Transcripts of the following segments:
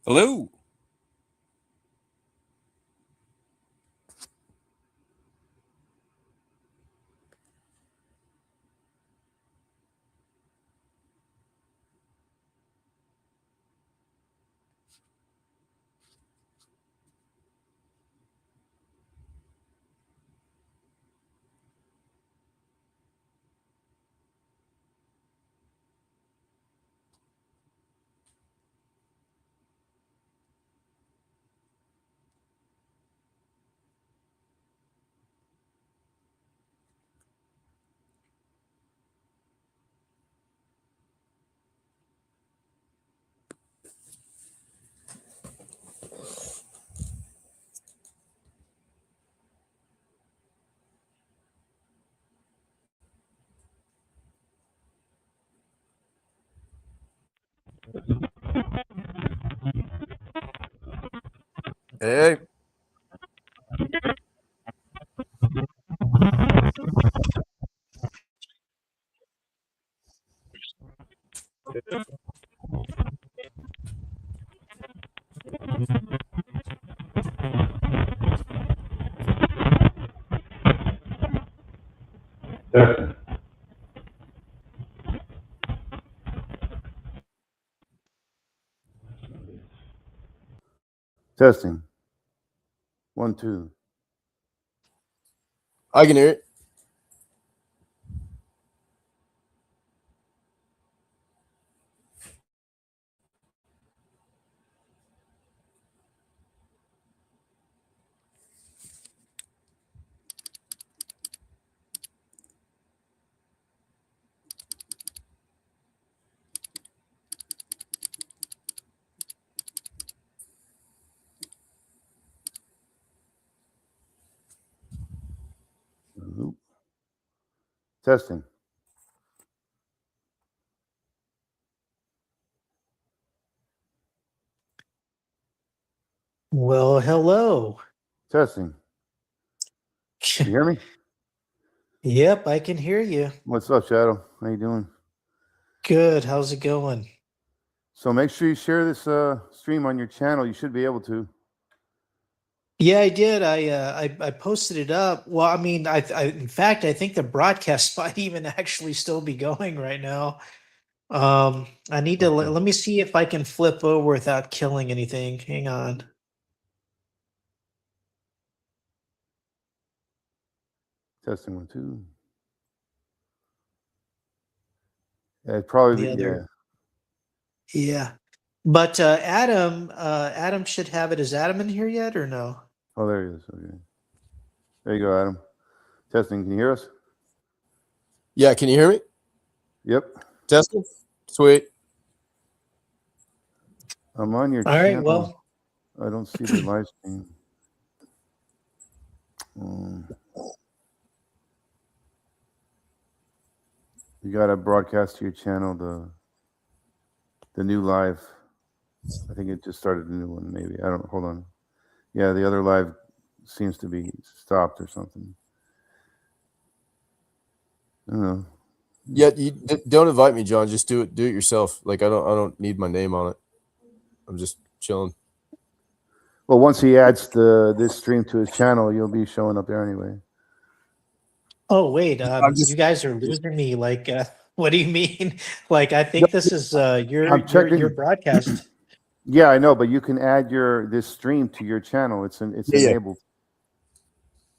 Hello. Hey. Testing. 1, 2. I can hear it. Oop. Testing. Well, hello. Testing. You hear me? Yep, I can hear you. What's up, Shadow? How you doing? Good. How's it going? So make sure you share this stream on your channel. You should be able to. Yeah, I did. I posted it up. Well, I mean, in fact, I think the broadcast might even actually still be going right now. I need to Okay. let me see if I can flip over without killing anything. Hang on. Testing 1, 2. Yeah, it'd probably The be, other. Yeah. But Adam should have it. Is Adam in here yet or no? Oh, there he is. Okay. There you go, Adam. Testing. Can you hear us? Yeah, can you hear me? Yep. Testing? Sweet. I'm on your All right, channel. well. I don't see the live stream. You got to broadcast to your channel the new live. I think it just started a new one, maybe. I don't. Hold on. Yeah, the other live seems to be stopped or something. I don't know. Yeah, you don't invite me, John. Just do it yourself. Like I don't need my name on it. I'm just chilling. Well, once he adds this stream to his channel, you'll be showing up there anyway. Oh wait, you guys are losing me. Like, what do you mean? Like, I think this is your broadcast. Yeah, I know, but you can add this stream to your channel. It's enabled,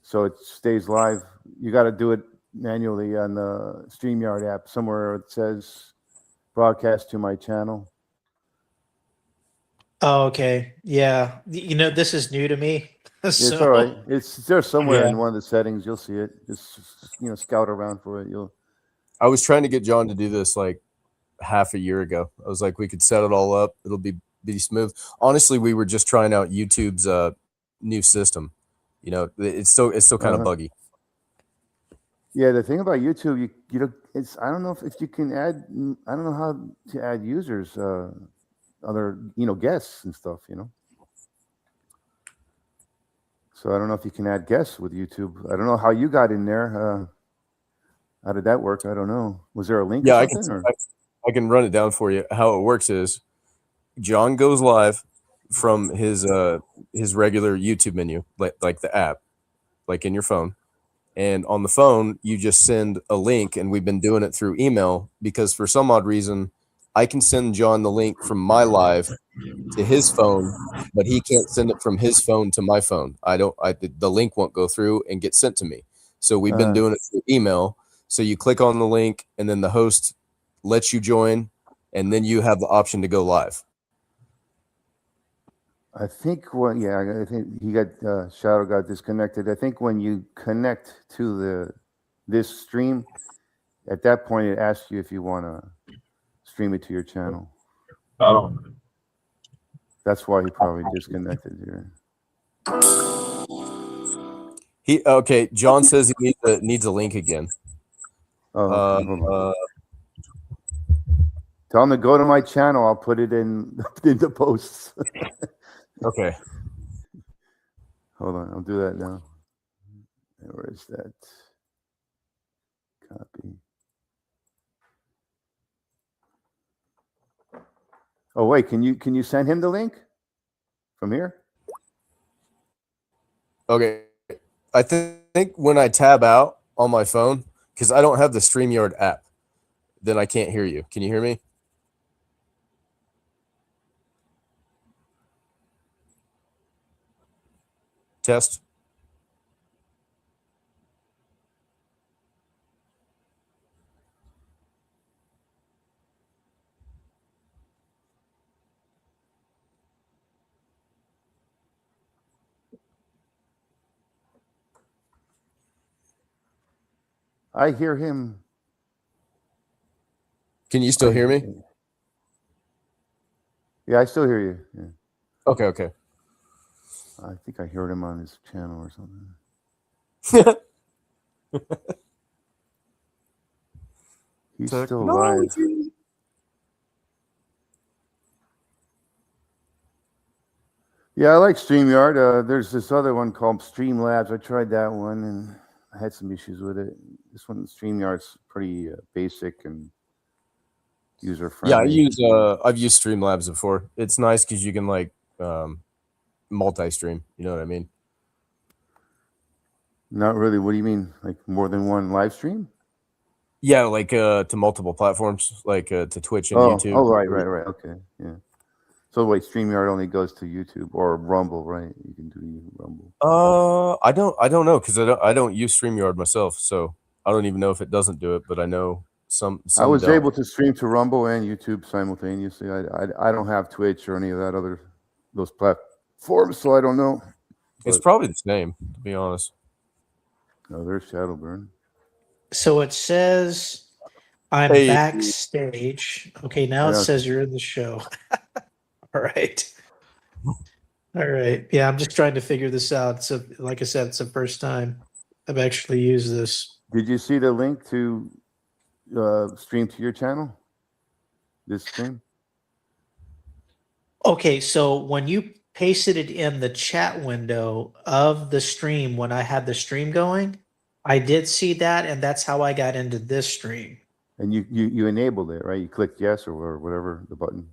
so it stays live. You got to do it manually on the StreamYard app. Somewhere it says broadcast to my channel. Oh, okay. Yeah. This is new to me. It's all right. It's there somewhere in one of the settings. You'll see it. Just scout around for it. I was trying to get John to do this like half a year ago. I was like, we could set it all up. It'll be smooth. Honestly, we were just trying out YouTube's new system. It's still kind of buggy. Yeah, the thing about YouTube, it's I don't know if you can add. I don't know how to add users, other guests and stuff. So I don't know if you can add guests with YouTube. I don't know how you got in there. How did that work? I don't know. Was there a link? Yeah, I can run it down for you. How it works is John goes live. from his regular YouTube menu, like the app, like in your phone. And on the phone, you just send a link, and we've been doing it through email because for some odd reason, I can send John the link from my live to his phone, but he can't send it from his phone to my phone. The link won't go through and get sent to me. So we've been doing it through email. So you click on the link, and then the host lets you join, and then you have the option to go live. I think I think he got Shadow got disconnected. I think when you connect to this stream, at that point it asks you if you want to stream it to your channel. Oh. That's why he probably disconnected here. Okay. John says he needs a link again. Oh, okay, hold on. Tell him to go to my channel. I'll put it in the posts. Okay. Hold on, I'll do that now. Where is that? Copy. Oh wait, can you send him the link from here? Okay. I think when I tab out on my phone, because I don't have the StreamYard app, then I can't hear you. Can you hear me? Test. I hear him. Can you still hear me? Yeah, I still hear you. Yeah. Okay. I think I heard him on his channel or something. He's still live. Yeah, I like StreamYard. There's this other one called Streamlabs. I tried that one and I had some issues with it. This one, StreamYard's pretty basic and user friendly. Yeah, I've used Streamlabs before. It's nice because you can like multi-stream. You know what I mean? Not really. What do you mean? Like more than one live stream? Yeah, like to multiple platforms, like to Twitch and YouTube. Oh, right. Okay, yeah. So wait, StreamYard only goes to YouTube or Rumble, right? You can do Rumble. I don't know because I don't use StreamYard myself, so I don't even know if it doesn't do it. But I know some I was don't. able to stream to Rumble and YouTube simultaneously. I don't have Twitch or any of those platforms, so I don't know. It's probably the same, to be honest. Oh, there's shad0wburn. So it says I'm backstage. Okay, now it says you're in the show. All right. Yeah, I'm just trying to figure this out. So, like I said, it's the first time I've actually used this. Did you see the link to stream to your channel? This stream? Okay, so when you pasted it in the chat window of the stream when I had the stream going, I did see that, and that's how I got into this stream. And you enabled it, right? You clicked yes or whatever the button.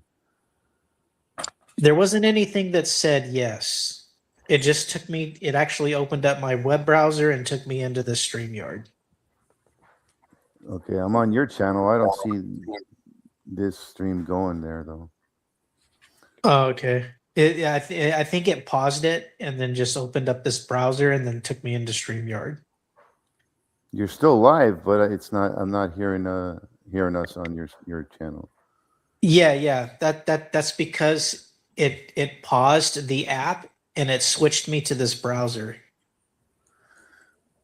There wasn't anything that said yes. It just took me, it actually opened up my web browser and took me into the StreamYard. Okay, I'm on your channel. I don't see this stream going there, though. Oh, okay. I think it paused it and then just opened up this browser and then took me into StreamYard. You're still live, but it's not. I'm not hearing us on your channel. Yeah. That's because it paused the app and it switched me to this browser.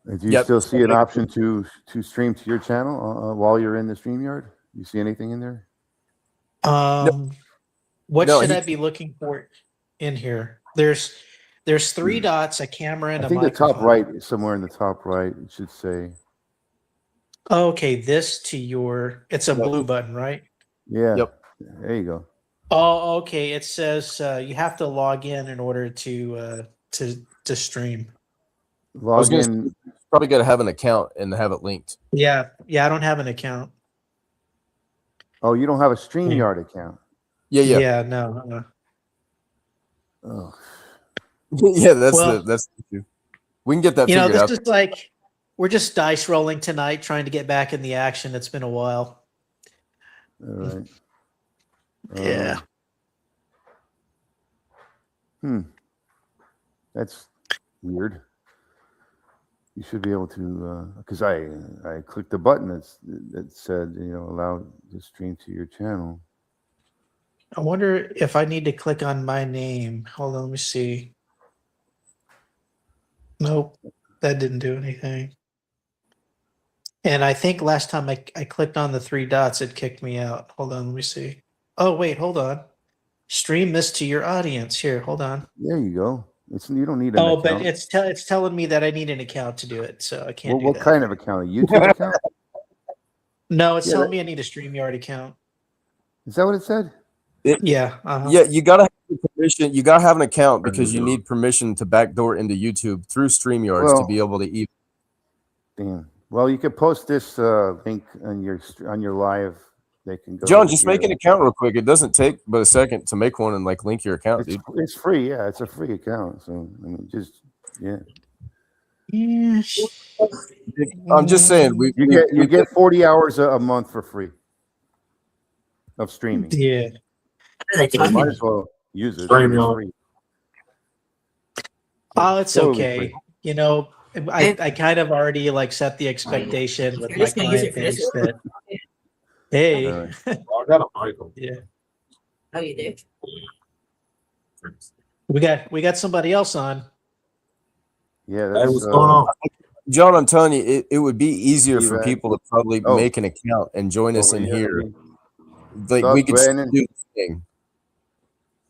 Do you still see an option to stream to your channel while you're in the StreamYard? You see anything in there? What should I be looking for in here? There's 3 dots, a camera, and a microphone. I think the top right, somewhere in the top right, it should say. Okay, this to your. It's a blue button, right? Yeah. Yep. There you go. Oh, okay. It says you have to log in order to stream. Log in. Probably got to have an account and have it linked. Yeah. I don't have an account. Oh, you don't have a StreamYard account? Yeah. Yeah, no. Oh, Yeah, that's Well, the issue. We can get that you know, figured this out. is like we're just dice rolling tonight, trying to get back in the action. It's been a while. all right. Yeah. That's weird. You should be able to, because I clicked the button that said, allow to stream to your channel. I wonder if I need to click on my name. Hold on, let me see. Nope, that didn't do anything. And I think last time I clicked on the three dots, it kicked me out. Hold on, let me see. Oh, wait, hold on. Stream this to your audience. Here, hold on. There you go. You don't need an Oh, but account. it's telling me that I need an account to do it, so I can't do What that. kind of account? A YouTube account? No, it's telling me I need a StreamYard account. Is that what it said? Yeah. Yeah, you gotta have permission. You gotta have an account because you need permission to backdoor into YouTube through StreamYards to be able to even. Damn. Well, you could post this link on your live. They can go. John, just make an account real quick. It doesn't take but a second to make one and like link your account, dude. It's free. Yeah, it's a free account. So I mean, I'm just saying you get 40 hours a month for free of streaming. Yeah. So you might as well use it. It's free. Oh, it's Totally okay. free. You know, I kind of already like set the expectation with my client base that hey, I got a Michael. yeah, How you do? we got somebody else on. Yeah, Hey, that's what's going on? John, I'm telling you, it would be easier for Steve, people to probably make an account and join us in here. Like we could do this thing.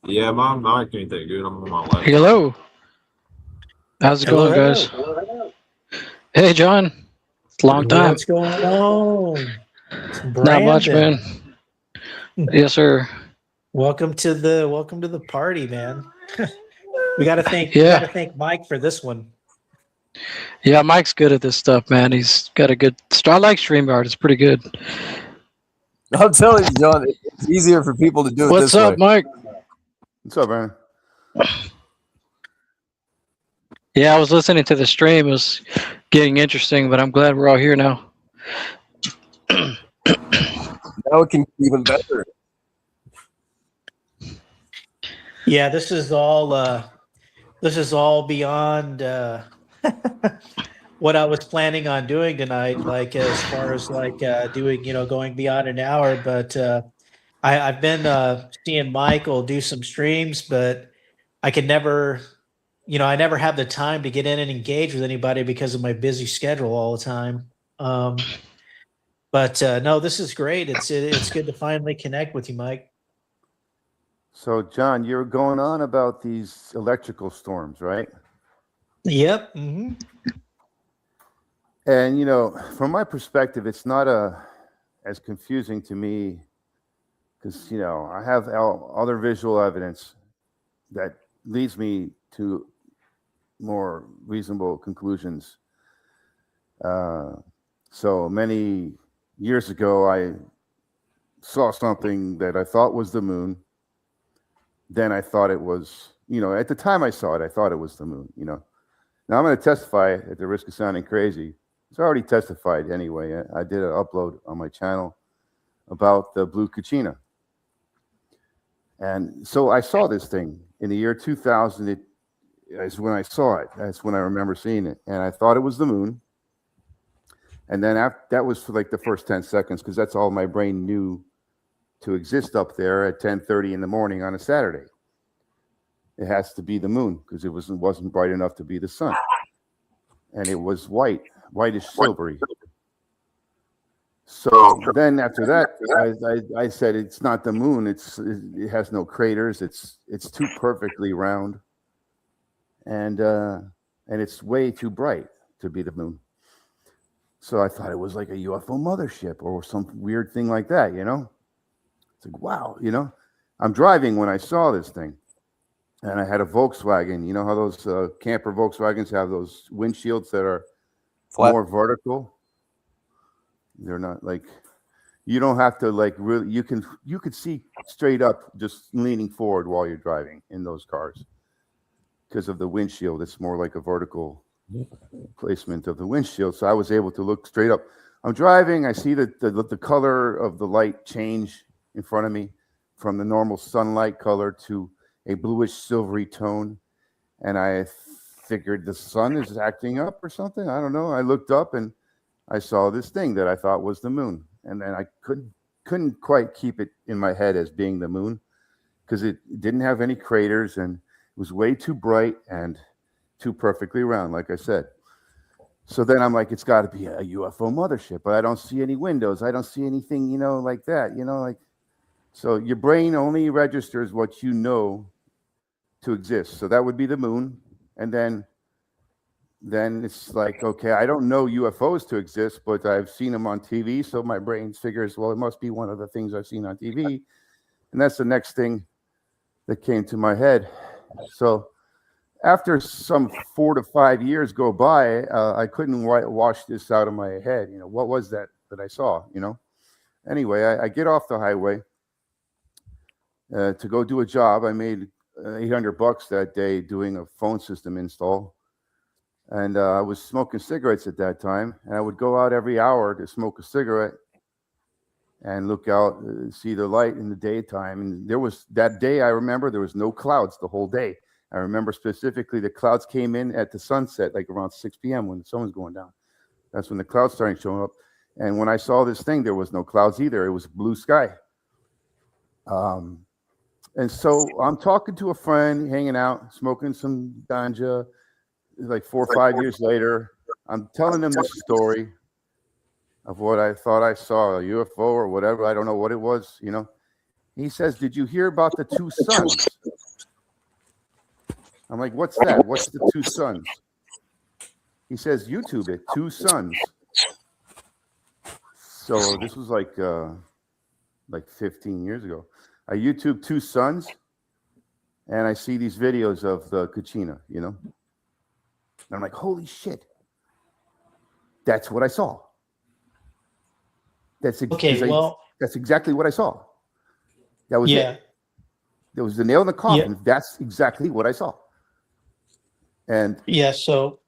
Yeah, my mic ain't that good. I'm on my laptop. Hello. How's it going, guys? Hey, John. It's a long time. What's going on? Not much, man. Yes, sir. Welcome to the party, man. we gotta thank Mike for this one. Yeah, Mike's good at this stuff, man. He's got a good. I like StreamYard. It's pretty good. I'm telling you, John, it's easier for people to do it What's this up, way. Mike? What's up, man? Yeah, I was listening to the stream. It was getting interesting, but I'm glad we're all here now. Now it can be even better. Yeah, this is all beyond what I was planning on doing tonight, like as far as like doing, going beyond an hour. But I've been seeing Michael do some streams, but I can never, I never have the time to get in and engage with anybody because of my busy schedule all the time. But no, this is great. It's good to finally connect with you, Mike. So, John, you're going on about these electrical storms, right? Yep. Mm-hmm. And from my perspective, it's not as confusing to me because I have other visual evidence that leads me to more reasonable conclusions. So many years ago, I saw something that I thought was the moon. Then I thought it was, at the time I saw it, I thought it was the moon, Now I'm going to testify at the risk of sounding crazy. It's already testified anyway. I did an upload on my channel about the blue Kachina. And so I saw this thing in the year 2000. It is when I saw it. That's when I remember seeing it. And I thought it was the moon. And then that was for like the first 10 seconds because that's all my brain knew to exist up there at 10:30 in the morning on a Saturday. It has to be the moon because it wasn't bright enough to be the sun. And it was whitish silvery. So then after that, I said, it's not the moon. It has no craters. It's too perfectly round. And it's way too bright to be the moon. So I thought it was like a UFO mothership or some weird thing like that, It's like, wow, I'm driving when I saw this thing. And I had a Volkswagen. You know how those camper Volkswagens have those windshields that are flat, more vertical? They're not like, you don't have to like really, you could see straight up just leaning forward while you're driving in those cars. because of the windshield. It's more like a vertical placement of the windshield. So I was able to look straight up. I'm driving. I see the color of the light change in front of me from the normal sunlight color to a bluish silvery tone. And I figured the sun is acting up or something. I don't know. I looked up and I saw this thing that I thought was the moon. And then I couldn't quite keep it in my head as being the moon because it didn't have any craters and it was way too bright and too perfectly round, like I said. So then I'm like, it's got to be a UFO mothership, but I don't see any windows. I don't see anything, like that, like. So your brain only registers what you know to exist. So that would be the moon. And then it's like, okay, I don't know UFOs to exist, but I've seen them on TV. So my brain figures, well, it must be one of the things I've seen on TV. And that's the next thing that came to my head. So after some 4 to 5 years go by, I couldn't wash this out of my head. What was that I saw, Anyway, I get off the highway to go do a job. I made $800 that day doing a phone system install. And I was smoking cigarettes at that time. And I would go out every hour to smoke a cigarette and look out, see the light in the daytime. And there was that day, I remember there was no clouds the whole day. I remember specifically the clouds came in at the sunset, like around 6 p.m. when the sun was going down. That's when the clouds started showing up. And when I saw this thing, there was no clouds either. It was blue sky. And so I'm talking to a friend, hanging out, smoking some ganja. Like 4 or 5 years later, I'm telling him this story of what I thought I saw, a UFO or whatever. I don't know what it was, He says, did you hear about the two suns? I'm like, what's that? What's the two suns? He says, YouTube it, two suns. So this was like 15 years ago. I YouTube two suns, and I see these videos of the Kachina, And I'm like, holy shit. That's what I saw. That's exactly what I saw. That was it. There was the nail in the coffin. Yeah. That's exactly what I saw. And so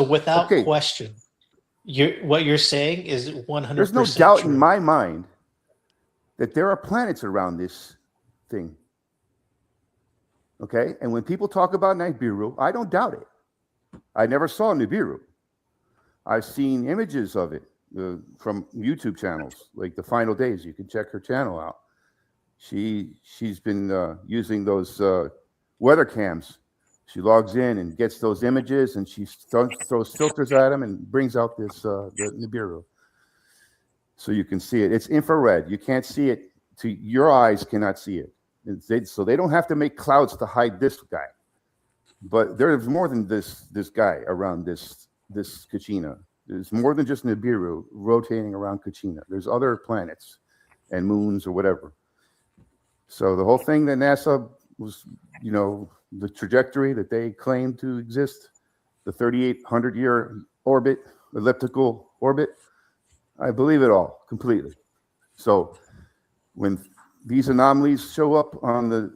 without question, what you're saying is 100%. There's no doubt in my mind that there are planets around this thing. Okay? And when people talk about Nibiru, I don't doubt it. I never saw Nibiru. I've seen images of it from YouTube channels, like The Final Days. You can check her channel out. She's been using those weather cams. She logs in and gets those images, and she throws filters at them and brings out this the Nibiru. So you can see it. It's infrared. You can't see it. Your eyes cannot see it. So they don't have to make clouds to hide this guy. But there's more than this guy around this Kachina. There's more than just Nibiru rotating around Kachina. There's other planets and moons or whatever. So the whole thing that NASA was, the trajectory that they claimed to exist, the 3,800-year orbit, elliptical orbit, I believe it all completely. So when these anomalies show up on the,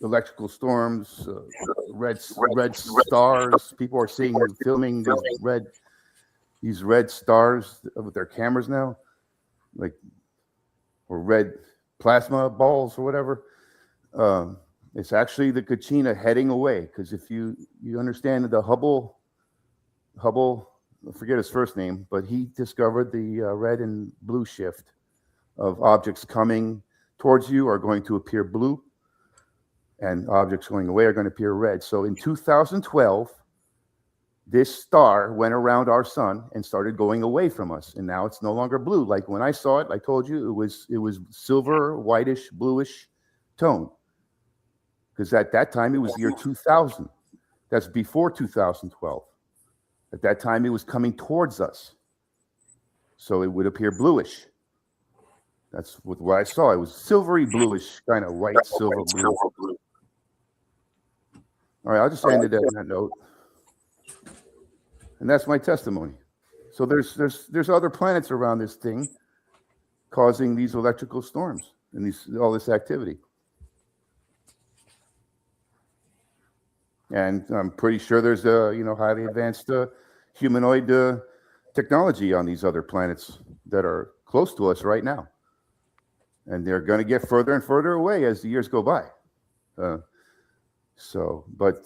electrical storms, red stars, people are filming these red stars with their cameras now, or red plasma balls or whatever. It's actually the Kachina heading away, because if you understand the Hubble, I forget his first name, but he discovered the red and blue shift of objects coming towards you are going to appear blue, and objects going away are going to appear red. So in 2012, this star went around our sun and started going away from us, and now it's no longer blue. Like when I saw it, I told you it was silver, whitish, bluish tone, because at that time it was the year 2000. That's before 2012. At that time, it was coming towards us, so it would appear bluish. That's what I saw. It was silvery bluish, kind of white, silver blue. All right, I'll just end it on that note, and that's my testimony. So there's other planets around this thing causing these electrical storms and all this activity. And I'm pretty sure there's a highly advanced humanoid technology on these other planets that are close to us right now, and they're going to get further and further away as the years go by. But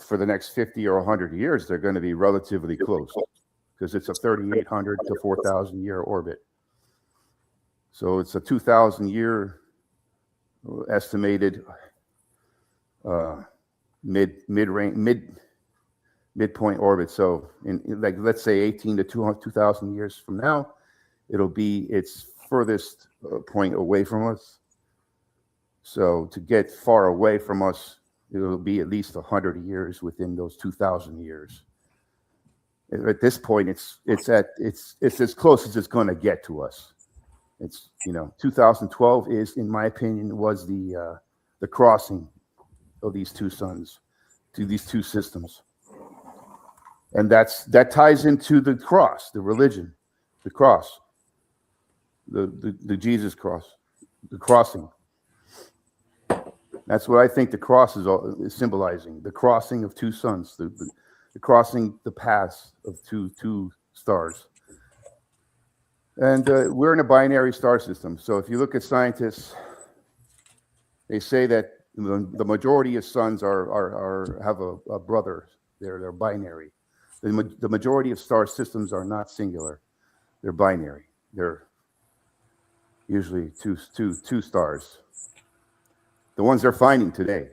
for the next 50 or 100 years, they're going to be relatively close because it's a 3,800 to 4,000 year orbit. So it's a 2,000 year estimated midpoint orbit. So in like, let's say 18 to 2,000 years from now, it'll be its furthest point away from us. So to get far away from us, it'll be at least 100 years within those 2,000 years. At this point, it's as close as it's going to get to us. It's 2012 is, in my opinion, was the crossing of these two suns to these two systems, and that ties into the cross, the religion, the cross, the Jesus cross, the crossing. That's what I think the cross is symbolizing: the crossing of two suns, the crossing the paths of two stars. And we're in a binary star system. So if you look at scientists, they say that the majority of suns have a brother. They're binary. The majority of star systems are not singular. They're binary. They're usually two stars. The ones they're finding today,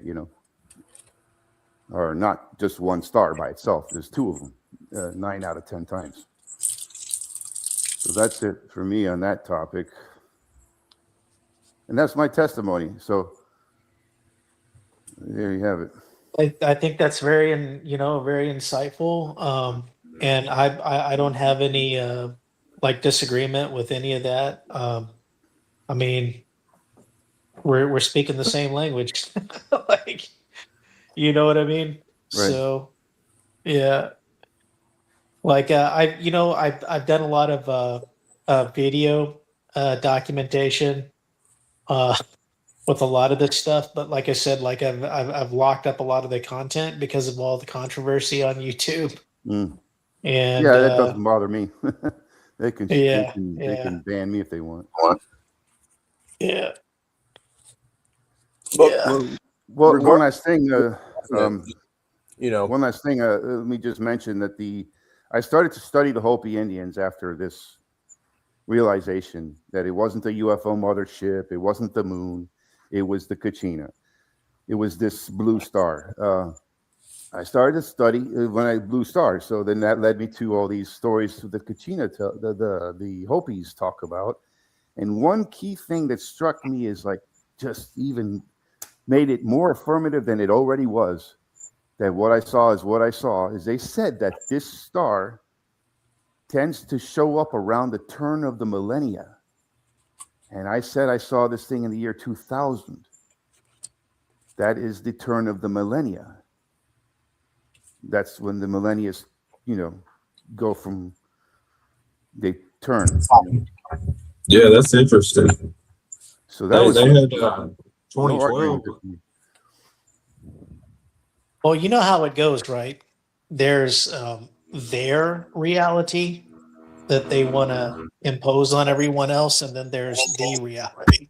are not just one star by itself. There's two of them, 9 out of 10 times. So that's it for me on that topic. And that's my testimony. So there you have it. I think that's very very insightful. And I don't have any disagreement with any of that. I mean, we're speaking the same language. Like, you know what I mean? Right. So yeah. Like I've done a lot of video documentation with a lot of this stuff, but like I said, like I've locked up a lot of the content because of all the controversy on YouTube. Mm. And yeah, that doesn't bother me. they can ban me if they want. Yeah. Well, one last thing. One last thing. Let me just mention that I started to study the Hopi Indians after this realization that it wasn't the UFO mothership, it wasn't the moon, it was the Kachina. It was this blue star. I started to study blue stars. So then that led me to all these stories the Kachina, the Hopis talk about. And one key thing that struck me is like just even made it more affirmative than it already was. That what I saw is they said that this star tends to show up around the turn of the millennia. And I said I saw this thing in the year 2000. That is the turn of the millennia. That's when the millennia, go from, they turn. Yeah, that's interesting. So that was 2012. Well, you know how it goes, right? There's their reality that they want to impose on everyone else, and then there's the reality.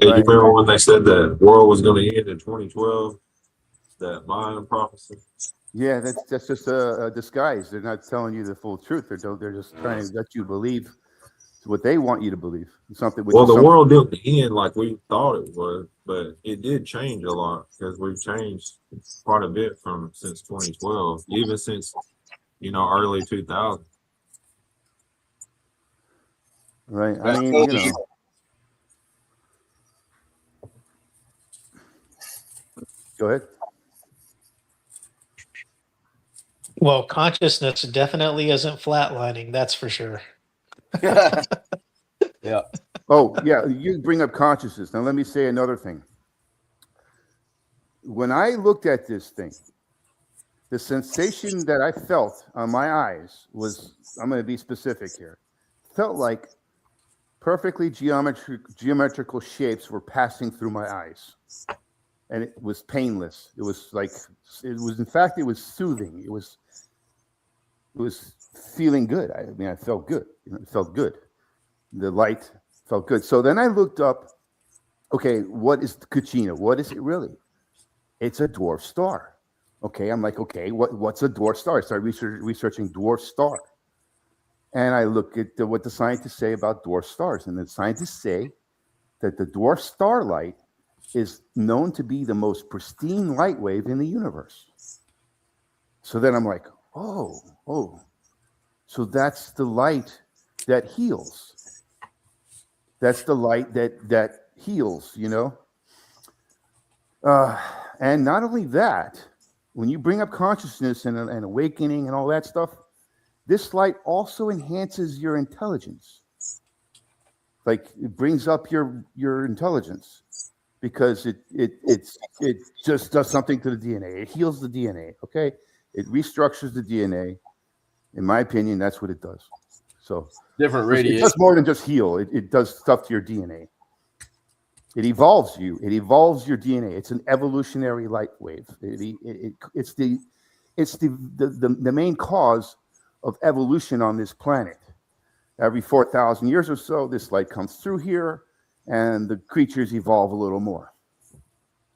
Hey, you remember when they said the world was going to end in 2012? That Mayan prophecy? Yeah, that's just a disguise. They're not telling you the full truth. They're just trying to let you believe what they want you to believe. Something. Well, the world didn't end like we thought it would, but it did change a lot because we've changed quite a bit since 2012, even since early 2000. Right. I mean, Go ahead. Well, consciousness definitely isn't flatlining. That's for sure. Yeah. Oh, yeah. You bring up consciousness. Now, let me say another thing. When I looked at this thing, the sensation that I felt on my eyes was, I'm going to be specific here, felt like perfectly geometrical shapes were passing through my eyes. and it was painless. It was like, in fact, it was soothing. It was feeling good. I mean, I felt good. It felt good. The light felt good. So then I looked up, okay, what is Kachina? What is it really? It's a dwarf star. Okay, I'm like, okay, what's a dwarf star? I started researching dwarf star. And I look at what the scientists say about dwarf stars. And the scientists say that the dwarf star light is known to be the most pristine light wave in the universe. So then I'm like, oh, so that's the light that heals. That's the light that heals, you know? And not only that, when you bring up consciousness and awakening and all that stuff, this light also enhances your intelligence. Like it brings up your intelligence because it just does something to the DNA. It heals the DNA, okay? It restructures the DNA. In my opinion, that's what it does. So Different it radiation. does more than just heal. It does stuff to your DNA. It evolves you. It evolves your DNA. It's an evolutionary light wave. It's the main cause of evolution on this planet. Every 4,000 years or so, this light comes through here, and the creatures evolve a little more.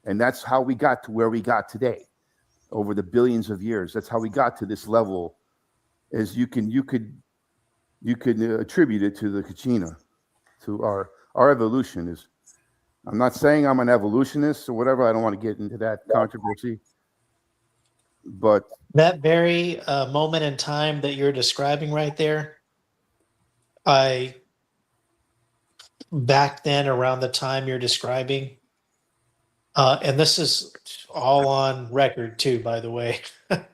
And that's how we got to where we got today, over the billions of years. That's how we got to this level. As you could attribute it to the Kachina, to our evolution. Is I'm not saying I'm an evolutionist or whatever. I don't want to get into that controversy. But that very moment in time that you're describing right there, back then around the time you're describing, and this is all on record too, by the way.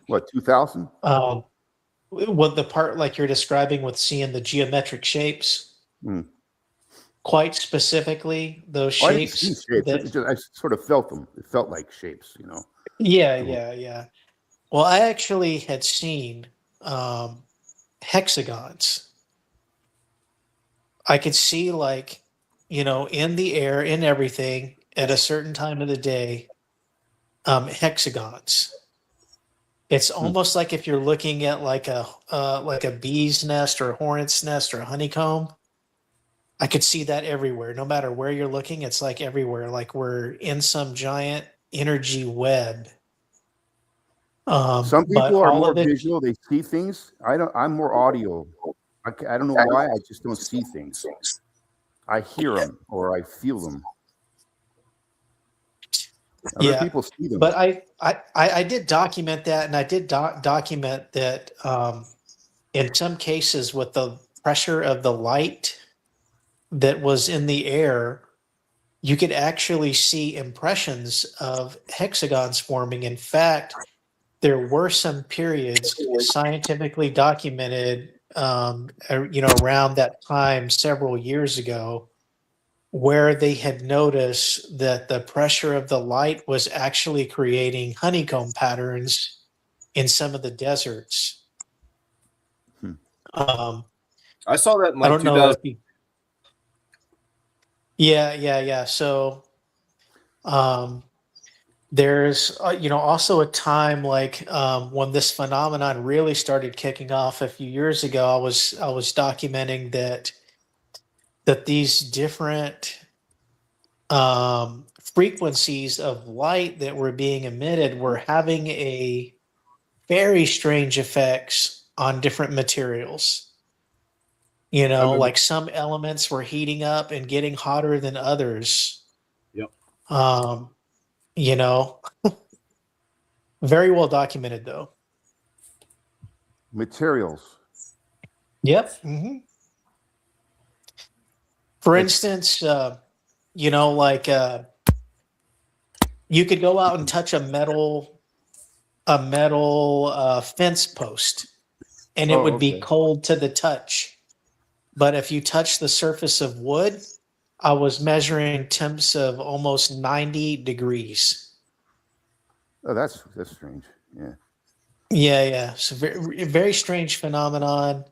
what, 2000? What the part like you're describing with seeing the geometric shapes, quite specifically those I didn't shapes. see shapes. I sort of felt them. It felt like shapes, you know. Yeah. Well, I actually had seen hexagons. I could see, like, in the air, in everything, at a certain time of the day, hexagons. It's almost like if you're looking at like a bee's nest or a hornet's nest or a honeycomb. I could see that everywhere. No matter where you're looking, it's like everywhere. Like we're in some giant energy web. Some But people are all more of it, visual. They see things. I'm more audio. I don't know why. I just don't see things. I hear them or I feel them. Other people see them. but I did document that, and I did document that in some cases with the pressure of the light that was in the air, you could actually see impressions of hexagons forming. In fact, there were some periods scientifically documented, around that time several years ago, where they had noticed that the pressure of the light was actually creating honeycomb patterns in some of the deserts. I saw that in I like don't know 2000. if you. Yeah. So, there's also a time like when this phenomenon really started kicking off a few years ago. I was documenting that these different frequencies of light that were being emitted were having a very strange effects on different materials. Like some elements were heating up and getting hotter than others. Yep. Very well documented though. Materials. Yep. For instance, you could go out and touch a metal fence post, and it would be cold to the touch. But if you touch the surface of wood, I was measuring temps of almost 90 degrees. Oh, that's strange. Yeah. Yeah. It's a very, very strange phenomenon.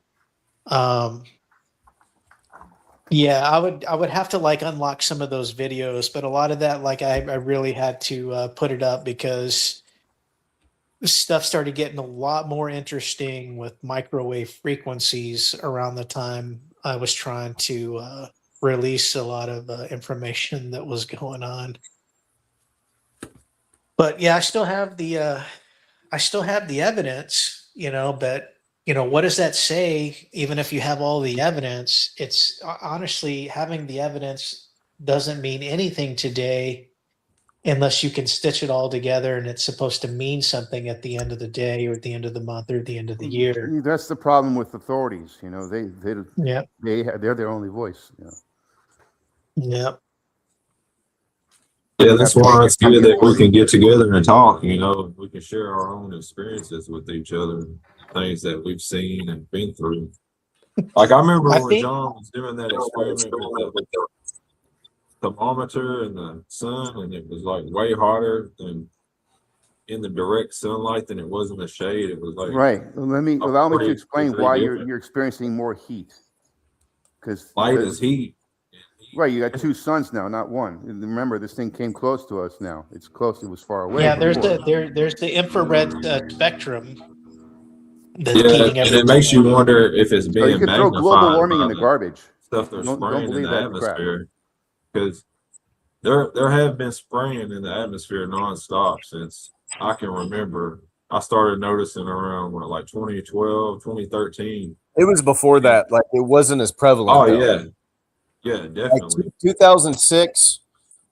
Yeah, I would have to like unlock some of those videos, but a lot of that, like I really had to put it up because stuff started getting a lot more interesting with microwave frequencies around the time I was trying to release a lot of information that was going on. But yeah, I still have the evidence, but what does that say? Even if you have all the evidence, it's honestly having the evidence doesn't mean anything today unless you can stitch it all together and it's supposed to mean something at the end of the day or at the end of the month or at the end of the year. That's the problem with authorities. Yeah. They're their only voice. Yeah. Yeah, that's why it's good that we can get together and talk. We can share our own experiences with each other, things that we've seen and been through. Like I remember when John was doing that experiment with the thermometer and the sun, and it was like way hotter than in the direct sunlight than it was in the shade. It was like right. Allow me to explain why you're experiencing more heat. Because light is heat. Right, you got two suns now, not one. And remember, this thing came close to us now. It's close. It was far away. Yeah, there's the infrared spectrum. That's Yeah, heating and everything it makes you up. wonder if it's being So you can throw global warming in the garbage. Stuff they're Don't spraying in believe the that atmosphere, because there have been spraying in the atmosphere nonstop since I can remember. I started noticing around like 2012, 2013. It was before that. Like it wasn't as prevalent. Oh though. yeah. Yeah, definitely. Like 2006,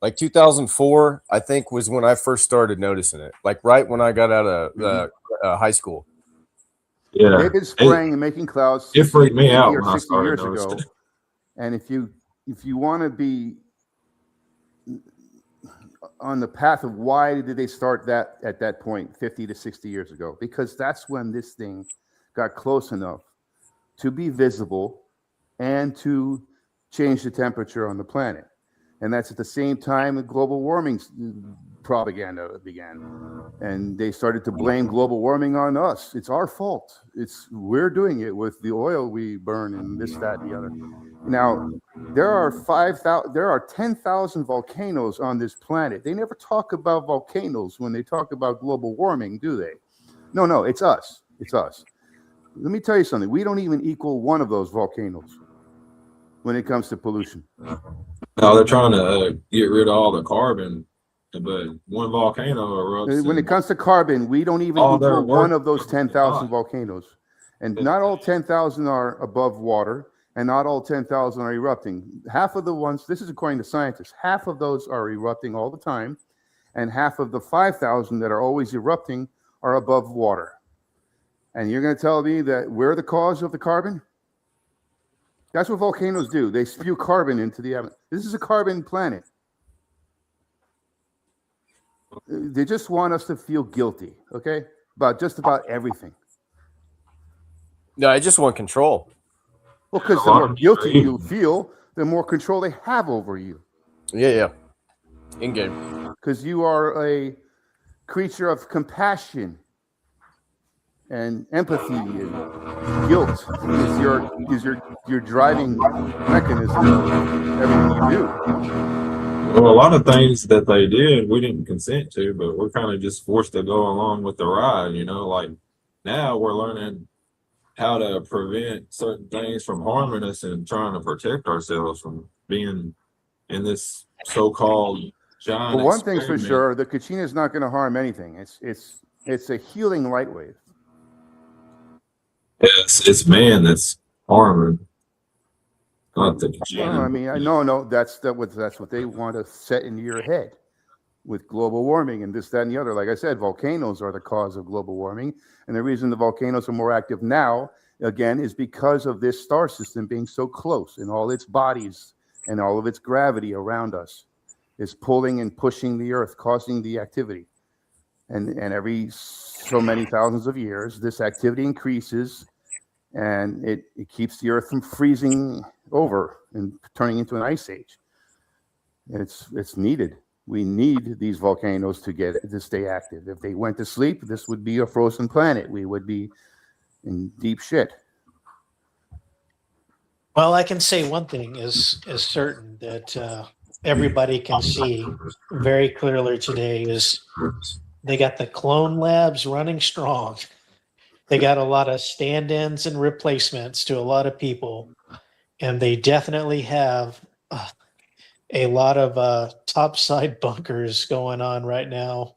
like 2004, I think was when I first started noticing it. Like right when I got out of high school. Yeah, they've been spraying and making clouds. It freaked me out when 60 I started years noticing ago. it. And if you want to be on the path of why did they start that at that point 50 to 60 years ago? Because that's when this thing got close enough to be visible and to change the temperature on the planet. And that's at the same time that global warming propaganda began. And they started to blame global warming on us. It's our fault. We're doing it with the oil we burn and this, that, and the other. Now, there are 10,000 volcanoes on this planet. They never talk about volcanoes when they talk about global warming, do they? No, it's us. It's us. Let me tell you something. We don't even equal one of those volcanoes when it comes to pollution. No, they're trying to get rid of all the carbon, but one volcano erupts. When it comes to carbon, we don't even equal one of those 10,000 volcanoes. And not all 10,000 are above water, and not all 10,000 are erupting. Half of the ones, this is according to scientists, half of those are erupting all the time, and half of the 5,000 that are always erupting are above water. And you're going to tell me that we're the cause of the carbon? That's what volcanoes do. They spew carbon into the atmosphere. This is a carbon planet. They just want us to feel guilty, okay? About just about everything. No, I just want control. Well, because the more guilty you feel, the more control they have over you. Yeah. In game. Because you are a creature of compassion and empathy, and guilt is your driving mechanism of everything you do. Well, a lot of things that they did, we didn't consent to, but we're kind of just forced to go along with the ride. Like now we're learning how to prevent certain things from harming us and trying to protect ourselves from being in this so-called giant. Well, one thing's for sure: the Kachina is not going to harm anything. It's a healing light wave. Yes, it's man that's harming, not the Kachina. Well, I mean, no, that's what they want to set into your head with global warming and this, that, and the other. Like I said, volcanoes are the cause of global warming, and the reason the volcanoes are more active now, again, is because of this star system being so close, and all its bodies and all of its gravity around us is pulling and pushing the Earth, causing the activity. And every so many thousands of years, this activity increases, and it keeps the Earth from freezing over and turning into an ice age. It's needed. We need these volcanoes to stay active. If they went to sleep, this would be a frozen planet. We would be in deep shit. Well, I can say one thing is certain that everybody can see very clearly today is they got the clone labs running strong. They got a lot of stand-ins and replacements to a lot of people, and they definitely have a lot of topside bunkers going on right now.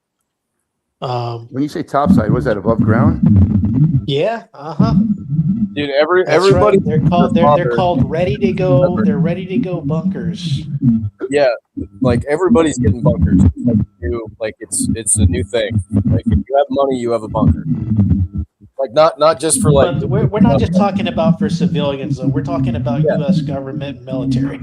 When you say topside, was that above ground? Yeah, Dude, That's everybody. right. They're called ready to go. They're ready to go bunkers. Yeah, like everybody's getting bunkers. Like it's a new thing. Like if you have money, you have a bunker. Like not just for like. But we're not just talking about for civilians though. We're talking about U.S. government and military.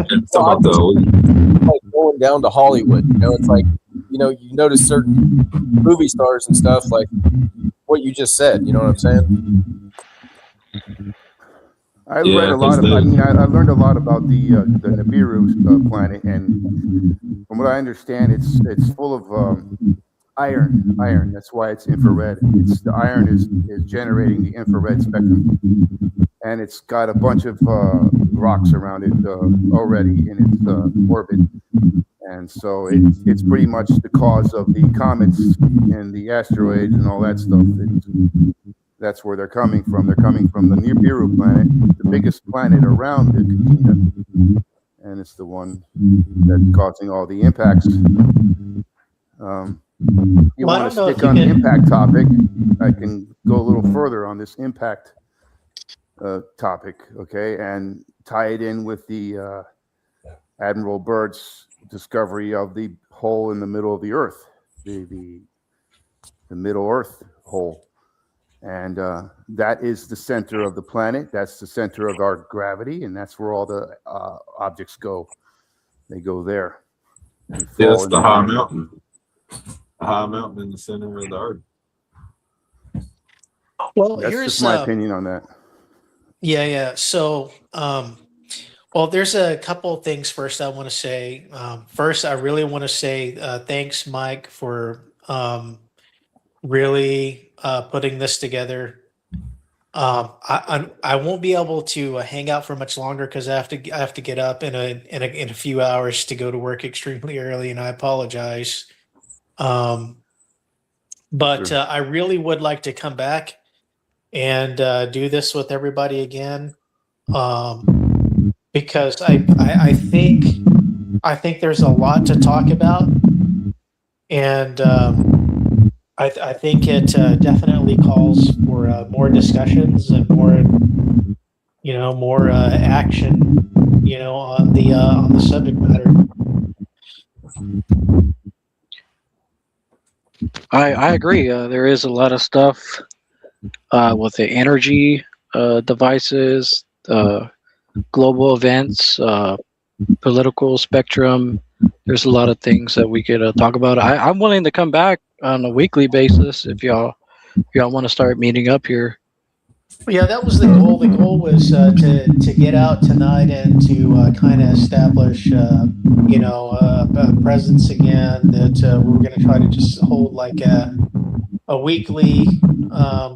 It's about like going down to Hollywood. You know, it's like you notice certain movie stars and stuff like what you just said. You know what I'm saying? I read a lot. I learned a lot about the Nibiru planet, and from what I understand, it's full of iron. That's why it's infrared. The iron is generating the infrared spectrum, and it's got a bunch of rocks around it already in its orbit, and so it's pretty much the cause of the comets and the asteroids and all that stuff. That's where they're coming from. They're coming from the Nibiru planet, the biggest planet around the Katina, and it's the one that's causing all the impacts. You want to stick on the impact topic? I can go a little further on this impact topic, okay, and tie it in with the Admiral Byrd's discovery of the hole in the middle of the Earth, the Middle Earth hole. And that is the center of the planet. That's the center of our gravity, and that's where all the objects go. They go there. Yes, the high mountain. A high mountain in the center of the Earth. Well, that's here's just my opinion on that. Yeah. So, well, there's a couple of things first I want to say. First, I really want to say thanks, Mike, for really putting this together. I won't be able to hang out for much longer because I have to get up in a few hours to go to work extremely early, and I apologize. But Sure. I really would like to come back and do this with everybody again, because I think there's a lot to talk about, and I think it definitely calls for more discussions and more action, on the subject matter. I agree. There is a lot of stuff with the energy devices, global events, political spectrum. There's a lot of things that we could talk about. I'm willing to come back on a weekly basis if y'all want to start meeting up here. Yeah, that was the goal. The goal was to get out tonight and to kind of establish, a presence again. That we were going to try to just hold like a weekly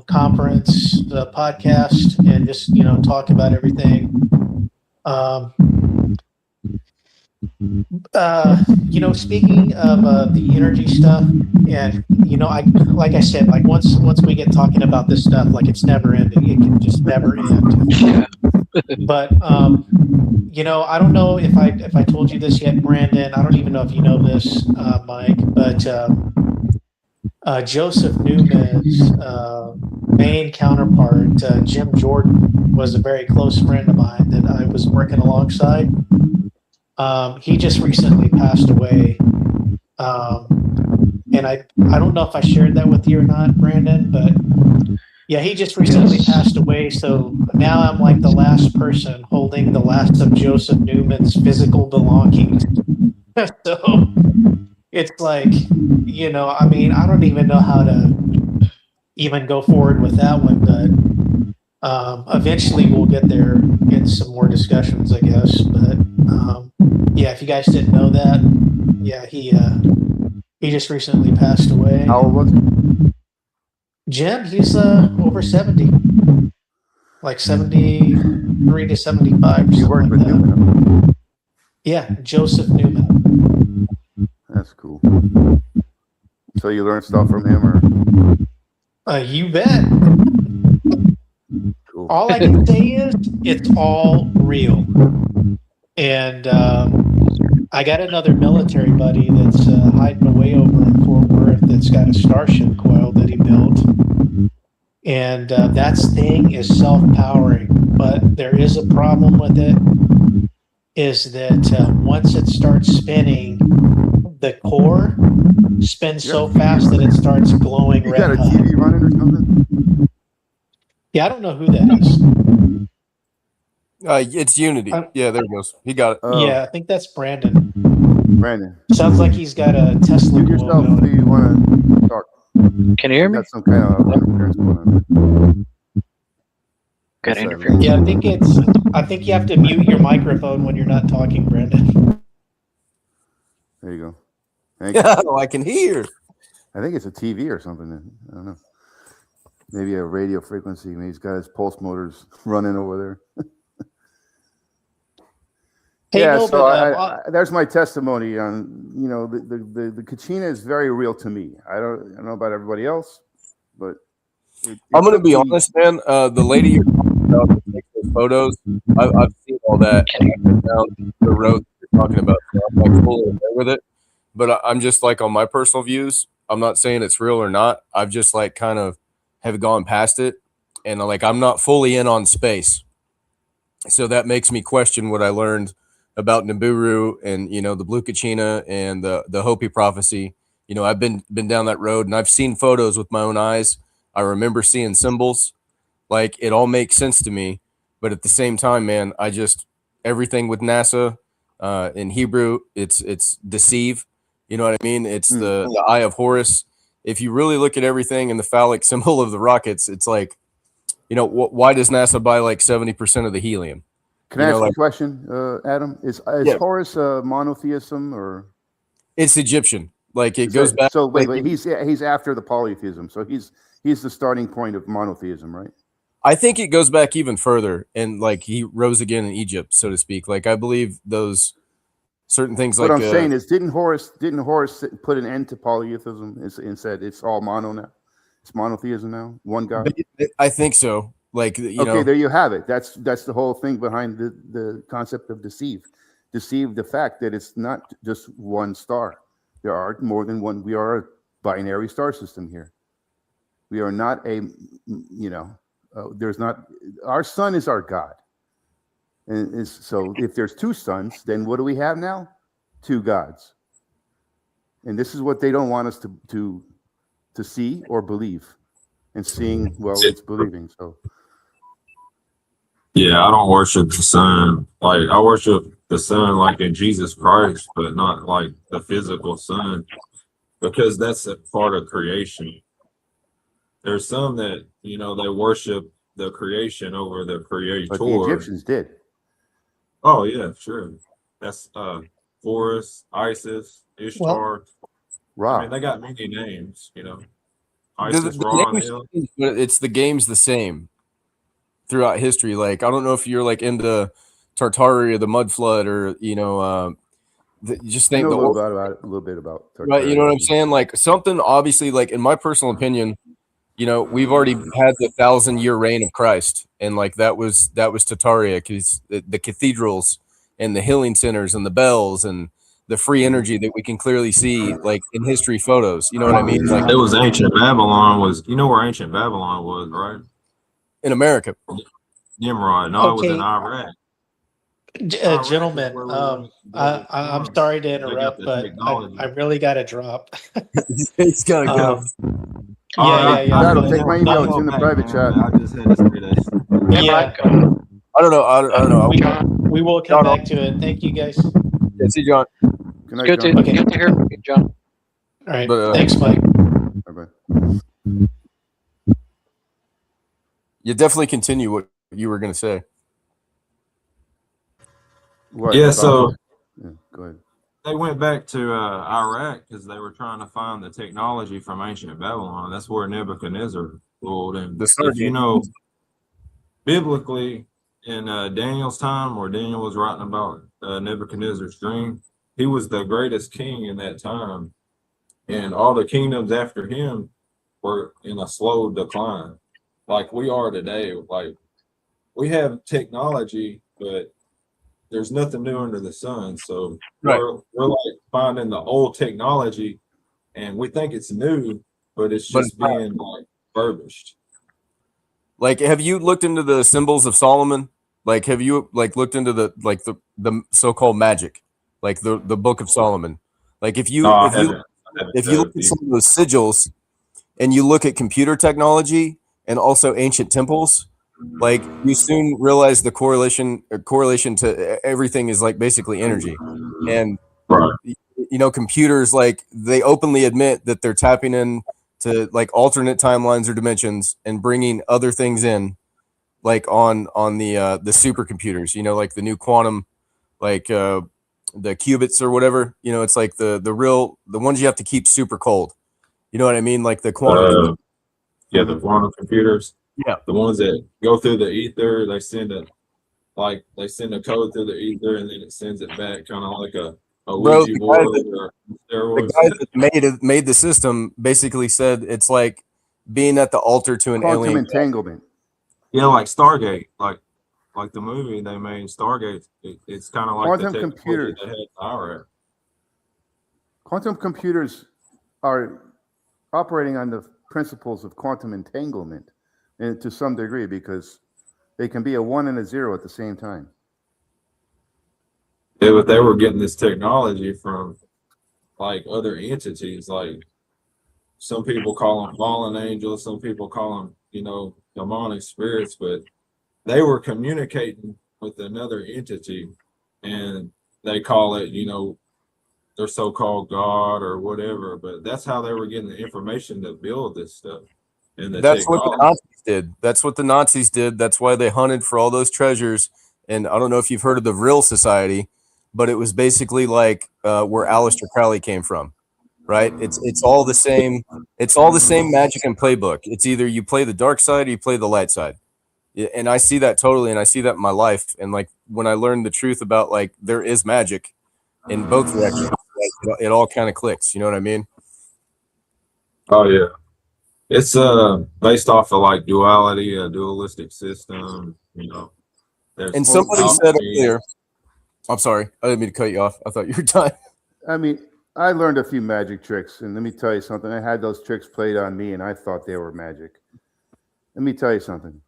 conference podcast and just talk about everything. Speaking of the energy stuff, and like I said, like once we get talking about this stuff, like it's never ending. It can just never end. Yeah. But I don't know if I told you this yet, Brandon. I don't even know if you know this, Mike. But Joseph Newman's main counterpart, Jim Jordan, was a very close friend of mine that I was working alongside. He just recently passed away. And I don't know if I shared that with you or not, Brandon, but yeah, he just recently passed away. So now I'm like the last person holding the last of Joseph Newman's physical belongings. So it's like, I don't even know how to even go forward with that one, but eventually we'll get there, get some more discussions, I guess. But yeah, if you guys didn't know that, yeah, he just recently passed away. How old was he? Jim, he's over 70. like 73 to 75 or You something worked like with that. Newman. Huh? Yeah, Joseph Newman. That's cool. So you learned stuff from him, or You bet. cool? All I can say is it's all real. And I got another military buddy that's hiding away over in Fort Worth that's got a Starship coil that he built. And that thing is self-powering, but there is a problem with it, is that once it starts spinning, the core spins so fast that it starts glowing You red got a hot. TV running or something? Yeah, I don't know who that is. It's Unity. Yeah, there it goes. He got it. Yeah, I think that's Brandon. Brandon. Sounds like he's got a Tesla Mute coil yourself. Do going. you want to talk? Can you hear me? Got some kind of interference going on. Got What's that, interference. man? Yeah, I think you have to mute your microphone when you're not talking, Brandon. There you go. Thank you. Oh, I can hear. I think it's a TV or something. I don't know. Maybe a radio frequency. Maybe he's got his pulse motors running over there. Hey, Yeah, no, so but there's my testimony on, you know, the Kachina is very real to me. I don't know about everybody else, but I'm going to be honest, man. The lady you're talking about that takes those photos, I've seen all that. I've been down the road that you're talking about. So I'm like fully aware with it. But I'm just like on my personal views. I'm not saying it's real or not. I've just like kind of have gone past it. And like I'm not fully in on space. So that makes me question what I learned about Nibiru and, you know, the Blue Kachina and the Hopi prophecy. You know, I've been down that road and I've seen photos with my own eyes. I remember seeing symbols. Like it all makes sense to me. But at the same time, man, I just everything with NASA in Hebrew, it's deceive. You know what I mean? It's the eye of Horus. If you really look at everything in the phallic symbol of the rockets, it's like, you know, why does NASA buy like 70% of the helium? Can I ask you a question, Adam? Is Horus monotheism or? It's Egyptian. Like it goes back. So wait, he's after the polytheism. So he's the starting point of monotheism, right? I think it goes back even further, and like he rose again in Egypt, so to speak. Like I believe those certain things. What like I'm saying is, didn't Horus put an end to polytheism and said it's all mono now? It's monotheism now, one God. I think so. Like you know, there you have it. That's the whole thing behind the concept of deceive the fact that it's not just one star. There are more than one. We are a binary star system here. We are not a, you know, there's not, our sun is our God. And so if there's two suns, then what do we have now? Two gods. And this is what they don't want us to see or believe. And seeing, well, it's believing. So yeah, I don't worship the sun. Like I worship the sun like in Jesus Christ, but not like the physical sun, because that's a part of creation. There's some that, you know, they worship the creation over the creator. But the Egyptians did. Oh yeah, sure. That's Horus, Isis, Ishtar. Ra. I mean, they got many names, you know. Isis, Ra, it's the game's the same throughout history. Like I don't know if you're like into Tartary or the mud flood, or you know, just think I know a little bit about Tartary. Right. You know what I'm saying? Like something obviously, like in my personal opinion, you know, we've already had the 1,000-year reign of Christ, and like that was Tartaria, because the cathedrals and the healing centers and the bells and the free energy that we can clearly see, like in history photos. You know what I mean? Like it was ancient Babylon. You know where ancient Babylon was, right? In America. Nimrod. No, it was in Iraq. Gentlemen, I'm sorry to interrupt, but I really got to drop. It's gotta go. Yeah. That'll take my email. It's in the private chat. I just had to say that. Yeah. I don't know. We will come back to it. Thank you, guys. Yeah, see, John. Good to hear from you, John. All right. Thanks, Mike. Bye-bye. You definitely continue what you were going to say. What, yeah, so go ahead. They went back to Iraq because they were trying to find the technology from ancient Babylon. That's where Nebuchadnezzar ruled. And if you know, biblically in Daniel's time, where Daniel was writing about Nebuchadnezzar's dream, he was the greatest king in that time, and all the kingdoms after him were in a slow decline, like we are today. Like we have technology, but there's nothing new under the sun. So Right. we're like finding the old technology, and we think it's new, but it's But just being like refurbished. like, have you looked into the symbols of Solomon? Like, have you like looked into the so-called magic, like the Book of Solomon? Like, if you No, I if you haven't. I haven't if you look dove at deep. some of those sigils and you look at computer technology and also ancient temples, like you soon realize the correlation to everything is like basically energy. And Right. you know, computers, like they openly admit that they're tapping in to like alternate timelines or dimensions and bringing other things in, like on the supercomputers, you know, like the new quantum, like the qubits or whatever, you know, it's like the ones you have to keep super cold, you know what I mean, like the quantum. Yeah, the quantum computers. Yeah. The ones that go through the ether, they send a code through the ether and then it sends it back, kind of like a Bro, Ouija board or the steroids. guy that made the system basically said it's like being at the altar to an Quantum alien. entanglement. Yeah, like Stargate, like the movie they made, Stargate. It's kind of like the Quantum technology computers. they had in IRA. Quantum computers are operating on the principles of quantum entanglement, and to some degree, because they can be a 1 and a 0 at the same time. Yeah, but they were getting this technology from like other entities. Like some people call them fallen angels, some people call them, demonic spirits, but they were communicating with another entity, and they call it, their so-called God or whatever. But that's how they were getting the information to build this stuff and the That's what the technology. Nazis did. That's what the Nazis did. That's why they hunted for all those treasures. And I don't know if you've heard of the Vril Society, but it was basically like where Aleister Crowley came from, right? It's all the same. It's all the same magic and playbook. It's either you play the dark side or you play the light side. And I see that totally, and I see that in my life. And like when I learned the truth about like there is magic in both directions, like, it all kind of clicks. You know what I mean? Oh yeah. It's based off of like duality, a dualistic system, There's And somebody said alchemy. earlier, I'm sorry, I didn't mean to cut you off. I thought you were done. I mean, I learned a few magic tricks, and let me tell you something. I had those tricks played on me, and I thought they were magic. Let me tell you something.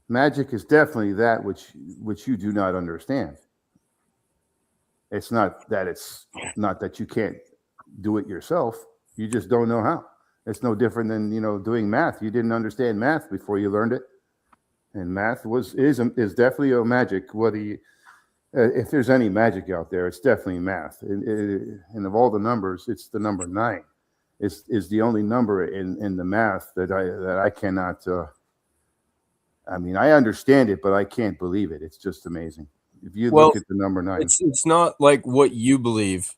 Magic is definitely that which you do not understand. It's not that you can't do it yourself. You just don't know how. It's no different than doing math. You didn't understand math before you learned it, and math is definitely a magic. Whether you if there's any magic out there, it's definitely math. And of all the numbers, it's the number 9. Is the only number in the math that I cannot. I mean, I understand it, but I can't believe it. It's just amazing. If you look at the number 9, it's not like what you believe.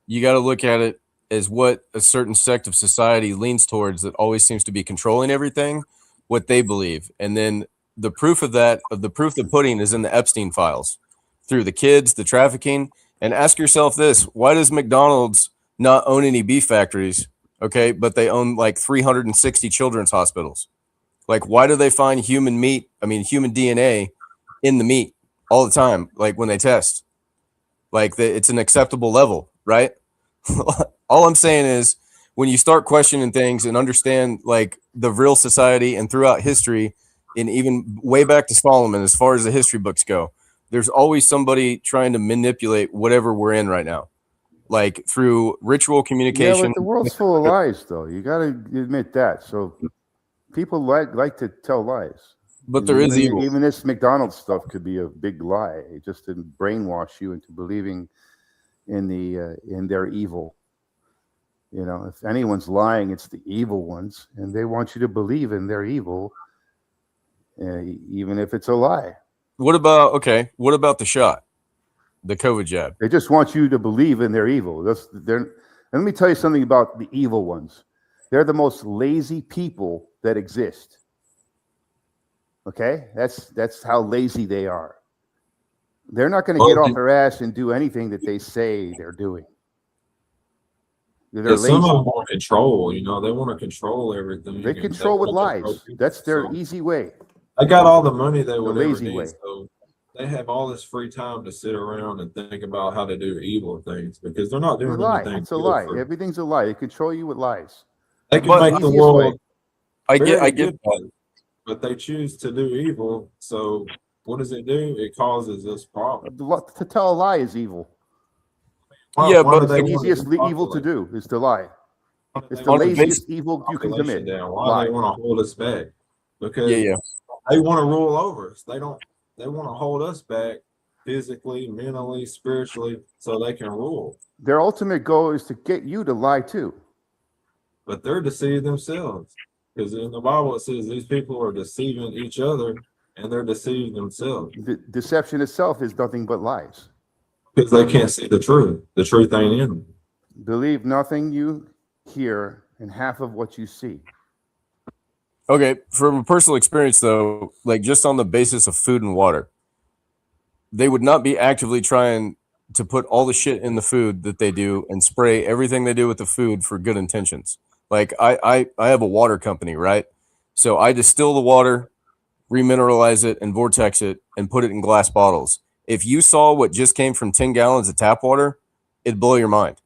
You got to look at it as what a certain sect of society leans towards that always seems to be controlling everything, what they believe. And then the proof of the pudding is in the Epstein files through the kids, the trafficking. And ask yourself this: why does McDonald's not own any beef factories? Okay, but they own like 360 children's hospitals. Like, why do they find human DNA in the meat all the time? Like when they test, like it's an acceptable level, right? All I'm saying is when you start questioning things and understand like the real society and throughout history, and even way back to Solomon, as far as the history books go, there's always somebody trying to manipulate whatever we're in right now, like through ritual communication. yeah, but the world's full of lies, though. You got to admit that. So people like to tell lies. But there is evil. Even this McDonald's stuff could be a big lie, just to brainwash you into believing in their evil. If anyone's lying, it's the evil ones, and they want you to believe in their evil, even if it's a lie. What about the shot, the COVID jab? They just want you to believe in their evil. And let me tell you something about the evil ones. They're the most lazy people that exist. Okay, that's how lazy they are. They're not going to get off their ass and do anything that they say they're doing. They're some lazy. of them want control. You know, they want to control everything. They control with lies. That's their easy way. They got all the money they would ever lazy need, way. so they have all this free time to sit around and think about how to do evil things because they're not doing anything. It's a lie. Everything's a lie. They control you with lies. They can make the world. I get that, but they choose to do evil. So what does it do? It causes us problems. To tell a lie is evil. But it's the easiest evil to do is to lie. It's the laziest evil you can commit. Why they want to hold us back? Because they want to rule over us. They want to hold us back physically, mentally, spiritually, so they can rule. Their ultimate goal is to get you to lie too. But they're deceiving themselves. Because in the Bible it says these people are deceiving each other and they're deceiving themselves. The deception itself is nothing but lies. Because they can't see the truth. The truth ain't in them. Believe nothing you hear and half of what you see. Okay, from a personal experience though, like just on the basis of food and water, they would not be actively trying to put all the shit in the food that they do and spray everything they do with the food for good intentions. Like I have a water company, right? So I distill the water, remineralize it, and vortex it, and put it in glass bottles. If you saw what just came from 10 gallons of tap water, it'd blow your mind.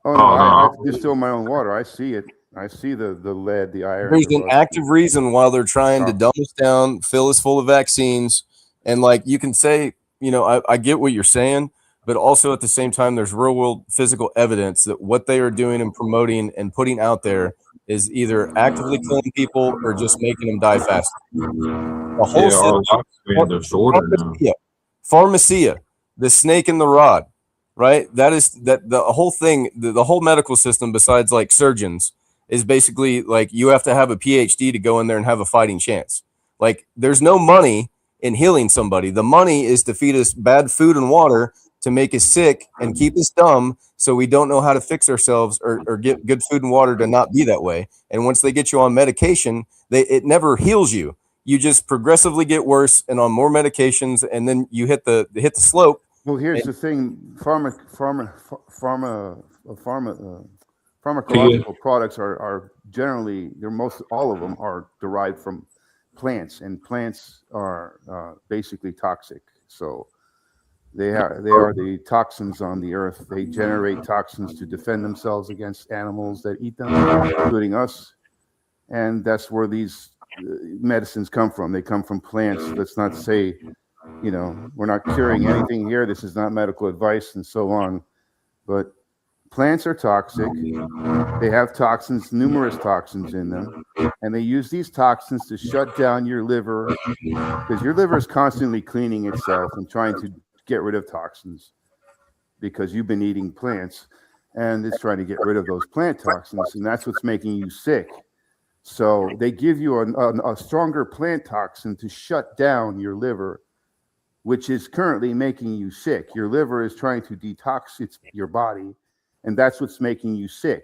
Oh no, I distill my own water. I see it. I see the lead, the iron. There's an active reason why they're trying to dumb us down, fill us full of vaccines. And like you can say, you know, I get what you're saying, but also at the same time, there's real world physical evidence that what they are doing and promoting and putting out there is either actively killing people or just making them die faster. The whole pharmacia, the snake in the rod, right? That the whole thing, the whole medical system, besides like surgeons, is basically like you have to have a PhD to go in there and have a fighting chance. Like there's no money in healing somebody. The money is to feed us bad food and water to make us sick and keep us dumb so we don't know how to fix ourselves or get good food and water to not be that way. And once they get you on medication, it never heals you. You just progressively get worse and on more medications, and then you hit the slope. Well, here's the thing: pharmacological products are generally all of them are derived from plants, and plants are basically toxic. So they are the toxins on the earth. They generate toxins to defend themselves against animals that eat them, including us. And that's where these medicines come from. They come from plants. Let's not say, you know, we're not curing anything here. This is not medical advice and so on. But plants are toxic. They have toxins, numerous toxins in them. And they use these toxins to shut down your liver, because your liver is constantly cleaning itself and trying to get rid of toxins because you've been eating plants, and it's trying to get rid of those plant toxins. And that's what's making you sick. So they give you a stronger plant toxin to shut down your liver, which is currently making you sick. Your liver is trying to detox your body, and that's what's making you sick.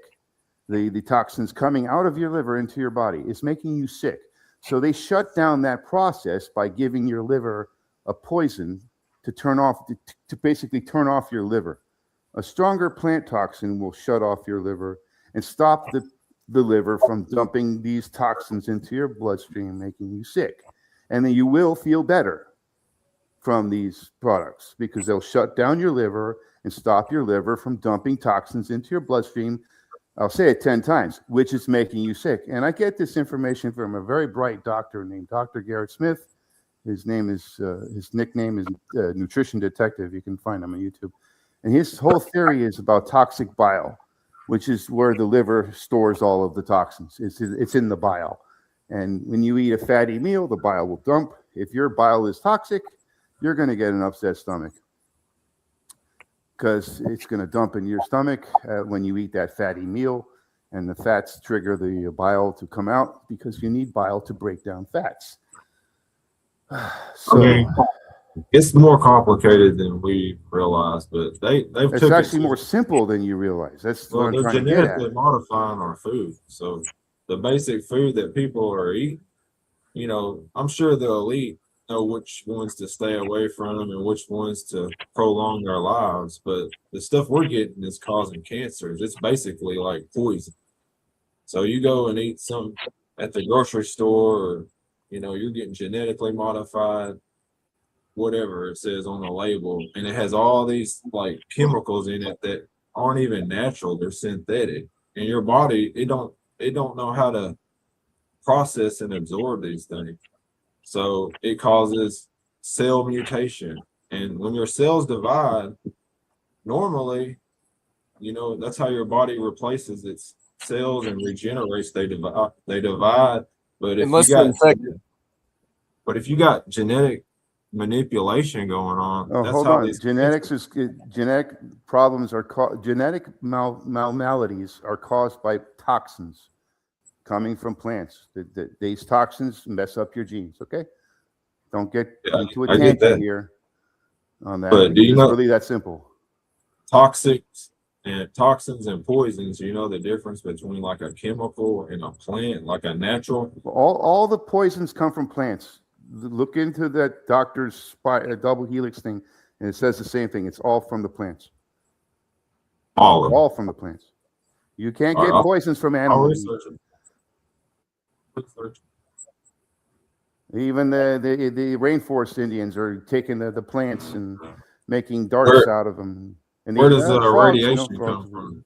The toxins coming out of your liver into your body is making you sick. So they shut down that process by giving your liver a poison to basically turn off your liver. A stronger plant toxin will shut off your liver and stop the liver from dumping these toxins into your bloodstream, making you sick. And then you will feel better from these products because they'll shut down your liver and stop your liver from dumping toxins into your bloodstream. I'll say it 10 times, which is making you sick. And I get this information from a very bright doctor named Dr. Garrett Smith. His nickname is Nutrition Detective. You can find him on YouTube. And his whole theory is about toxic bile, which is where the liver stores all of the toxins. It's in the bile. And when you eat a fatty meal, the bile will dump. If your bile is toxic, you're going to get an upset stomach because it's going to dump in your stomach when you eat that fatty meal, and the fats trigger the bile to come out because you need bile to break down fats. So it's more complicated than we realize, but it's actually more simple than you realize. That's what I'm trying to get at. They're genetically modifying our food. So the basic food that people are eating, you know, I'm sure the elite know which ones to stay away from and which ones to prolong their lives. But the stuff we're getting is causing cancers. It's basically like poison. So you go and eat some at the grocery store, or, you know, you're getting genetically modified, whatever it says on the label, and it has all these like chemicals in it that aren't even natural. They're synthetic. And your body, it don't know how to process and absorb these things. So it causes cell mutation. And when your cells divide, normally, you know, that's how your body replaces its cells and regenerates. They divide. But if Unless you they're got infected. but if you got genetic manipulation going on, Oh, that's hold how on. these Genetics is genetic problems are genetic maladies are caused by toxins coming from plants. These toxins mess up your genes. Okay, don't get Yeah, into a I get tangent that. here on that. But do you It's know really that simple. toxins and poisons? You know the difference between like a chemical and a plant, like a natural. All the poisons come from plants. Look into that doctor's double helix thing, and it says the same thing. It's all from the plants. All of them. All from the plants. You can't All get right, poisons from I'll animals. research it. Research it. Even the rainforest Indians are taking the plants and making darts Where out of them. And where does frogs, radiation frogs. come from?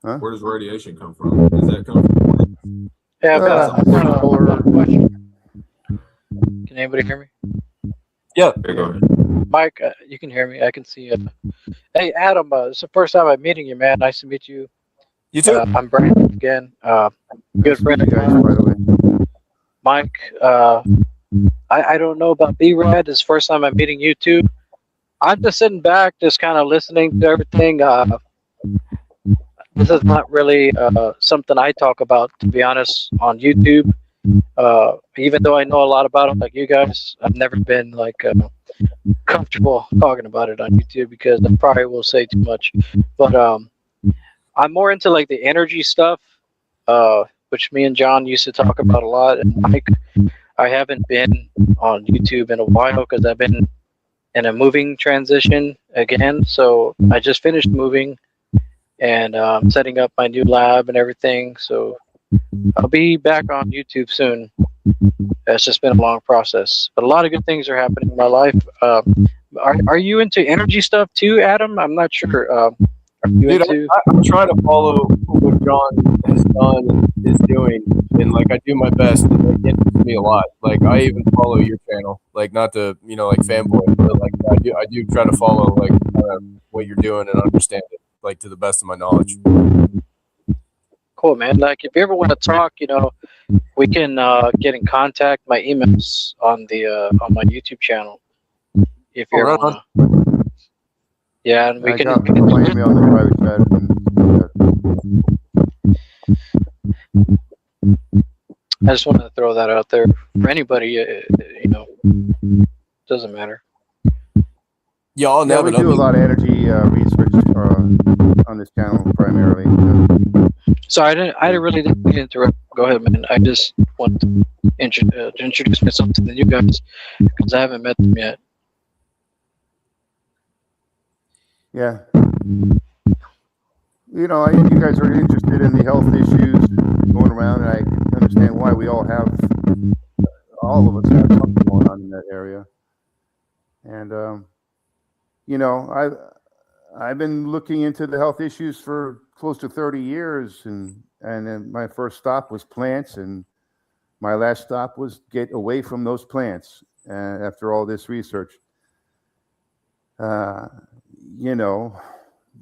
Huh? Where does radiation come from? Does that come from? Yeah, I've got a question. Can anybody hear me? Yeah. Okay, go ahead. Mike, you can hear me. I can see it. Hey, Adam, it's the first time I'm meeting you, man. Nice to meet you. You too. I'm Brandon again. Good friend of guys, mine. by the way. Mike, I don't know about B-Rad. It's the first time I'm meeting you too. I'm just sitting back, just kind of listening to everything. This is not really something I talk about, to be honest, on YouTube. Even though I know a lot about it, like you guys, I've never been like comfortable talking about it on YouTube because I probably will say too much. But I'm more into like the energy stuff, which me and John used to talk about a lot. And Mike, I haven't been on YouTube in a while because I've been in a moving transition again. So I just finished moving and setting up my new lab and everything. So I'll be back on YouTube soon. It's just been a long process, but a lot of good things are happening in my life. Are you into energy stuff too, Adam? I'm not sure. Are you Dude, into? I'm trying to follow what John has done and is doing, and like I do my best. And it interests me a lot. Like I even follow your channel, like not to like fanboy, but like I do try to follow like what you're doing and understand it, like to the best of my knowledge. Cool, man. Like if you ever want to talk, we can get in contact. My email's on the on my YouTube channel. If you ever right wanna. Yeah, and we can. Put my email in the private chat. I just wanted to throw that out there for anybody. Doesn't matter. Yeah, I'll Yeah, never we do a lot of energy research on this channel primarily. So I didn't mean to interrupt. Go ahead, man. I just want to introduce myself to the new guys because I haven't met them yet. Yeah. You guys are interested in the health issues going around, and I can understand why all of us have something going on in that area. And, I've been looking into the health issues for close to 30 years, and then my first stop was plants, and my last stop was get away from those plants after all this research.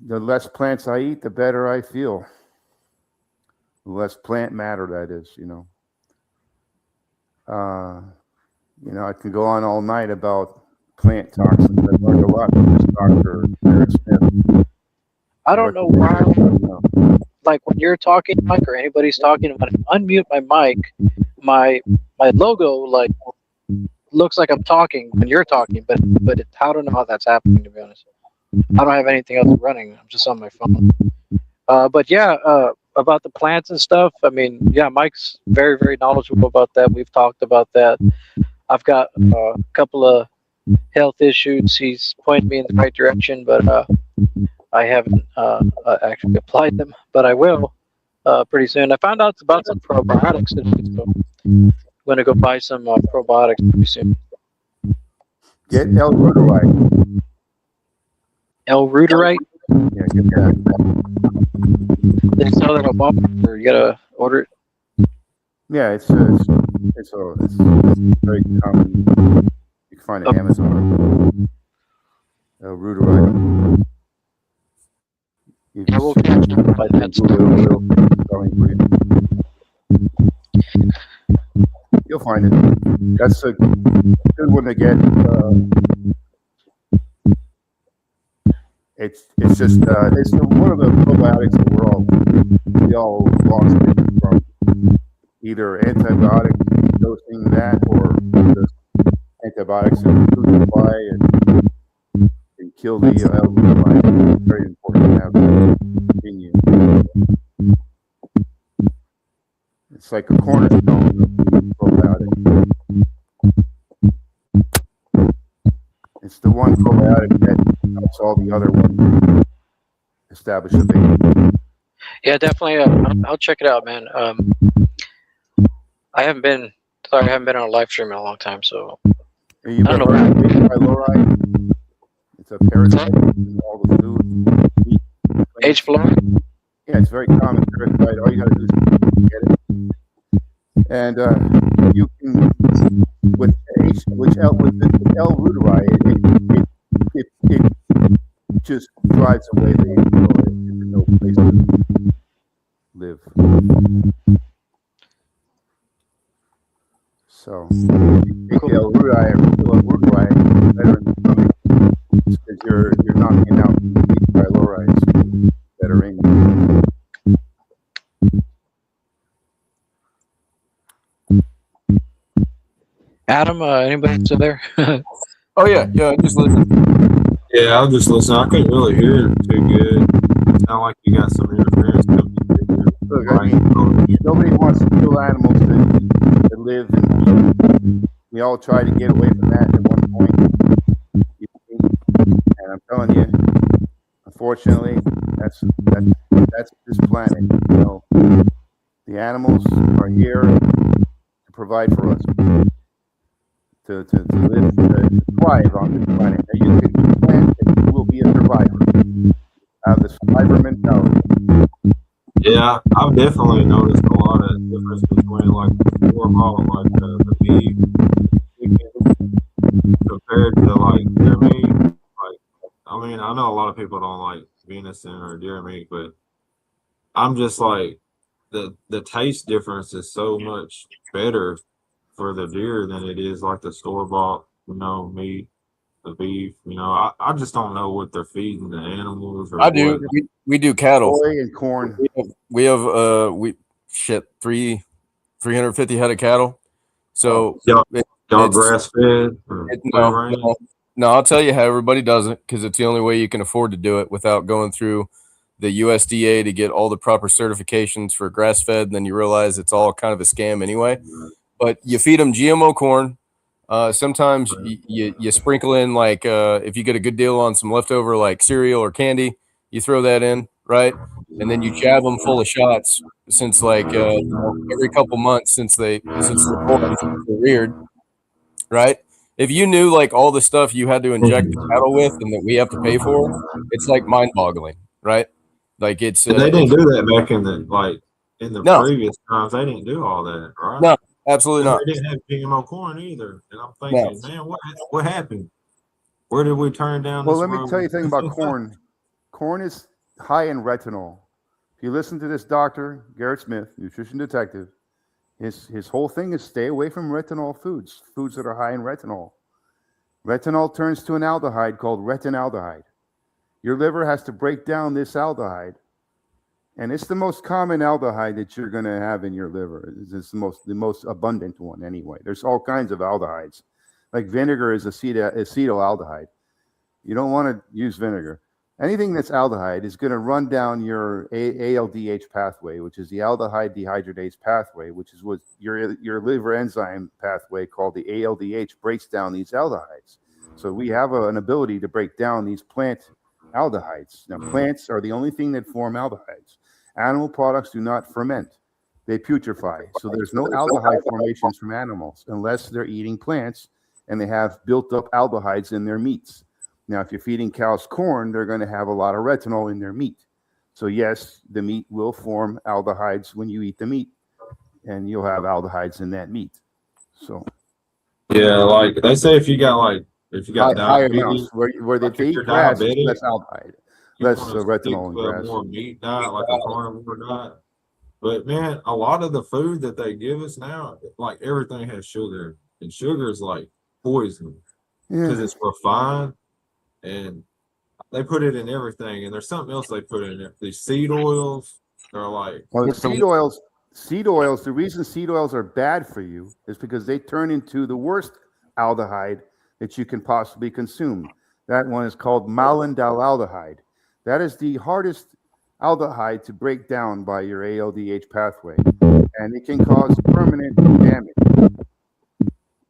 The less plants I eat, the better I feel. The less plant matter, that is, I can go on all night about plant toxins. I've learned a lot from this Dr. Eric Smith. I don't know why. Like when you're talking, Mike, or anybody's talking, when I unmute my mic, my logo like looks like I'm talking when you're talking, but I don't know how that's happening, to be honest. I don't have anything else running. I'm just on my phone. But yeah, about the plants and stuff, I mean, yeah, Mike's very, very knowledgeable about that. We've talked about that. I've got a couple of health issues. He's pointed me in the right direction, but I haven't actually applied them, but I will pretty soon. I found out about some probiotics today, so I'm going to go buy some probiotics pretty soon. Get L-Ruterite. L-Ruterite? Yeah, get that. They sell that at Walmart, or you gotta order it? Yeah, it's very common. You can find it on Amazon. L-Ruterite. I will catch up by that stuff. You'll find it. That's a good one to get. It's just it's one of the probiotics that we all lost it from either antibiotic dosing that or just antibiotics in food supply and kill the L-Ruterite. It's very important to have that in you. It's like a cornerstone of the probiotic. It's the one probiotic that helps all the other ones establish a baby. Yeah, definitely. I'll check it out, man. I haven't been on a live stream in a long time, so You I don't know. pylori. It's a parasite in all the food. Meat, H. pylori? Yeah, it's very common parasite. All you gotta do is get it. And you can with L-Ruterite, it just drives away the H. pylori. There's no place to live. So take the L-Ruterite better in the stomach because you're knocking out the pylorides that are in you. Adam, anybody still there? Oh yeah, I just listened. Yeah, I'll just listen. I couldn't really hear it too good. It sounded like you got some interference coming through. Look, I mean, nobody wants to kill animals that live and we all try to get away from that at one point. And I'm telling you, unfortunately, that's this planet. You know, the animals are here to provide for us, to live, to thrive on this planet. Now, you can plant it, you will be a survivor. Have the survivor mentality. Yeah, I've definitely noticed a lot of difference between like the store-bought, like the beef compared to like deer meat. Like, I mean, I know a lot of people don't like venison or deer meat, but I'm just like the taste difference is so much better for the deer than it is like the store-bought, meat, the beef. I just don't know what they're feeding the animals. Or I do. We do cattle. Soy and corn. We have 350 head of cattle. So y'all grass fed? No, I'll tell you how everybody does it because it's the only way you can afford to do it without going through the USDA to get all the proper certifications for grass fed. And then you realize it's all kind of a scam anyway. But you feed them GMO corn. Sometimes you sprinkle in like if you get a good deal on some leftover like cereal or candy, you throw that in, right? And then you jab them full of shots since like every couple months since they're reared, right? If you knew like all the stuff you had to inject the cattle with and that we have to pay for, it's like mind-boggling, right? Like it's they didn't do that back in the previous times. They didn't do all that, right? No, absolutely not. They didn't have GMO corn either. And I'm thinking, man, what happened? Where did we turn down? Well, let me tell you something about corn. Corn is high in retinol. If you listen to this doctor, Garrett Smith, nutrition detective, his whole thing is stay away from retinol foods that are high in retinol. Retinol turns to an aldehyde called retinaldehyde. Your liver has to break down this aldehyde, and it's the most common aldehyde that you're going to have in your liver. It's the most abundant one anyway. There's all kinds of aldehydes. Like vinegar is acetaldehyde. You don't want to use vinegar. anything that's aldehyde is going to run down your ALDH pathway, which is the aldehyde dehydrogenase pathway, which is what your liver enzyme pathway called the ALDH breaks down these aldehydes. So we have an ability to break down these plant aldehydes. Now, plants are the only thing that form aldehydes. Animal products do not ferment. They putrefy. So there's no aldehyde formations from animals unless they're eating plants and they have built up aldehydes in their meats. Now, if you're feeding cows corn, they're going to have a lot of retinol in their meat. So yes, the meat will form aldehydes when you eat the meat, and you'll have aldehydes in that meat. So yeah, like they say, if you got higher diabetes, amounts where they like if eat you're grass, it's diabetic, less aldehyde, you less want to stick retinol in to a grass. more meat diet, like a carnivore diet. But man, a lot of the food that they give us now, like everything has sugar, and sugar is like poison because it's refined, and they put it in everything. And there's something else they put in it. These seed oils are like, well, seed oils. The reason seed oils are bad for you is because they turn into the worst aldehyde that you can possibly consume. That one is called malondialdehyde. That is the hardest aldehyde to break down by your ALDH pathway, and it can cause permanent damage.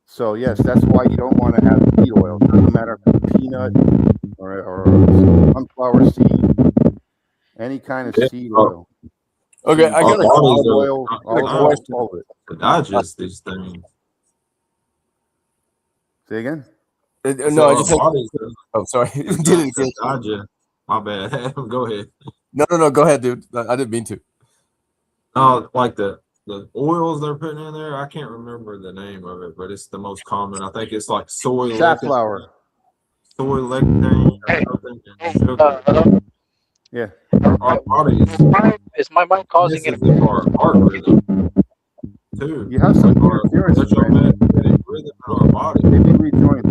So yes, that's why you don't want to have seed oil. Doesn't matter if it's peanut or sunflower seed, any kind of seed oil. Okay, I got olive a oil, question. all of it. to digest these things. Say again? No, I just had, bodies oh, sorry. are Didn't to digest. My bad. Go ahead. No, go ahead, dude. I didn't mean to. Like the oils they're putting in there, I can't remember the name of it, but it's the most common. I think it's like soy Safflower. soy lecithin or something, and sugar. Yeah. Our bodies. Is my mic causing This it? is our heart rhythm too. You have some Like our interference, electromagnetic rhythm in our body. Maybe rejoin.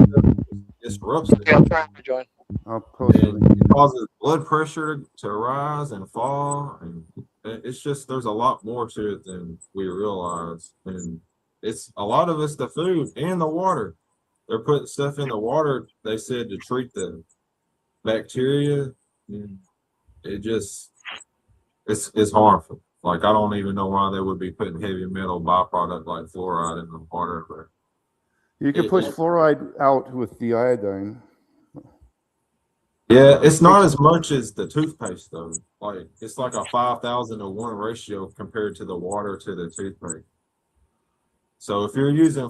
Disrupts it. Yeah, I'm trying to join. I'll post it. And it causes blood pressure to rise and fall, and it's just there's a lot more to it than we realize. And it's a lot of it's the food and the water. They're putting stuff in the water, they said, to treat the bacteria. And it just it's harmful. Like, I don't even know why they would be putting heavy metal byproduct like fluoride in the water, but You can push fluoride out with the iodine. yeah, it's not as much as the toothpaste though. Like, it's like a 5,000-to-1 ratio compared to the water to the toothpaste. So if you're using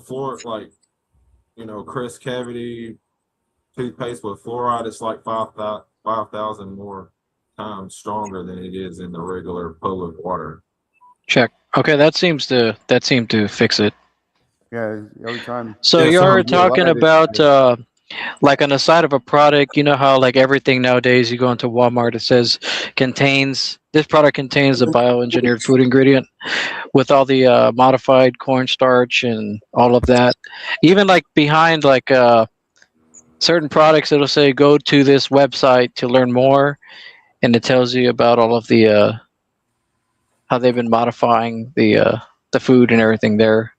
Crest Cavity toothpaste with fluoride, it's like 5,000 more times stronger than it is in the regular public water. Check. Okay, that seemed to fix it. Yeah, every time. So Yeah, you're some- talking about like on the side of a product, you know how like everything nowadays you go into Walmart, it says this product contains a bioengineered food ingredient with all the modified cornstarch and all of that. Even like behind like certain products, it'll say go to this website to learn more, and it tells you about all of the how they've been modifying the food and everything there.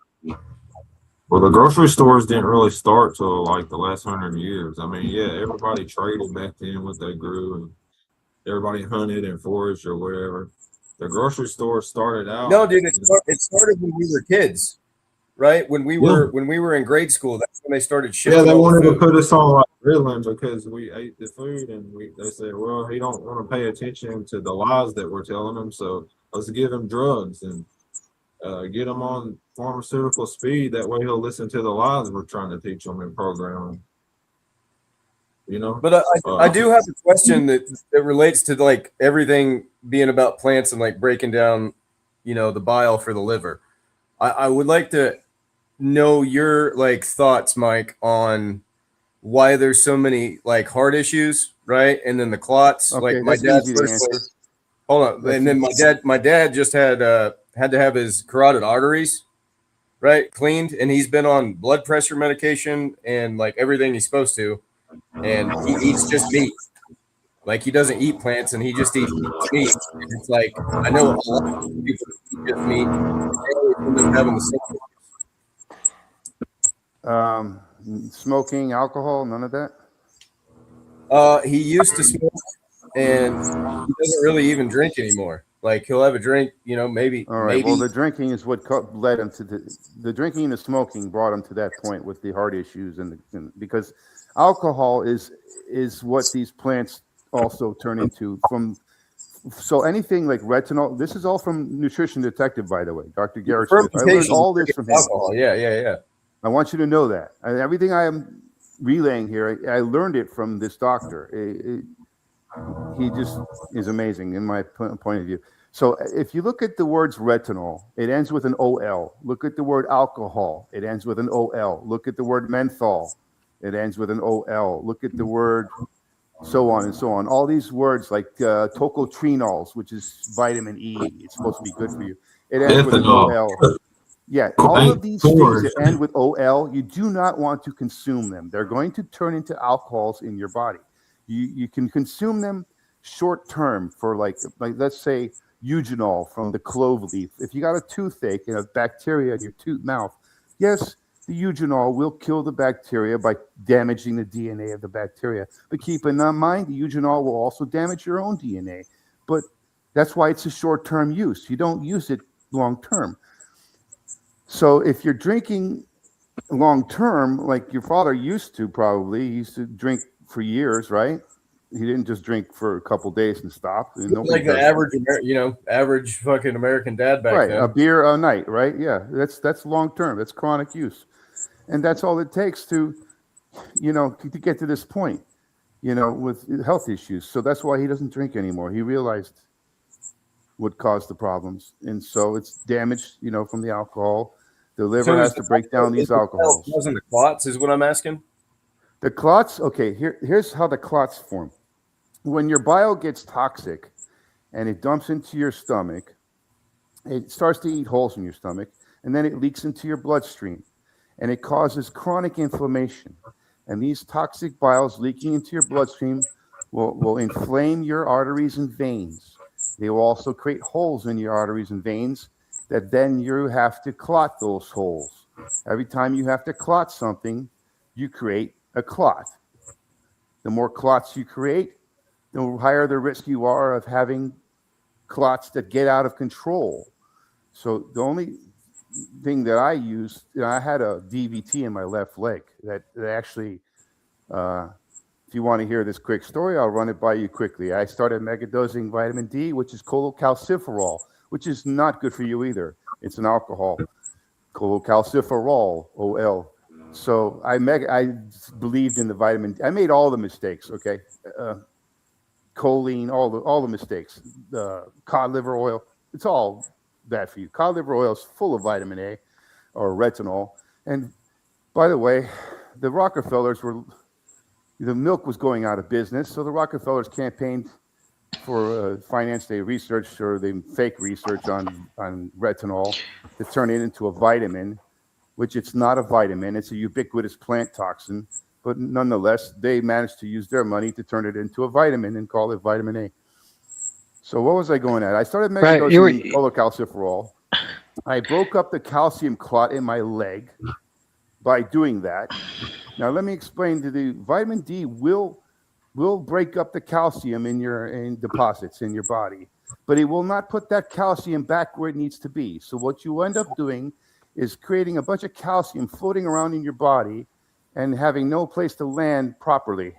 Well, the grocery stores didn't really start till like the last 100 years. I mean, yeah, everybody traded back then what they grew, and everybody hunted and foraged or whatever. The grocery store started out. No, dude, it started when we were kids, right? When we were in grade school, that's when they started shipping. Yeah, they all wanted the to food. put us on like grilling because we ate the food, and they said, well, he don't want to pay attention to the lies that we're telling him, so let's give him drugs and get him on pharmaceutical speed. That way he'll listen to the lies we're trying to teach him and program him. You know? But I do have a question that relates to like everything being about plants and like breaking down, the bile for the liver. I would like to know your like thoughts, Mike, on why there's so many like heart issues, right? And then the clots. Okay, like my that's dad. easy to answer. Hold on, and then my dad just had to have his carotid arteries, right, cleaned, and he's been on blood pressure medication and like everything he's supposed to, and he eats just meat. Like, he doesn't eat plants, and he just eats meat. And it's like, I know a lot of people eat just meat. And they end up having the same. Smoking, alcohol, none of that. He used to smoke, and he doesn't really even drink anymore. Like he'll have a drink, maybe. All right. Well, the drinking is what led him to the drinking and the smoking brought him to that point with the heart issues and because alcohol is what these plants also turn into from. So anything like retinol, this is all from Nutrition Detective, by the way, Dr. Garrett Smith. I learned all this from him. Alcohol. Yeah. I want you to know that. Everything I am relaying here, I learned it from this doctor. He just is amazing in my point of view. So if you look at the words retinol, it ends with an OL. Look at the word alcohol. It ends with an OL. Look at the word menthol. It ends with an OL. Look at the word so on and so on. All these words like tocotrienols, which is vitamin E. It's supposed to be good for you. It ends with an OL. Yeah, all of these things that end with OL, you do not want to consume them. They're going to turn into alcohols in your body. You can consume them short term for like let's say eugenol from the clove leaf. If you got a toothache and a bacteria in your mouth, yes, the eugenol will kill the bacteria by damaging the DNA of the bacteria. But keep in mind, the eugenol will also damage your own DNA. But that's why it's a short-term use. You don't use it long-term. So if you're drinking long-term, like your father used to probably, he used to drink for years, right? He didn't just drink for a couple days and stop. Like the average fucking American dad back then. Right, a beer a night, right? Yeah, that's long-term. That's chronic use. And that's all it takes to get to this point, with health issues. So that's why he doesn't drink anymore. He realized what caused the problems. And so it's damaged, from the alcohol. The liver has to break down these alcohols. Wasn't the clots is what I'm asking? The clots, okay, here's how the clots form. When your bile gets toxic and it dumps into your stomach, it starts to eat holes in your stomach, and then it leaks into your bloodstream. And it causes chronic inflammation. And these toxic biles leaking into your bloodstream will inflame your arteries and veins. They will also create holes in your arteries and veins that then you have to clot those holes. Every time you have to clot something, you create a clot. The more clots you create, the higher the risk you are of having clots that get out of control. So the only thing that I used, I had a DVT in my left leg that actually, if you want to hear this quick story, I'll run it by you quickly. I started megadosing vitamin D, which is cholecalciferol, which is not good for you either. It's an alcohol, cholecalciferol, OL. So I believed in the vitamin. I made all the mistakes. Okay, choline, all the mistakes. Cod liver oil, it's all bad for you. Cod liver oil is full of vitamin A or retinol. And by the way, the Rockefellers the milk was going out of business, so the Rockefellers campaigned for finance day research or the fake research on retinol to turn it into a vitamin, which it's not a vitamin. It's a ubiquitous plant toxin, but nonetheless, they managed to use their money to turn it into a vitamin and call it vitamin A. So what was I going at? I started megadosing cholecalciferol. I broke up the calcium clot in my leg by doing that. Now let me explain to the vitamin D will break up the calcium in deposits in your body, but it will not put that calcium back where it needs to be. So what you end up doing is creating a bunch of calcium floating around in your body and having no place to land properly.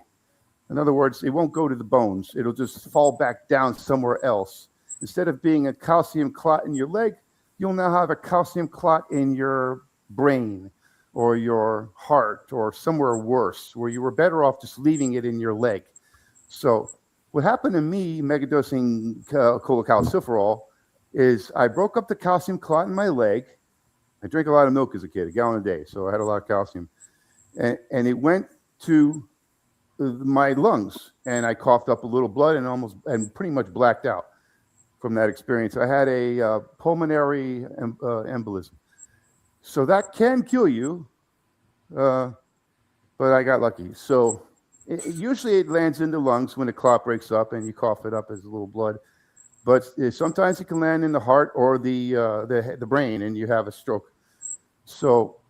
In other words, it won't go to the bones. It'll just fall back down somewhere else. Instead of being a calcium clot in your leg, you'll now have a calcium clot in your brain or your heart or somewhere worse, where you were better off just leaving it in your leg. So what happened to me, megadosing cholecalciferol, is I broke up the calcium clot in my leg. I drank a lot of milk as a kid, a gallon a day, so I had a lot of calcium. And it went to my lungs, and I coughed up a little blood and pretty much blacked out from that experience. I had a pulmonary embolism. So that can kill you, but I got lucky. So usually it lands in the lungs when the clot breaks up and you cough it up as a little blood. But sometimes it can land in the heart or the brain and you have a stroke. So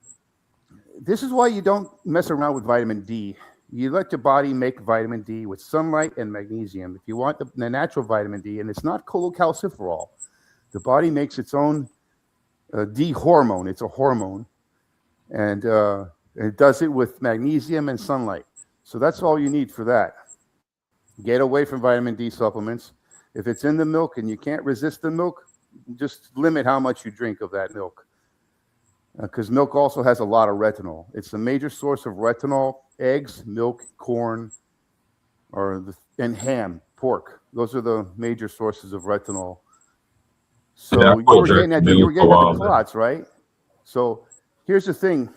this is why you don't mess around with vitamin D. You let your body make vitamin D with sunlight and magnesium. If you want the natural vitamin D, and it's not cholecalciferol, the body makes its own D hormone. It's a hormone, and it does it with magnesium and sunlight. So that's all you need for that. Get away from vitamin D supplements. If it's in the milk and you can't resist the milk, just limit how much you drink of that milk. Because milk also has a lot of retinol. It's the major source of retinol. Eggs, milk, corn, and ham, pork. Those are the major sources of retinol. So Yeah, you were getting at the clots, right? So here's the thing.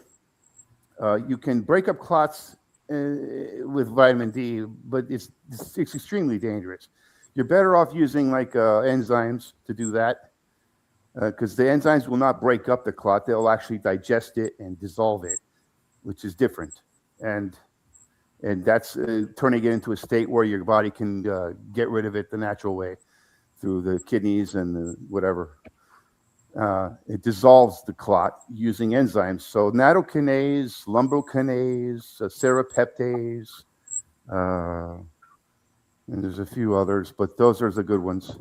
You can break up clots with vitamin D, but it's extremely dangerous. You're better off using like enzymes to do that, because the enzymes will not break up the clot. They'll actually digest it and dissolve it, which is different. And that's turning it into a state where your body can get rid of it the natural way through the kidneys and whatever. It dissolves the clot using enzymes. So nattokinase, lumbrokinase, serrapeptase, and there's a few others, but those are the good ones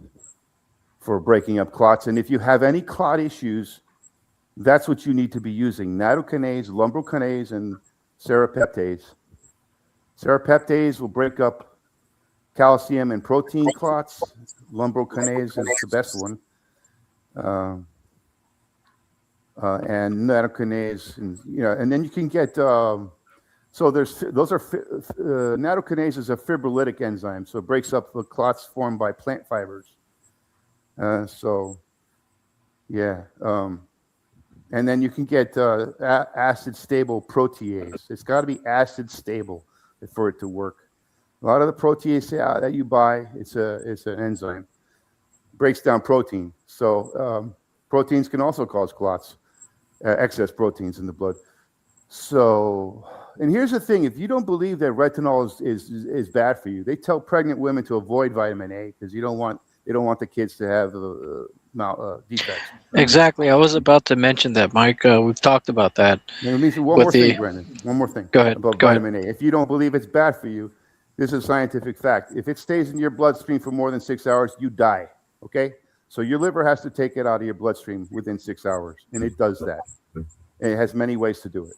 for breaking up clots. And if you have any clot issues, that's what you need to be using: nattokinase, lumbrokinase, and serrapeptase. Serrapeptase will break up calcium and protein clots. Lumbrokinase is the best one. And nattokinase, and then you can get. Nattokinase is a fibrolytic enzyme, so it breaks up the clots formed by plant fibers. And then you can get acid stable protease. It's got to be acid stable for it to work. A lot of the protease that you buy, it's an enzyme. It breaks down protein. So proteins can also cause clots, excess proteins in the blood. So, and here's the thing: if you don't believe that retinol is bad for you, they tell pregnant women to avoid vitamin A because they don't want the kids to have defects. Exactly. I was about to mention that, Mike. We've talked about that. One more thing, Brendan. One more thing. Go ahead. About vitamin A. If you don't believe it's bad for you, this is a scientific fact. If it stays in your bloodstream for more than 6 hours, you die. Okay? So your liver has to take it out of your bloodstream within 6 hours, and it does that. And it has many ways to do it.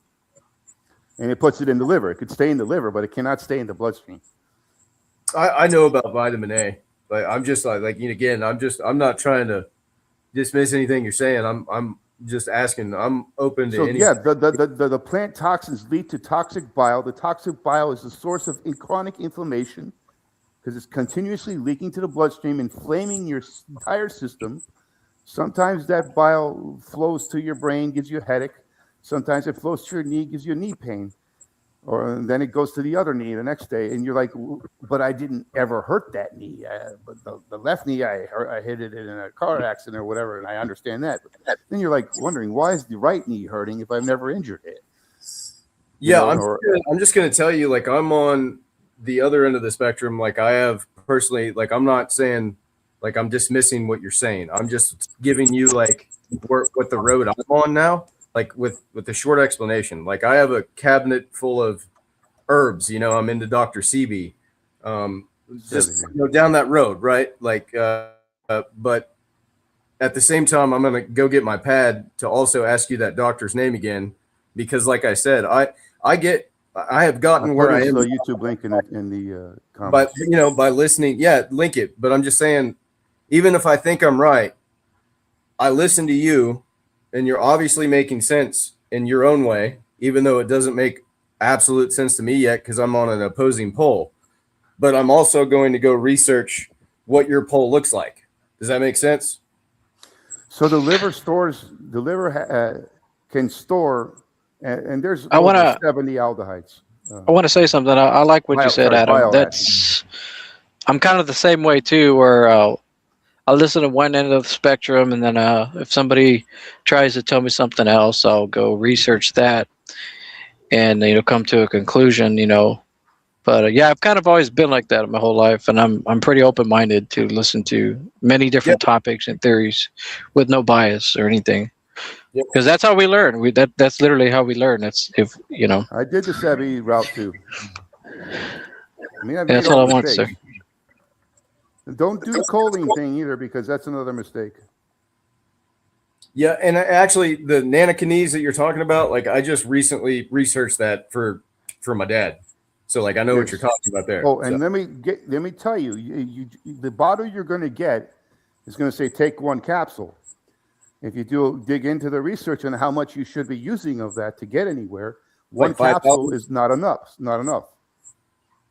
And it puts it in the liver. It could stay in the liver, but it cannot stay in the bloodstream. I know about vitamin A. Like I'm just again, I'm not trying to dismiss anything you're saying. I'm just asking. I'm open to anything. Yeah, the plant toxins lead to toxic bile. The toxic bile is the source of chronic inflammation because it's continuously leaking to the bloodstream, inflaming your entire system. Sometimes that bile flows to your brain, gives you a headache. Sometimes it flows to your knee, gives you a knee pain. Or then it goes to the other knee the next day, and you're like, but I didn't ever hurt that knee. But the left knee, I hit it in a car accident or whatever, and I understand that. But then you're like wondering, why is the right knee hurting if I've never injured it? Yeah, I'm just going to tell you, like, I'm on the other end of the spectrum. Like, I have personally, like, I'm not saying, like, I'm dismissing what you're saying. I'm just giving you, like, what the road I'm on now. Like with the short explanation, like I have a cabinet full of herbs, I'm into Dr. CB, just down that road. Right. Like, but at the same time, I'm going to go get my pad to also ask you that doctor's name again, because like I said, I have gotten where I am. The YouTube link in the comments. But, by listening, link it. But I'm just saying, even if I think I'm right, I listen to you. And you're obviously making sense in your own way, even though it doesn't make absolute sense to me yet because I'm on an opposing pole. But I'm also going to go research what your pole looks like. Does that make sense? So the liver can store, and there's over 70 aldehydes. I want to say something. I like what you said, Adam. I'm kind of the same way too, where I'll listen to one end of the spectrum, and then if somebody tries to tell me something else, I'll go research that and come to a conclusion. But I've kind of always been like that my whole life, and I'm pretty open-minded to listen to many different topics and theories with no bias or anything. Because that's how we learn. That's literally how we learn. I did the Sebi route too. I mean, I've Yeah, made that's all all I want to say. mistakes. Don't do the choline thing either, because that's another mistake. Yeah, and actually, the nanokinase that you're talking about, like I just recently researched that for my dad, so like I know what you're talking about there. Oh, and so. let me tell you, the bottle you're going to get is going to say take 1 capsule. If you dig into the research on how much you should be using of that to get anywhere, Like 1 capsule 5,000? is not enough. Not enough.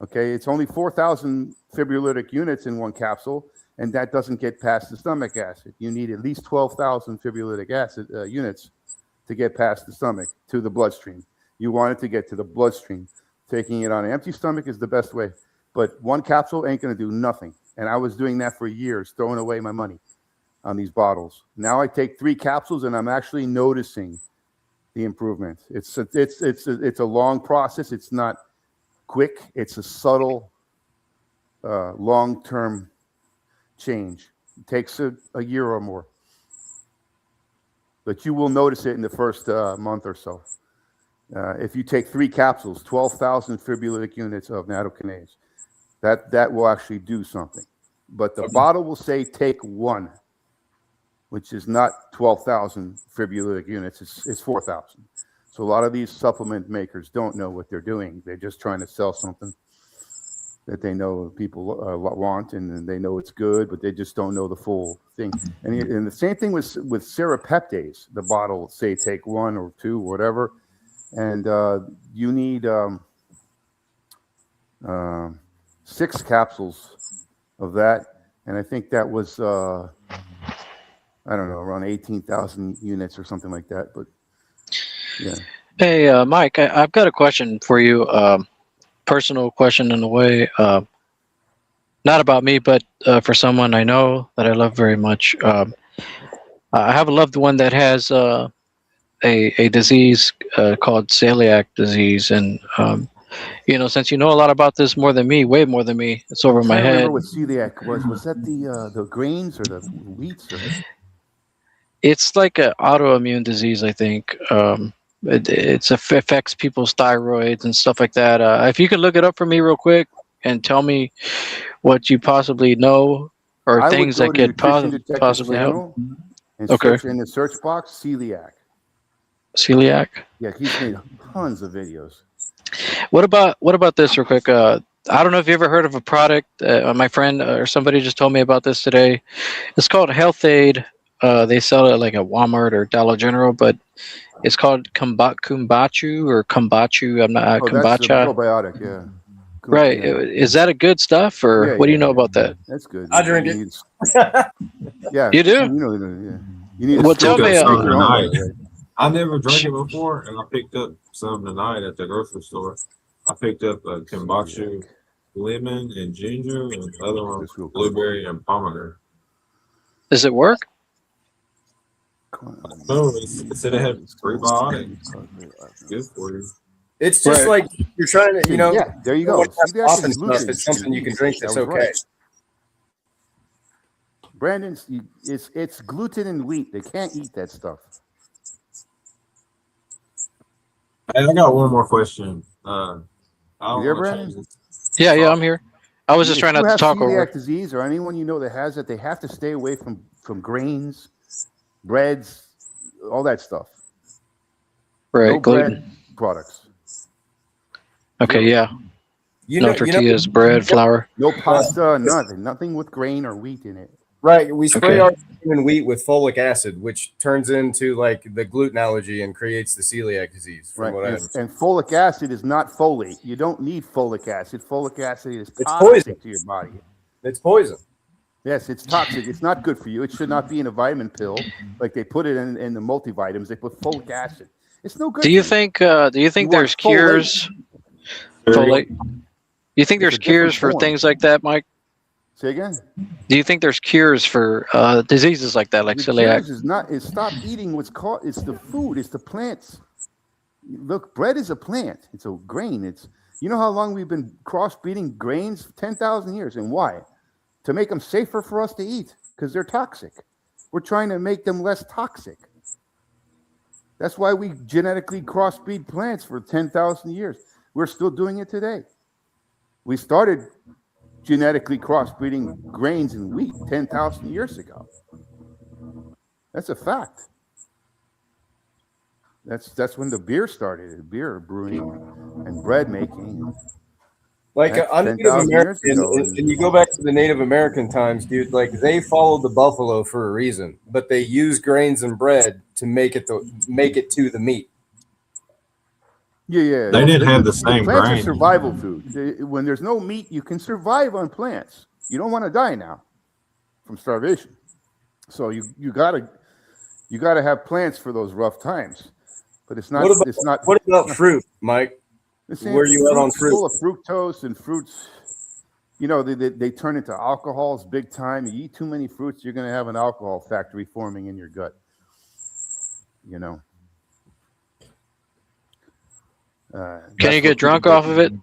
Okay, it's only 4,000 fibrolytic units in 1 capsule, and that doesn't get past the stomach acid. You need at least 12,000 fibrolytic acid units to get past the stomach to the bloodstream. You want it to get to the bloodstream. Taking it on an empty stomach is the best way, but 1 capsule ain't going to do nothing. And I was doing that for years, throwing away my money on these bottles. Now I take 3 capsules, and I'm actually noticing the improvement. It's a long process. It's not quick. It's a subtle, long-term change. It takes a year or more, but you will notice it in the first month or so. If you take 3 capsules, 12,000 fibrolytic units of nattokinase, that will actually do something. But the bottle will say take 1, which is not 12,000 fibrolytic units. It's 4,000. So a lot of these supplement makers don't know what they're doing. They're just trying to sell something that they know people want, and they know it's good, but they just don't know the full thing. And the same thing with serapeptase. The bottle will say take 1 or 2, whatever, and you need 6 capsules of that, and I think that was I don't know, around 18,000 units or something like that. But yeah. Hey, Mike, I've got a question for you. Personal question in a way. Not about me, but for someone I know that I love very much. I have a loved one that has a disease called celiac disease, and since you know a lot about this more than me, way more than me, it's over my I head. remember what celiac was. Was that the grains or the wheats? Or It's like an autoimmune disease, I think. It affects people's thyroids and stuff like that. If you could look it up for me real quick and tell me what you possibly know or things that could possibly help. And search in the search box celiac. Celiac. Yeah, he's made tons of videos. What about this real quick? I don't know if you ever heard of a product. My friend or somebody just told me about this today. It's called Health Aid. They sell it like at Walmart or Dollar General, but it's called Kombachu or Kombachu. I'm not That's a kombacha. probiotic, yeah. Right. Yeah. Is that a good stuff, or what do you know about that? That's good. I drink it. Yeah. You do? Yeah. You need Well, tell me. I never drank it before, and I picked up some tonight at the grocery store. I picked up a kombucha, lemon and ginger, and the other one blueberry and pomegranate. Does it work? No, it said it had prebiotics. Good for you. It's just like you're trying to, Yeah, there you go. Often stuff. It's something you can drink that's okay. Right. Brandon, it's gluten and wheat. They can't eat that stuff. Hey, I got one more question. You there, Brandon? Yeah, I'm here. I was just trying not to talk over. If you have celiac disease or anyone you know that has it, they have to stay away from grains, breads, all that stuff. Right, no gluten bread products. Okay, yeah. No tortillas, bread, flour. No pasta, nothing with grain or wheat in it. Right. We spray our human wheat with folic acid, which turns into like the gluten allergy and creates the celiac disease. Right. And folic acid is not folate. You don't need folic acid. Folic acid is toxic to your body. It's poison. Yes, it's toxic. It's not good for you. It should not be in a vitamin pill like they put it in the multivitamins. They put folic acid. It's no good. Do you think there's cures? Folate. You think there's cures for things like that, Mike? Say again? Do you think there's cures for diseases like that, like celiac? It's stop eating what's called. It's the food. It's the plants. Look, bread is a plant. It's a grain. You know how long we've been crossbreeding grains? 10,000 years. And why? To make them safer for us to eat, because they're toxic. We're trying to make them less toxic. That's why we genetically crossbreed plants for 10,000 years. We're still doing it today. We started genetically crossbreeding grains and wheat 10,000 years ago. That's a fact. That's when the beer started, beer brewing and bread making. Like a Native American, ago, and you go back to the Native American times, dude. Like they followed the buffalo for a reason, but they use grains and bread to make it to the meat. Yeah. They didn't have the same plants grain. are survival food. When there's no meat, you can survive on plants. You don't want to die now from starvation. So you gotta have plants for those rough times. But it's not. What about fruit, Mike? Where you at on fruit? Full of fructose and fruits. You know, they turn into alcohols big time. You eat too many fruits, you're going to have an alcohol factory forming in your gut. You know. Can you get drunk off of it?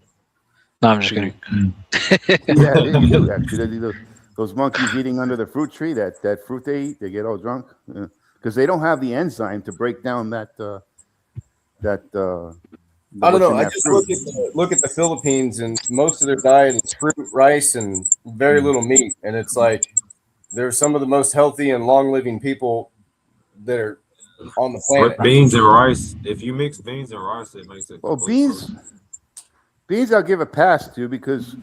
No, I'm just kidding. Yeah, they do actually. Those monkeys eating under the fruit tree, that fruit they eat, they get all drunk because they don't have the enzyme to break down that. I don't know. I just look at the Philippines, and most of their diet is fruit, rice, and very little meat. And it's like they're some of the most healthy and long-living people that are on the planet. Beans and rice. If you mix beans and rice, it makes it. Well, beans I'll give a pass to because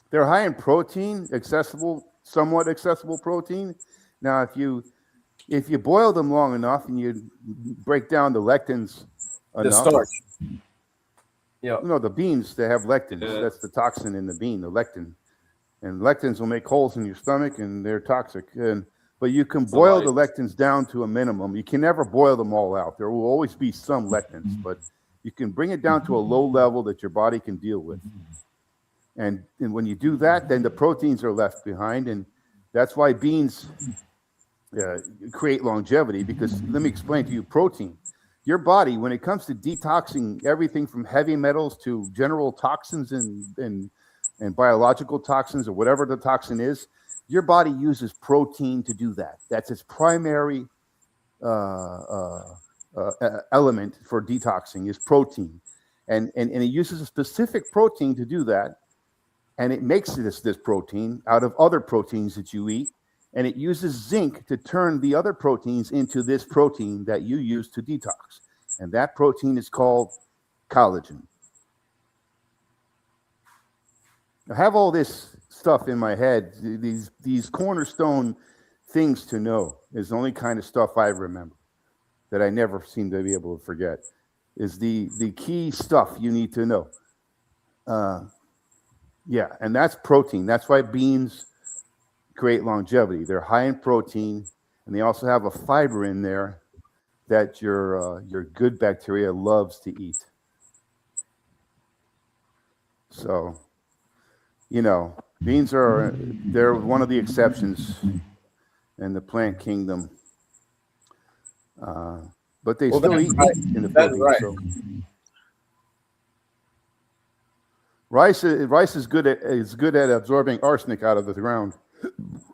they're high in protein, somewhat accessible protein. Now, if you boil them long enough and you break down the lectins enough, the starch. Yeah. No, the beans, they have lectins. Yeah. That's the toxin in the bean, the lectin. And lectins will make holes in your stomach and they're toxic. But you can boil the lectins down to a minimum. You can never boil them all out. There will always be some lectins, but you can bring it down to a low level that your body can deal with. And when you do that, then the proteins are left behind. And that's why beans create longevity, because let me explain to you, protein. Your body, when it comes to detoxing everything from heavy metals to general toxins and biological toxins or whatever the toxin is, your body uses protein to do that. That's its primary element for detoxing is protein. And it uses a specific protein to do that. And it makes this protein out of other proteins that you eat. And it uses zinc to turn the other proteins into this protein that you use to detox. And that protein is called collagen. I have all this stuff in my head. These cornerstone things to know is the only kind of stuff I remember that I never seem to be able to forget. Is the key stuff you need to know. Yeah, and that's protein. That's why beans create longevity. They're high in protein, and they also have a fiber in there that your good bacteria loves to eat. So, you know, beans they're one of the exceptions in the plant kingdom. But they still eat meat in the Philippines. Right. So. Rice is good at absorbing arsenic out of the ground.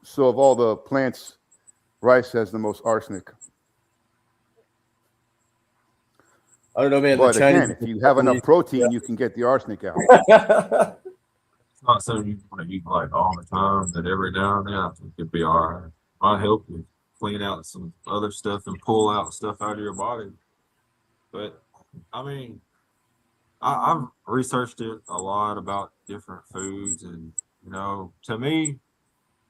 So of all the plants, rice has the most arsenic. I don't know, man. But again, if you have enough protein, you can get the arsenic out. It's not something you want to eat like all the time, but every now and then I think it'd be all right. Might help you clean out some other stuff and pull out stuff out of your body. But I mean, I've researched it a lot about different foods, and you know, to me,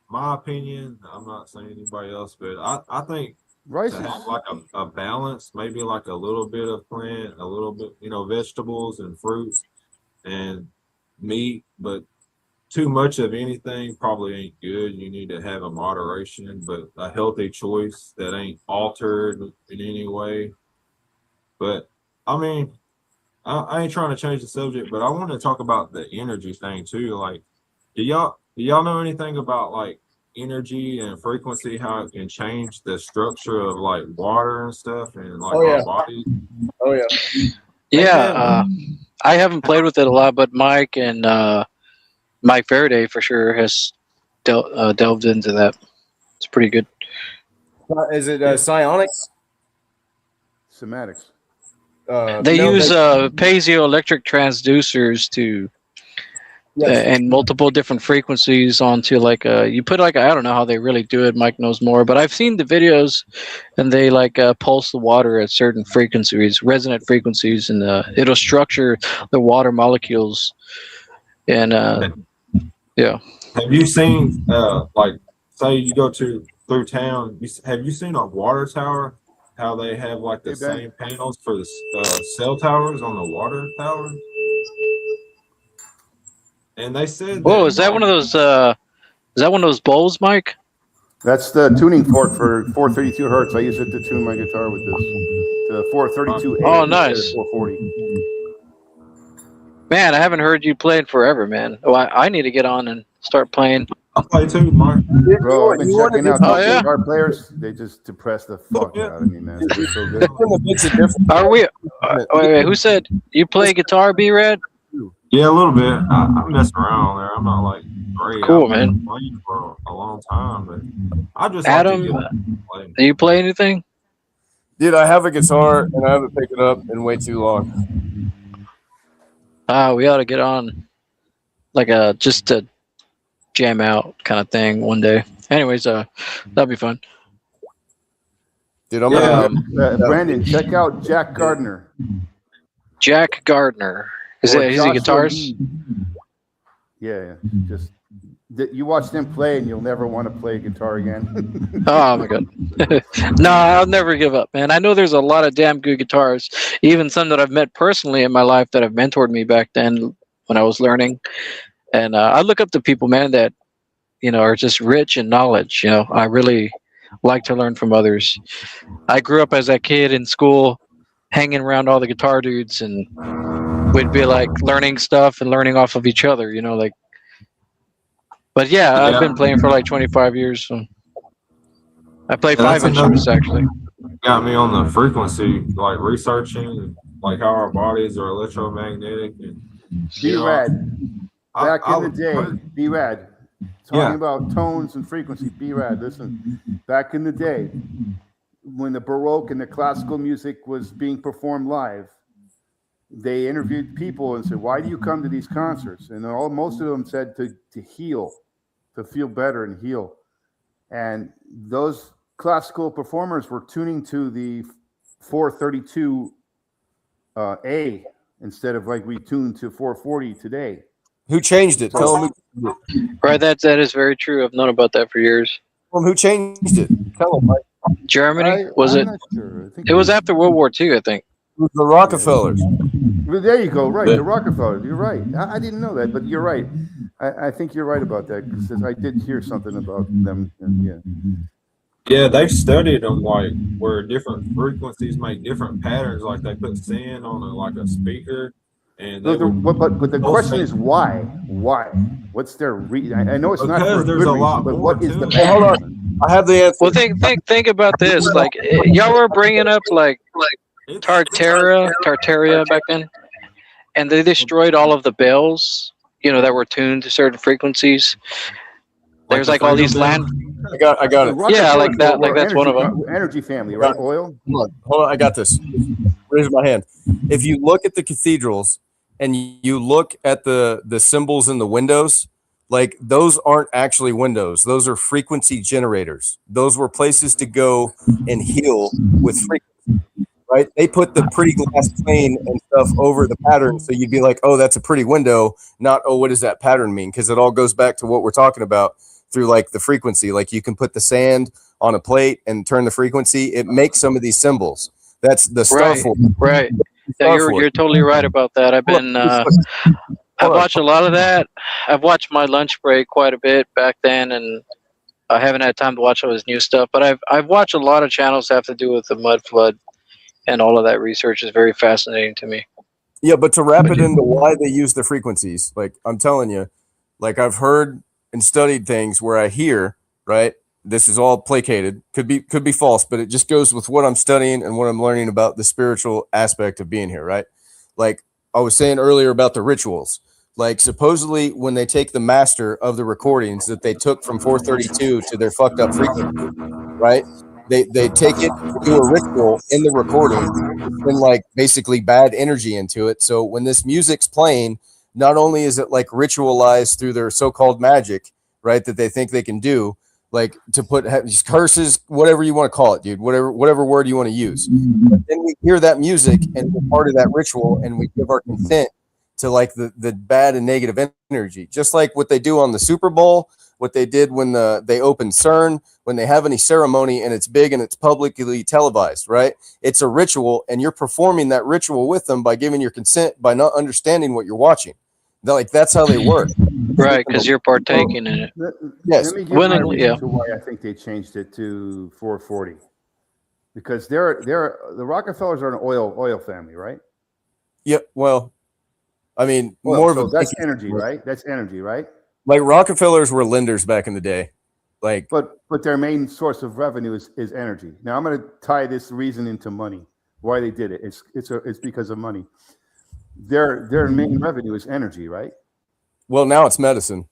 my opinion, I'm not saying anybody else, but I think rice to have like a balance, maybe like a little bit of plant, a little bit, you know, vegetables and fruits and meat, but too much of anything probably ain't good. You need to have a moderation, but a healthy choice that ain't altered in any way. But I mean, I ain't trying to change the subject, but I want to talk about the energy thing too. Like, do y'all know anything about like energy and frequency, how it can change the structure of like water and stuff and like our bodies? Oh yeah. Yeah, I haven't played with it a lot, but Mike Faraday for sure has delved into that. It's pretty good. Is it psionics? Somatics. They use piezoelectric transducers to and multiple different frequencies onto like you put like I don't know how they really do it. Mike knows more, but I've seen the videos, and they like pulse the water at certain frequencies, resonant frequencies, and it'll structure the water molecules. And yeah. Have you seen like say you go through town? Have you seen a water tower? How they have like the same panels for the cell towers on the water tower? And they said, "Whoa, is that one of those? Is that one of those bowls, Mike?" That's the tuning fork for 432 hertz. I use it to tune my guitar with this. To 432. Oh, nice. 440. Man, I haven't heard you play in forever, man. Oh, I need to get on and start playing. I play too, Mark. Bro, I've been checking out Oh, yeah? guitar players. They just depress the fuck out of me, man. They're so good. Are we? Wait, who said you play guitar, B-Rad? Yeah, a little bit. I mess around there. I'm not like great. Cool, I've man. been playing for a long time, but I just Adam, like to get play. do you play anything? Dude, I have a guitar and I haven't picked it up in way too long. We ought to get on, like just a jam out kind of thing one day. Anyways, that'd be fun. Dude, I'm gonna Brandon, check out Jack Gardner. Jack Gardner. Is he a guitarist? Yeah, just you watch them play and you'll never want to play guitar again. Oh my god. No, I'll never give up, man. I know there's a lot of damn good guitarists, even some that I've met personally in my life that have mentored me back then when I was learning. And I look up to people, man, that are just rich in knowledge. I really like to learn from others. I grew up as that kid in school hanging around all the guitar dudes, and we'd be like learning stuff and learning off of each other, like. But yeah, I've been playing for like 25 years. So I play 5 instruments actually. Got me on the frequency, like researching like how our bodies are electromagnetic. And B-Rad, back in the day, B-Rad, talking about tones and frequency. B-Rad, listen, back in the day, when the Baroque and the classical music was being performed live, they interviewed people and said, "Why do you come to these concerts?" And most of them said to heal, to feel better and heal. And those classical performers were tuning to the 432 A instead of like we tune to 440 today. Who changed it? Tell me. Right, that is very true. I've known about that for years. Who changed it? Tell them. Germany? I'm it? not sure. I think It was after World War II, I think. It was the Rockefellers. Well, there you go. Right, the Rockefellers. You're right. I didn't know that, but you're right. I think you're right about that because I did hear something about them. And yeah, they've studied them like where different frequencies make different patterns. Like they put sand on a speaker, and but the question is why? Why? What's their reason? I know it's not for there's good a reason, lot but more what is to the it. Hold pattern? on. I have the answer. Well, think about this. Like y'all were bringing up like Tartaria back then, and they destroyed all of the bells, that were tuned to certain frequencies. There's like all these land. I got it. Yeah, like that. Like that's one of them. Energy family, right? Oil. Hold on. I got this. Raise my hand. If you look at the cathedrals and you look at the symbols in the windows, like those aren't actually windows. Those are frequency generators. Those were places to go and heal with frequency. Right? They put the pretty glass plane and stuff over the pattern, so you'd be like, "Oh, that's a pretty window," not, "Oh, what does that pattern mean?" Because it all goes back to what we're talking about through like the frequency. Like you can put the sand on a plate and turn the frequency. It makes some of these symbols. That's the star force. Right. Yeah, you're totally right about that. I've been I've watched a lot of that. I've watched My Lunch Break quite a bit back then, and I haven't had time to watch all this new stuff. But I've watched a lot of channels that have to do with the mud flood. And all of that research is very fascinating to me. Yeah, but to wrap it into why they use the frequencies, like I'm telling you, like I've heard and studied things where I hear, right? This is all placated, could be false, but it just goes with what I'm studying and what I'm learning about the spiritual aspect of being here, right? Like I was saying earlier about the rituals. Like supposedly when they take the master of the recordings that they took from 432 to their fucked up frequency, right? They take it, do a ritual in the recording, and like basically bad energy into it. So when this music's playing, not only is it like ritualized through their so-called magic, right, that they think they can do, like to put curses, whatever you want to call it, dude, whatever word you want to use. But then we hear that music and we're part of that ritual, and we give our consent to like the bad and negative energy, just like what they do on the Super Bowl, what they did when they opened CERN, when they have any ceremony and it's big and it's publicly televised, right? It's a ritual, and you're performing that ritual with them by giving your consent, by not understanding what you're watching. They're like, that's how they work. Right, because you're partaking in it. Yes. Let me give you Willingly, a reason yeah. to why I think they changed it to 440. Because the Rockefellers are an oil family, right? Yeah, well, I mean, Oil, more so of a that's energy, right? That's energy, right? like Rockefellers were lenders back in the day. Like, But their main source of revenue is energy. Now I'm going to tie this reason into money. Why they did it? It's because of money. Their main revenue is energy, right? well, now it's medicine.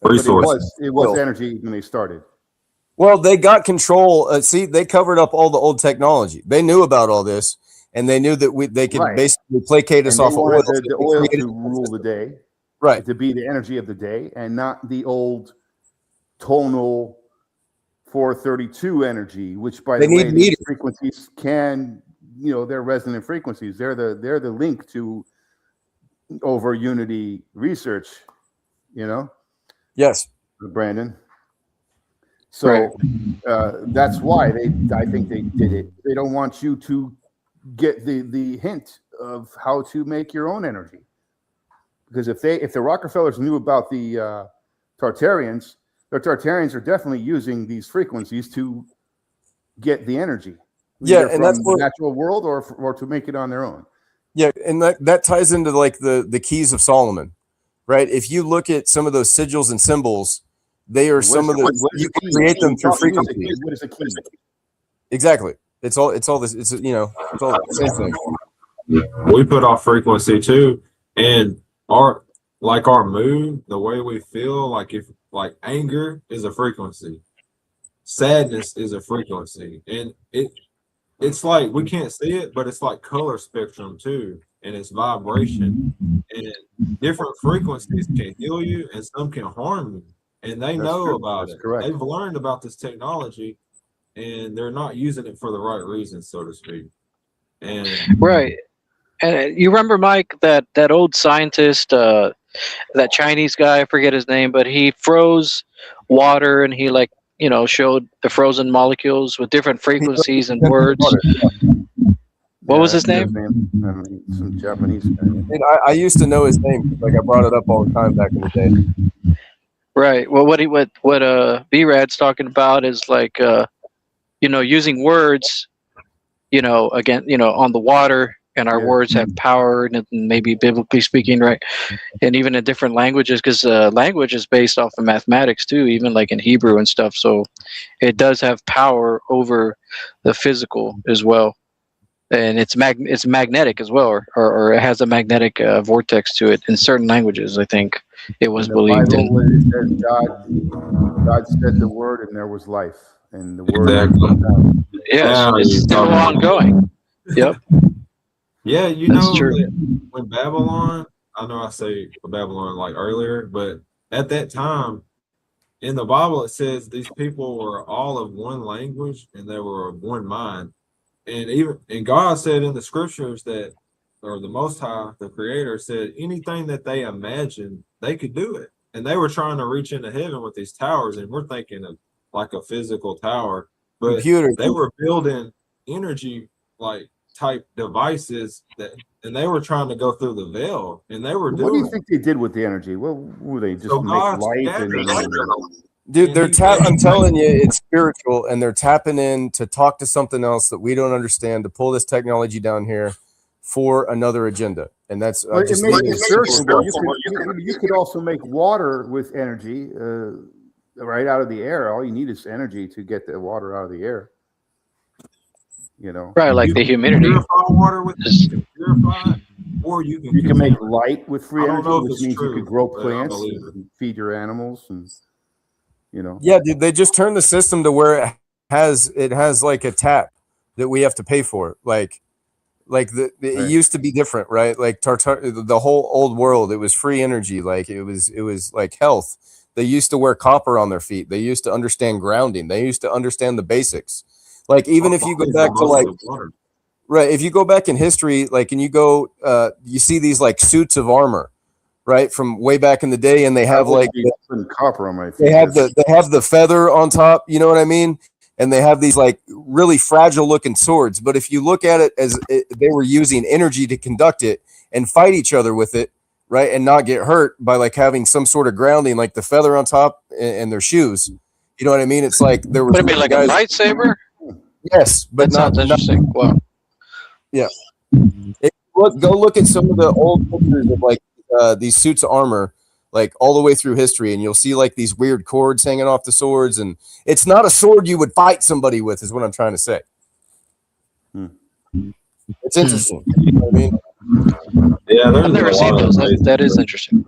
But Resources. it was energy when they started. Well, they got control. See, they covered up all the old technology. They knew about all this, and they knew that they could Right. basically placate us And they off of oil. wanted the oil to rule the day, Right. to be the energy of the day, and not the old tonal 432 energy, which by They the way, need these meters. frequencies can, they're resonant frequencies. They're the link to over unity research, Yes. Brandon. So Right. that's why I think they did it. They don't want you to get the hint of how to make your own energy. Because if the Rockefellers knew about the Tartarians, the Tartarians are definitely using these frequencies to get the energy. Yeah, either and from that's the what, natural world or to make it on their own. yeah, and that ties into like the keys of Solomon, right? If you look at some of those sigils and symbols, they are some of the you can create them through frequency. What is a key? Exactly. It's all this. It's it's all the same thing. We put off frequency too, and our mood, the way we feel, like anger is a frequency, sadness is a frequency, and it's like we can't see it, but it's like color spectrum too, and it's vibration, and different frequencies can heal you and some can harm you, and they know about it. Correct. They've learned about this technology, and they're not using it for the right reasons, so to speak. And Right. And you remember, Mike, that old scientist, that Chinese guy, I forget his name, but he froze water, and he showed the frozen molecules with different frequencies and words. What was his name? Some Japanese guy. And I used to know his name. Like I brought it up all the time back in the day. Right. Well, what B-Rad's talking about is like, using words, again, on the water, and our words have power, and maybe biblically speaking, right? And even in different languages, because language is based off of mathematics too, even like in Hebrew and stuff. So it does have power over the physical as well. And it's magnetic as well, or it has a magnetic vortex to it in certain languages. I think it was believed in. It says God said the word, and there was life, and the word. exactly. Yes, it's still ongoing. Yep. Yeah, That's true. When Babylon, I know I say Babylon like earlier, but at that time in the Bible, it says these people were all of one language and they were of one mind. And God said in the scriptures that, or the Most High, the Creator, said anything that they imagined, they could do it. And they were trying to reach into heaven with these towers, and we're thinking of like a physical tower, but Computer. they were building energy like type devices and they were trying to go through the veil, and they were doing. What do you think they did with the energy? What were they just make light Dude, I'm telling you, it's spiritual, and they're tapping in to talk to something else that we don't understand, to pull this technology down here for another agenda. And that's Well, it makes it spiritual. You could also make water with energy right out of the air. All you need is energy to get the water out of the air. Right, like the humidity. Purify water with purify, or you can make light with free energy, which means true, you could grow plants and feed your animals, and Yeah, dude, they just turned the system to where it has like a tap that we have to pay for. Like Like it used to be different, right? Like the whole old world, it was free energy. Like it was like health. They used to wear copper on their feet. They used to understand grounding. They used to understand the basics. Like even if you go back to like, right, if you go back in history, like, and you go, you see these like suits of armor, right, from way back in the day, and they have like copper on my feet. they have the feather on top. You know what I mean? And they have these like really fragile looking swords. But if you look at it as they were using energy to conduct it and fight each other with it, right, and not get hurt by like having some sort of grounding, like the feather on top and their shoes. You know what I mean? It's like there was. What do you mean, like a lightsaber? Yes, but that sounds interesting. Wow. Yeah. Go look at some of the old pictures of like these suits of armor, like all the way through history, and you'll see like these weird cords hanging off the swords, and it's not a sword you would fight somebody with, is what I'm trying to say. It's interesting. You know what I mean? Yeah, I've never seen those. That is interesting.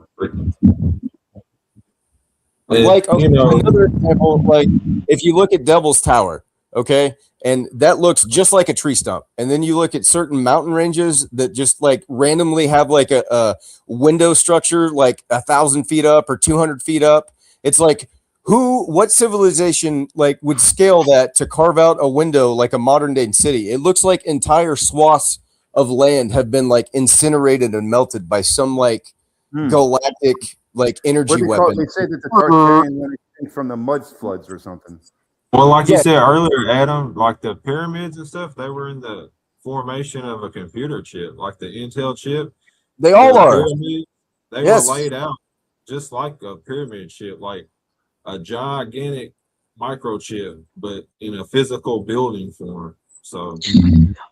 Like another example, like if you look at Devil's Tower, okay, and that looks just like a tree stump, and then you look at certain mountain ranges that just like randomly have like a window structure like 1,000 feet up or 200 feet up. It's like what civilization like would scale that to carve out a window like a modern day city? It looks like entire swaths of land have been like incinerated and melted by some like galactic like energy weapon. They say that the Tartarian went from the mud floods or something. Well, like you said earlier, Adam, like the pyramids and stuff, they were in the formation of a computer chip, like the Intel chip. They all are. Pyramids, they were laid out just like a pyramid chip, like a gigantic microchip, but in a physical building form. So,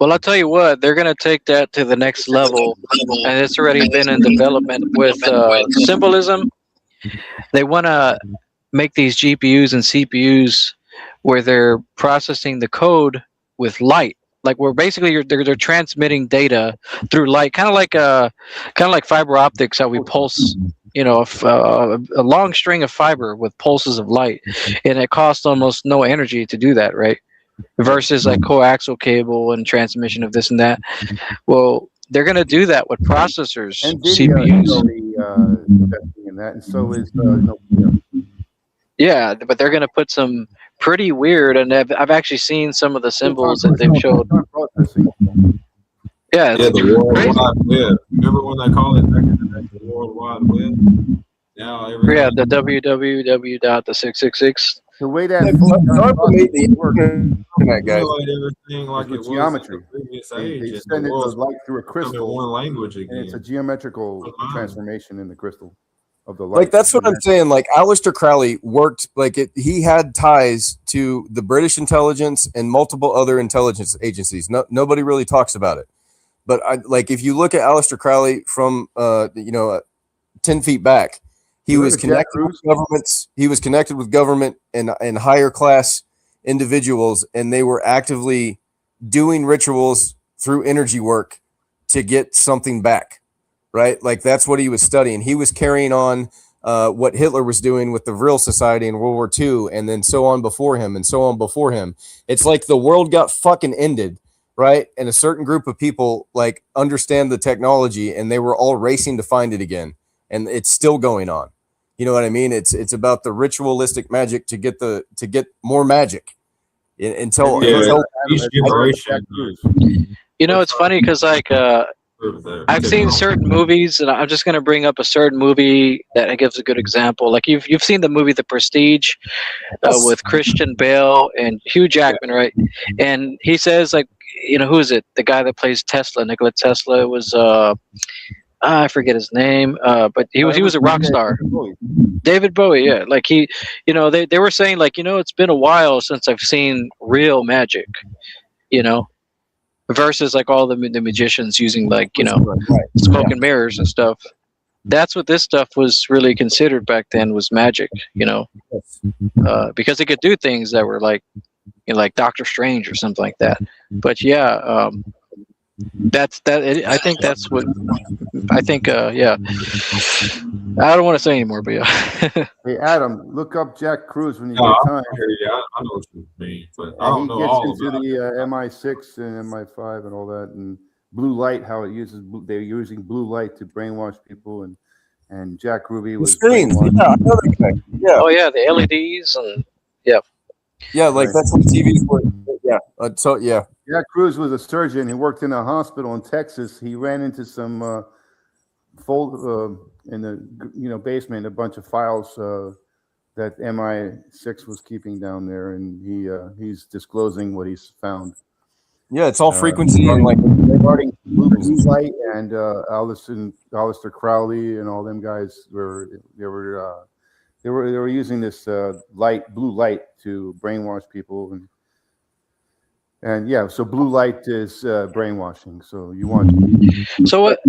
well, I'll tell you what, they're going to take that to the next level, and it's already been in development with symbolism. They want to make these GPUs and CPUs where they're processing the code with light, like where basically they're transmitting data through light, kind of like fiber optics, how we pulse, you know, a long string of fiber with pulses of light, and it costs almost no energy to do that, right? Versus like coaxial cable and transmission of this and that. Well, they're going to do that with processors, CPUs. And that, and so is yeah, but they're going to put some pretty weird, and I've actually seen some of the symbols that they've showed. Yeah, the World Wide Web. Remember when they called it back in the day, the World Wide Web? Now the www.the666. The way that everything like it was geometry. They send it light through a crystal. One language again. And it's a geometrical transformation in the crystal of the light. Like that's what I'm saying. Like Aleister Crowley worked he had ties to the British intelligence and multiple other intelligence agencies. Nobody really talks about it. But if you look at Aleister Crowley from 10 feet back, he was connected with governments. He was connected with government and higher class individuals, and they were actively doing rituals through energy work to get something back, right? Like that's what he was studying. He was carrying on what Hitler was doing with the Vril Society in World War II, and then so on before him, and so on before him. It's like the world got fucking ended, right? And a certain group of people like understand the technology, and they were all racing to find it again. And it's still going on. You know what I mean? It's about the ritualistic magic to get more magic until each generation. You know, it's funny because I've seen certain movies, and I'm just going to bring up a certain movie that gives a good example. Like you've seen the movie The Prestige with Christian Bale and Hugh Jackman, right? And he says who is it? The guy that plays Tesla, Nikola Tesla, was I forget his name, but he was a rock star. David Bowie, yeah. Like they were saying it's been a while since I've seen real magic, versus like all the magicians using smoke and mirrors and stuff. That's what this stuff was really considered back then, was magic, because it could do things that were like Doctor Strange or something like that. But yeah, I think that's what I think. Yeah, I don't want to say anymore, but yeah. Hey Adam, look up Jack Cruz when you get time. Yeah, I know what you mean, but I don't know all into about the MI6 and MI5 and all that, and blue light, how it uses they're using blue light to brainwash people, and Jack Ruby was screens. brainwashed. Yeah, I know that guy. Yeah. Oh yeah, the LEDs and Yeah, like Right. that's what TVs were. Yeah. So yeah. Jack Cruz was a surgeon. He worked in a hospital in Texas. He ran into some in the basement, a bunch of files that MI6 was keeping down there, and he's disclosing what he's found. Yeah, it's all frequency and like regarding blue light and Aleister Crowley and all them guys they were using this blue light to brainwash people, and yeah, so blue light is brainwashing. So you want so what?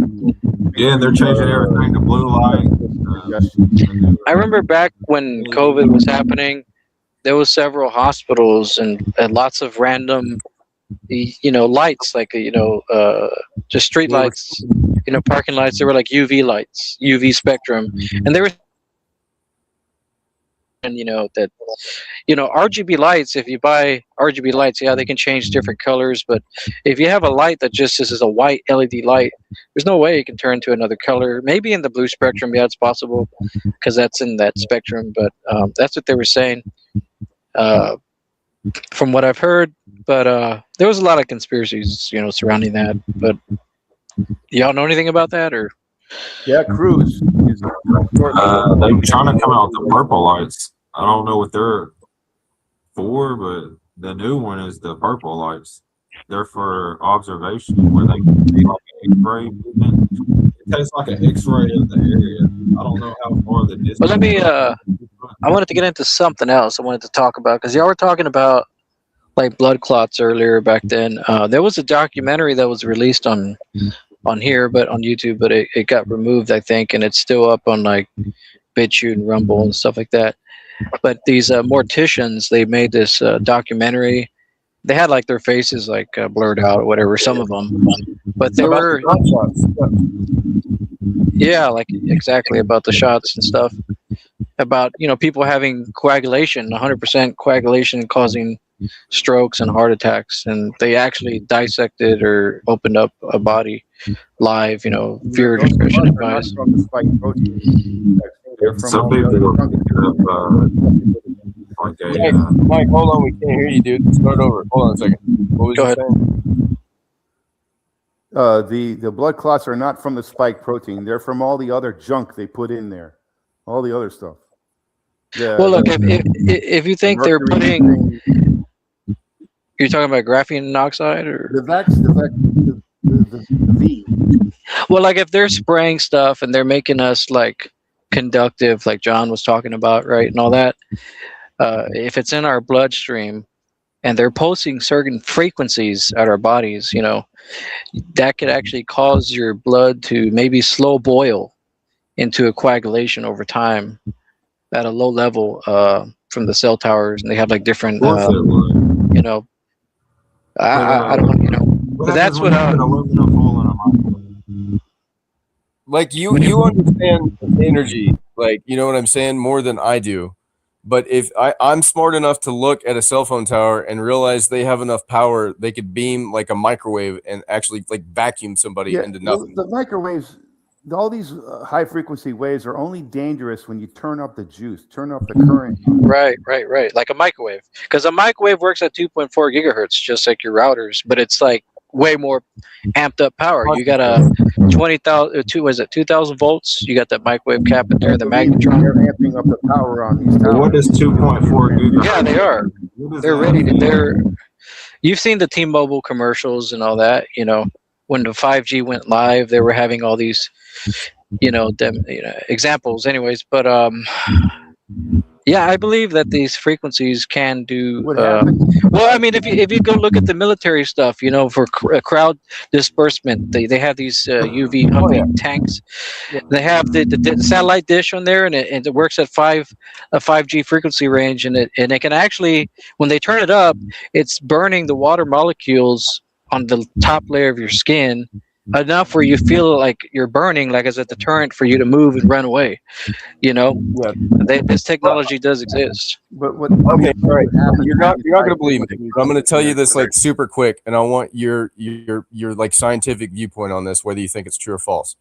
Yeah, and they're changing everything to blue light. I remember back when COVID was happening, there was several hospitals and lots of random, lights, like just street lights, parking lights. They were like UV lights, UV spectrum, and they were, and that, RGB lights. If you buy RGB lights, yeah, they can change different colors, but if you have a light that just is a white LED light, there's no way it can turn to another color. Maybe in the blue spectrum, yeah, it's possible because that's in that spectrum. But that's what they were saying, from what I've heard. But there was a lot of conspiracies, surrounding that. But y'all know anything about that, or? Yeah, Cruz. They're trying to come out with the purple lights. I don't know what they're for, but the new one is the purple lights. They're for observation, where they can see like an X-ray movement. It takes like an X-ray of the area. I don't know how far the distance. But let me. I wanted to get into something else. I wanted to talk about, because y'all were talking about like blood clots earlier back then. There was a documentary that was released on here, but on YouTube, but it got removed, I think, and it's still up on like BitChute and Rumble and stuff like that. But these morticians, they made this documentary. They had like their faces like blurred out or whatever, some of them, but they were, yeah, like exactly about the shots and stuff, about people having coagulation, 100% coagulation causing strokes and heart attacks, and they actually dissected or opened up a body live, fear, depression, advice. Some people Mike, hold on, we can't hear you, dude. Start over. Hold on a second. What was you saying? The blood clots are not from the spike protein. They're from all the other junk they put in there, all the other stuff. Well, look, if you think they're putting, you're talking about graphene monoxide, or the V. Well, like if they're spraying stuff and they're making us like conductive, like John was talking about, right, and all that. If it's in our bloodstream and they're pulsing certain frequencies at our bodies, that could actually cause your blood to maybe slow boil into a coagulation over time at a low level from the cell towers. And they have like different, I don't, but that's what. Like you understand energy, like, you know what I'm saying, more than I do. But if I'm smart enough to look at a cell phone tower and realize they have enough power, they could beam like a microwave and actually like vacuum somebody into nothing. The microwaves, all these high frequency waves are only dangerous when you turn up the juice, turn up the current. Right. Like a microwave, because a microwave works at 2.4 gigahertz, just like your routers, but it's like way more amped up power. You got a 2,000 volts. You got that microwave cap in there, the magnetron. They're amping up the power on these towers. What is 2.4 gigahertz? Yeah, they are. They're ready to. You've seen the T-Mobile commercials and all that. When the 5G went live, they were having all these, examples. Anyways, but yeah, I believe that these frequencies can do. Well, I mean, if you go look at the military stuff, for crowd disbursement, they have these UV humming tanks. Yeah. They have the satellite dish on there, and it works at 5G frequency range, and it can actually, when they turn it up, it's burning the water molecules on the top layer of your skin, enough where you feel like you're burning, like as a deterrent for you to move and run away. You know, this technology does exist. But what? Okay, all right. happens You're not inside gonna believe me, these but I'm gonna tell you this computers- like super quick, and I want your like scientific viewpoint on this, whether you think it's true or false.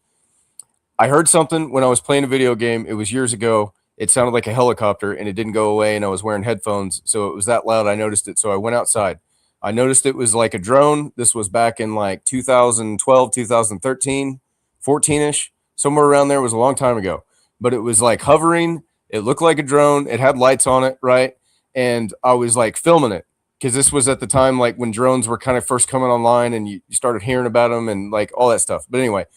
I heard something when I was playing a video game. It was years ago. It sounded like a helicopter, and it didn't go away. And I was wearing headphones, so it was that loud. I noticed it, so I went outside. I noticed it was like a drone. This was back in like 2012, 2013, 14ish, somewhere around there. It was a long time ago, but it was like hovering. It looked like a drone. It had lights on it, right? And I was like filming it because this was at the time like when drones were kind of first coming online, and you started hearing about them and like all that stuff. But anyway,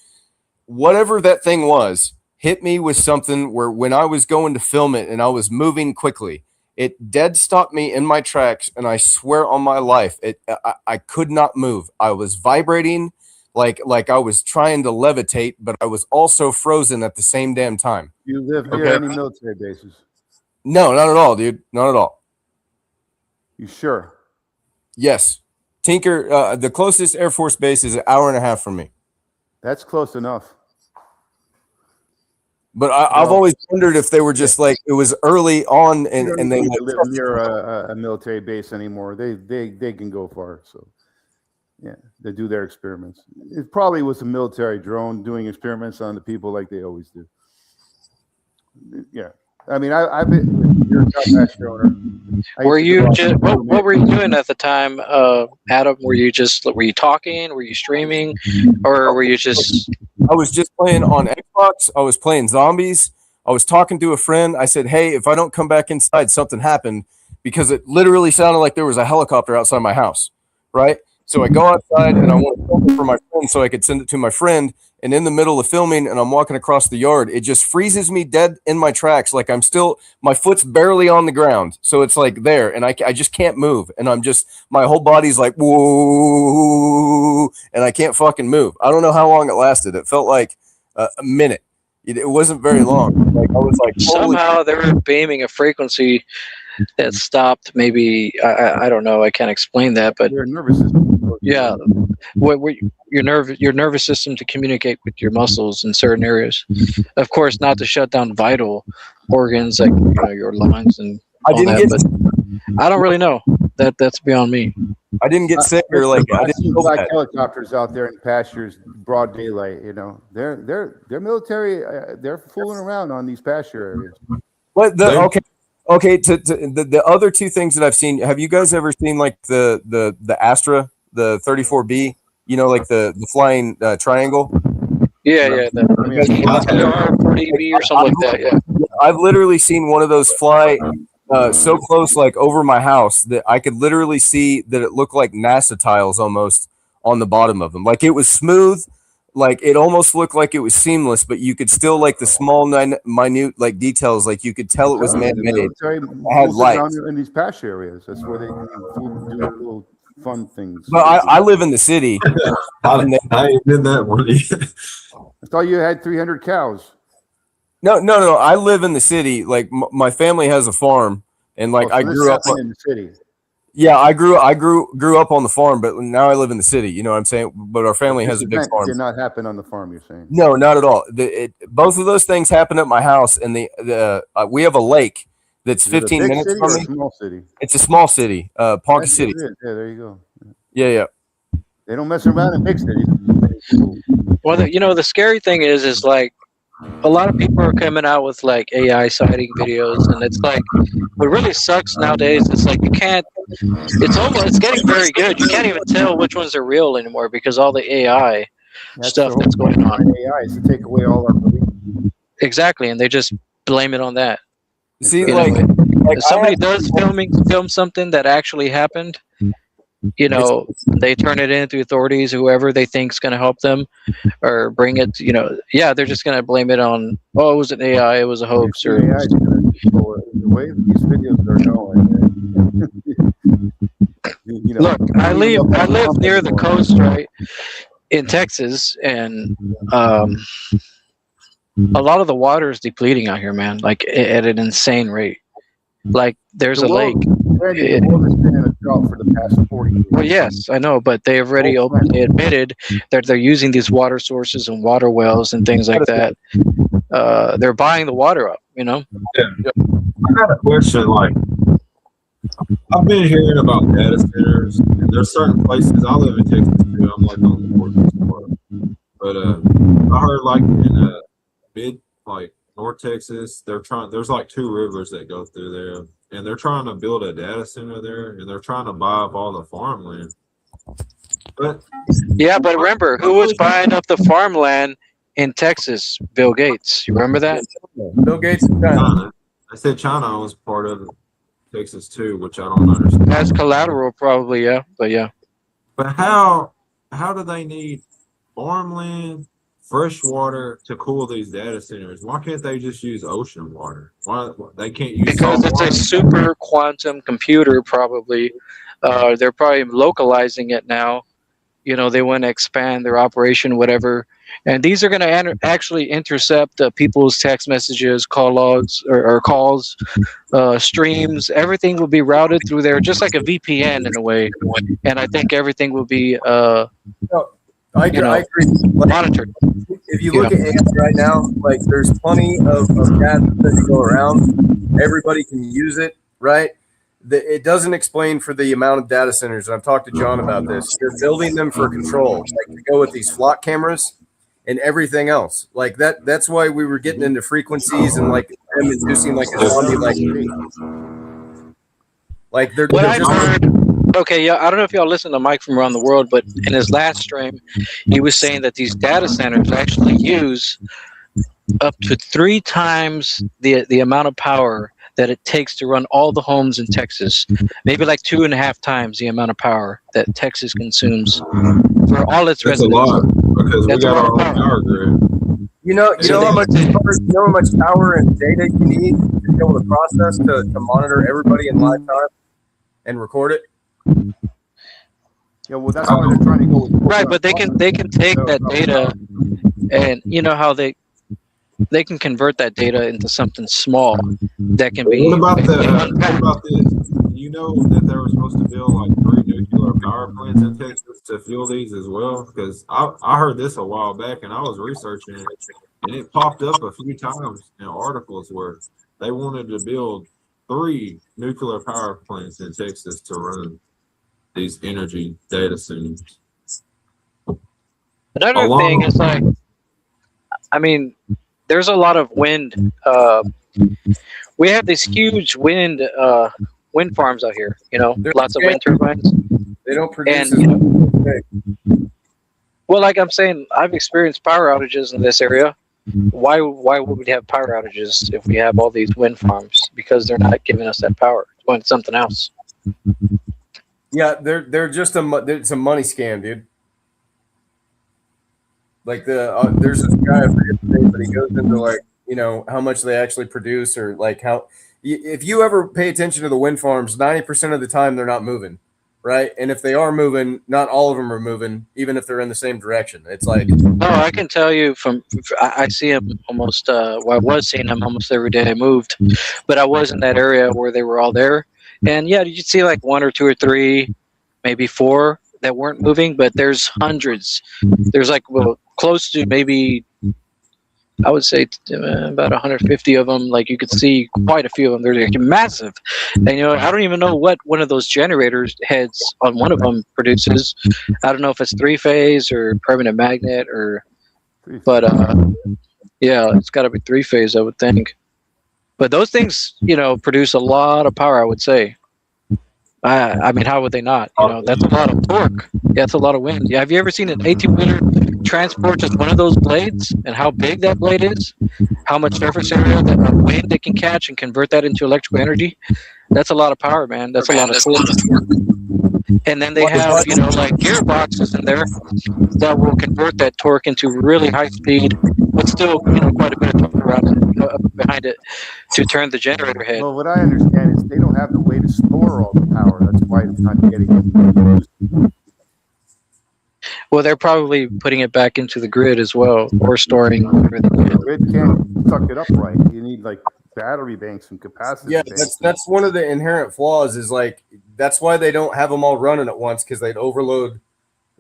whatever that thing was hit me with something where when I was going to film it and I was moving quickly, it dead stopped me in my tracks. And I swear on my life, I could not move. I was vibrating like I was trying to levitate, but I was also frozen at the same damn time. You live near any military bases? No, not at all, dude. Not at all. You sure? Yes. Tinker, the closest Air Force base is an hour and a half from me. That's close enough. But I've always wondered if they were just like it was early on, and they don't live near a military base anymore. They can go far. So yeah, they do their experiments. It probably was a military drone doing experiments on the people like they always do. Yeah, I mean, I've been. You're a pasture owner. Were you just what were you doing at the time, Adam? Were you talking? Were you streaming, or were you just? I was just playing on Xbox. I was playing zombies. I was talking to a friend. I said, "Hey, if I don't come back inside, something happened," because it literally sounded like there was a helicopter outside my house. Right. So I go outside and I want to film it for my friend so I could send it to my friend. And in the middle of filming and I'm walking across the yard, it just freezes me dead in my tracks. Like my foot's barely on the ground. So it's like there and I just can't move. And my whole body's like, whoa, and I can't fucking move. I don't know how long it lasted. It felt like a minute. It wasn't very long. Like I was like, somehow they were beaming a frequency that stopped. Maybe I don't know. I can't explain that, but your nervous system. Yeah, your nervous system to communicate with your muscles in certain areas. Of course, not to shut down vital organs like your lungs and all that. But I don't really know. That's beyond me. I didn't get sick or like I didn't know black that. helicopters out there in pastures, broad daylight. You know, they're military. They're fooling around on these pasture areas. What okay. To the other two things that I've seen. Have you guys ever seen like the Astra, the 34B? You know, like the flying triangle. Yeah, the 40B or something like that. Yeah, I've literally seen one of those fly so close, like over my house, that I could literally see that it looked like NASA tiles almost on the bottom of them. Like it was smooth, like it almost looked like it was seamless, but you could still like the small minute like details, like you could tell it was man-made. It had lights in these pasture areas. That's where they can do little fun things. But I live in the city. I ain't did that one. I thought you had 300 cows. No. I live in the city. Like my family has a farm, and like I grew up in the city. Yeah, I grew up on the farm, but now I live in the city. You know what I'm saying? But our family has a big farm. Did not happen on the farm. You're saying? No, not at all. Both of those things happen at my house, and we have a lake that's 15 minutes from me. Small city. It's a small city, Ponca City. Yeah, there you go. Yeah. They don't mess around in big cities. Well, the scary thing is like a lot of people are coming out with like AI sighting videos, and it's like what really sucks nowadays. It's like you can't. It's getting very good. You can't even tell which ones are real anymore because all the AI stuff that's going on. AI is to take away all our belief. Exactly, and they just blame it on that. See, if somebody does film something that actually happened, they turn it in to authorities, whoever they think's going to help them or bring it, they're just going to blame it on, it was an AI, it was a hoax. Or AI is going to the way these videos are going. Look, I live near the coast, right, in Texas, and a lot of the water is depleting out here, man, like at an insane rate. Like there's a lake. Randy, the world has been in a drought for the past 40 years. Well, yes, I know, but they already openly admitted that they're using these water sources and water wells and things like that. They're buying the water up, you know? Yeah. I got a question. Like, I've been hearing about data centers, and there's certain places. I live in Texas too. I'm like on the northeast part, but I heard like in mid like North Texas, they're trying. There's like 2 rivers that go through there, and they're trying to build a data center there, and they're trying to buy up all the farmland. But yeah, but remember, who was buying up the farmland in Texas? Bill Gates. You remember that? Bill Gates and China. I said China was part of Texas too, which I don't understand. That's collateral, probably, yeah, but yeah. But how do they need farmland, fresh water to cool these data centers? Why can't they just use ocean water? Why they can't use because it's a super quantum computer, probably. They're probably localizing it now. You know, they want to expand their operation, whatever. And these are going to actually intercept people's text messages, call logs, or calls, streams. Everything will be routed through there, just like a VPN in a way. And I think everything will be I agree. Like, monitored. If you look at ants right now, like there's plenty of gas that go around. Everybody can use it, right? It doesn't explain for the amount of data centers, and I've talked to John about this. They're building them for control, like to go with these flock cameras and everything else. Like that's why we were getting into frequencies and like them inducing like a zombie like they're just heard, okay, yeah, I don't know if y'all listen to Mike from around the world, but in his last stream, he was saying that these data centers actually use up to 3 times the amount of power that it takes to run all the homes in Texas. Maybe like 2.5 times the amount of power that Texas consumes for all its residents. That's a lot, because we got our own power grid. You know how much power and data you need to be able to process to monitor everybody in live time and record it. Yeah, well, that's why they're trying to go. Right, but they can take that data, and you know how they can convert that data into something small that can be. What about this? You know that they were supposed to build like 3 nuclear power plants in Texas to fuel these as well? Because I heard this a while back, and I was researching it, and it popped up a few times in articles where they wanted to build 3 nuclear power plants in Texas to run these energy data centers. Another thing is like, I mean, there's a lot of wind. We have these huge wind farms out here. You know, lots of wind turbines. They don't produce. And, well, like I'm saying, I've experienced power outages in this area. Why would we have power outages if we have all these wind farms? Because they're not giving us that power. It's going to something else. Yeah, they're just it's a money scam, dude. Like there's this guy, I forget the name, but he goes into like, you know, how much they actually produce, or like how, if you ever pay attention to the wind farms, 90% of the time they're not moving, right? And if they are moving, not all of them are moving, even if they're in the same direction. It's like, no, I can tell you I see them almost. Well, I was seeing them almost every day I moved, but I was in that area where they were all there, and yeah, you'd see like 1 or 2 or 3, maybe 4 that weren't moving, but there's hundreds. There's like, well, close to maybe, I would say about 150 of them. Like you could see quite a few of them. They're like massive. And you know, I don't even know what one of those generators heads on one of them produces. I don't know if it's 3-phase or permanent magnet or, but yeah, it's got to be 3-phase, I would think. But those things, you know, produce a lot of power, I would say. I mean, how would they not? You know, that's a lot of torque. Yeah, that's a lot of wind. Yeah, have you ever seen an 18-wheeler transport just one of those blades, and how big that blade is? How much surface area that wind it can catch and convert that into electrical energy? That's a lot of power, man. That's a lot of torque. And then they have, you know, like gearboxes in there that will convert that torque into really high speed, but still, you know, quite a bit of torque around it, behind it to turn the generator head. Well, what I understand is they don't have the way to store all the power. That's why it's not getting used. Well, they're probably putting it back into the grid as well, or storing everything. The grid can't suck it up right. You need like battery banks and capacity Yeah, banks. that's one of the inherent flaws. Is like that's why they don't have them all running at once because they'd overload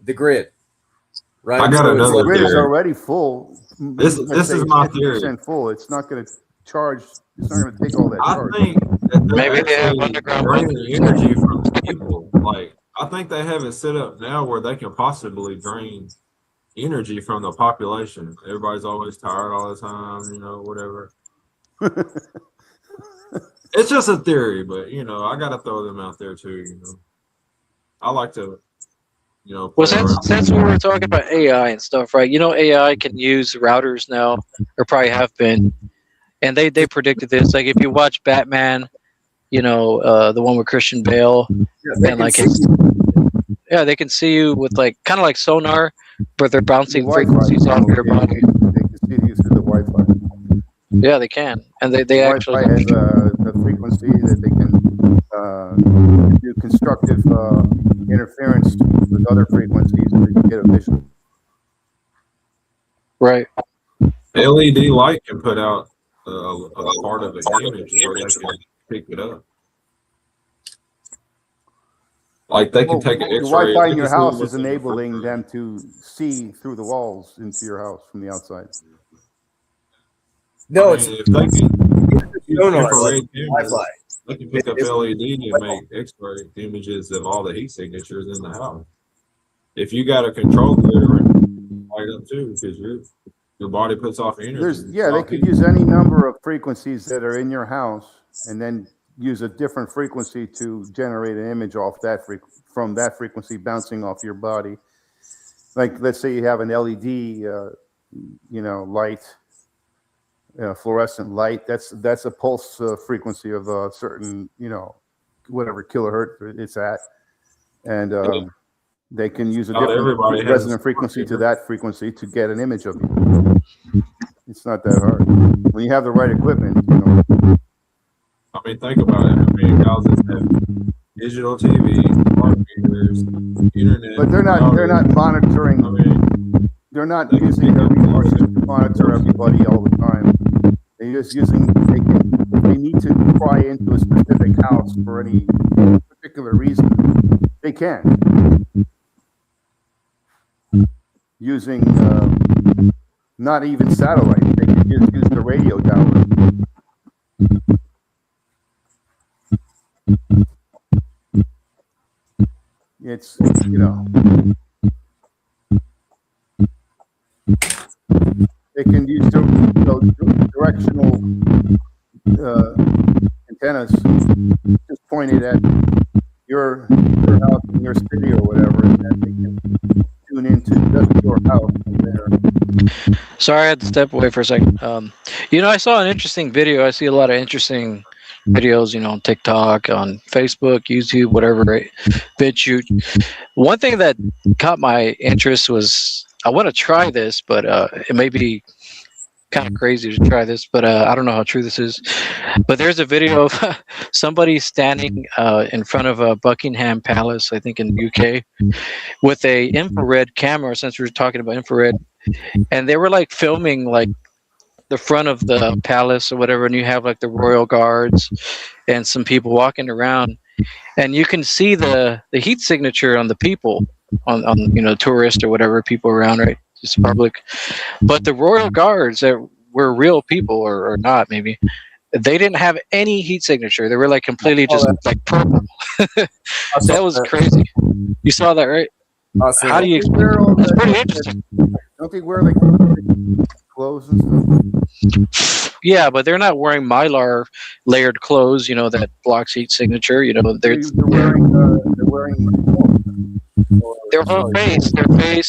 the grid. Right. I got So it's another The grid is theory. already full. This is my theory. 50% full. It's not going to charge. It's not going to take all that I charge. think that they're Maybe they have actually underground draining bunkers. energy from the people. Like, I think they have it set up now where they can possibly drain energy from the population. Everybody's always tired all the time, you know, whatever. It's just a theory, but you know, I gotta throw them out there too. You know, I like to, you know. Well, play around. since we were talking about AI and stuff, right? You know, AI can use routers now, or probably have been, and they predicted this. Like if you watch Batman, you know, the one with Christian Bale, and like yeah, they can see you with like kind of like sonar, but they're bouncing frequencies off your body. They can see you through the Wi-Fi. Yeah, they can, and they Wi-Fi actually has a frequency that they can do constructive interference with other frequencies and they can get a vision. right. LED light can put out a part of the image where they can pick it up. Like they can take an The X-ray. Wi-Fi in they your can see house what's is in your enabling refrigerator. them to see through the walls into your house from the outside. no, I it's mean, if they can use sonar, infrared cameras, Wi-Fi. they can pick up LED and make X-ray images of all the heat signatures in the house. If you got a control grid, light up too, because your body puts off energy. They could use any number of frequencies that are in your house and then use a different frequency to generate an image off that from that frequency bouncing off your body. Like, let's say you have an LED, light, fluorescent light. That's a pulse frequency of a certain, whatever kilohertz it's at, and they can use a different resonant frequency to that frequency to get an image of you. It's not that hard when you have the right equipment. I mean, think about it. I mean, houses have digital TVs, smart meters, internet. But they're not monitoring. I mean, they're not using their resources to monitor everybody all the time. They're just using. They need to pry into a specific house for any particular reason. They can. Using not even satellite. They can just use the radio download. It's they can use directional antennas just pointed at your house in your city or whatever, and then they can tune into just your house from there. Sorry, I had to step away for a second. I saw an interesting video. I see a lot of interesting videos, on TikTok, on Facebook, YouTube, whatever, right? BitChute. One thing that caught my interest was I want to try this, but it may be kind of crazy to try this, but I don't know how true this is. But there's a video of somebody standing in front of a Buckingham Palace, I think in the UK, with a infrared camera, since we were talking about infrared, and they were like filming like the front of the palace or whatever, and you have like the royal guards and some people walking around, and you can see the heat signature on the people, on tourists or whatever, people around, right? Just public. But the royal guards that were real people or not, maybe, they didn't have any heat signature. They were like completely just like purple. That was crazy. You saw that, right? How do you explain it? It's pretty interesting. Don't they wear like clothes and stuff? Yeah, but they're not wearing Mylar layered clothes, that blocks heat signature. They're wearing their whole face,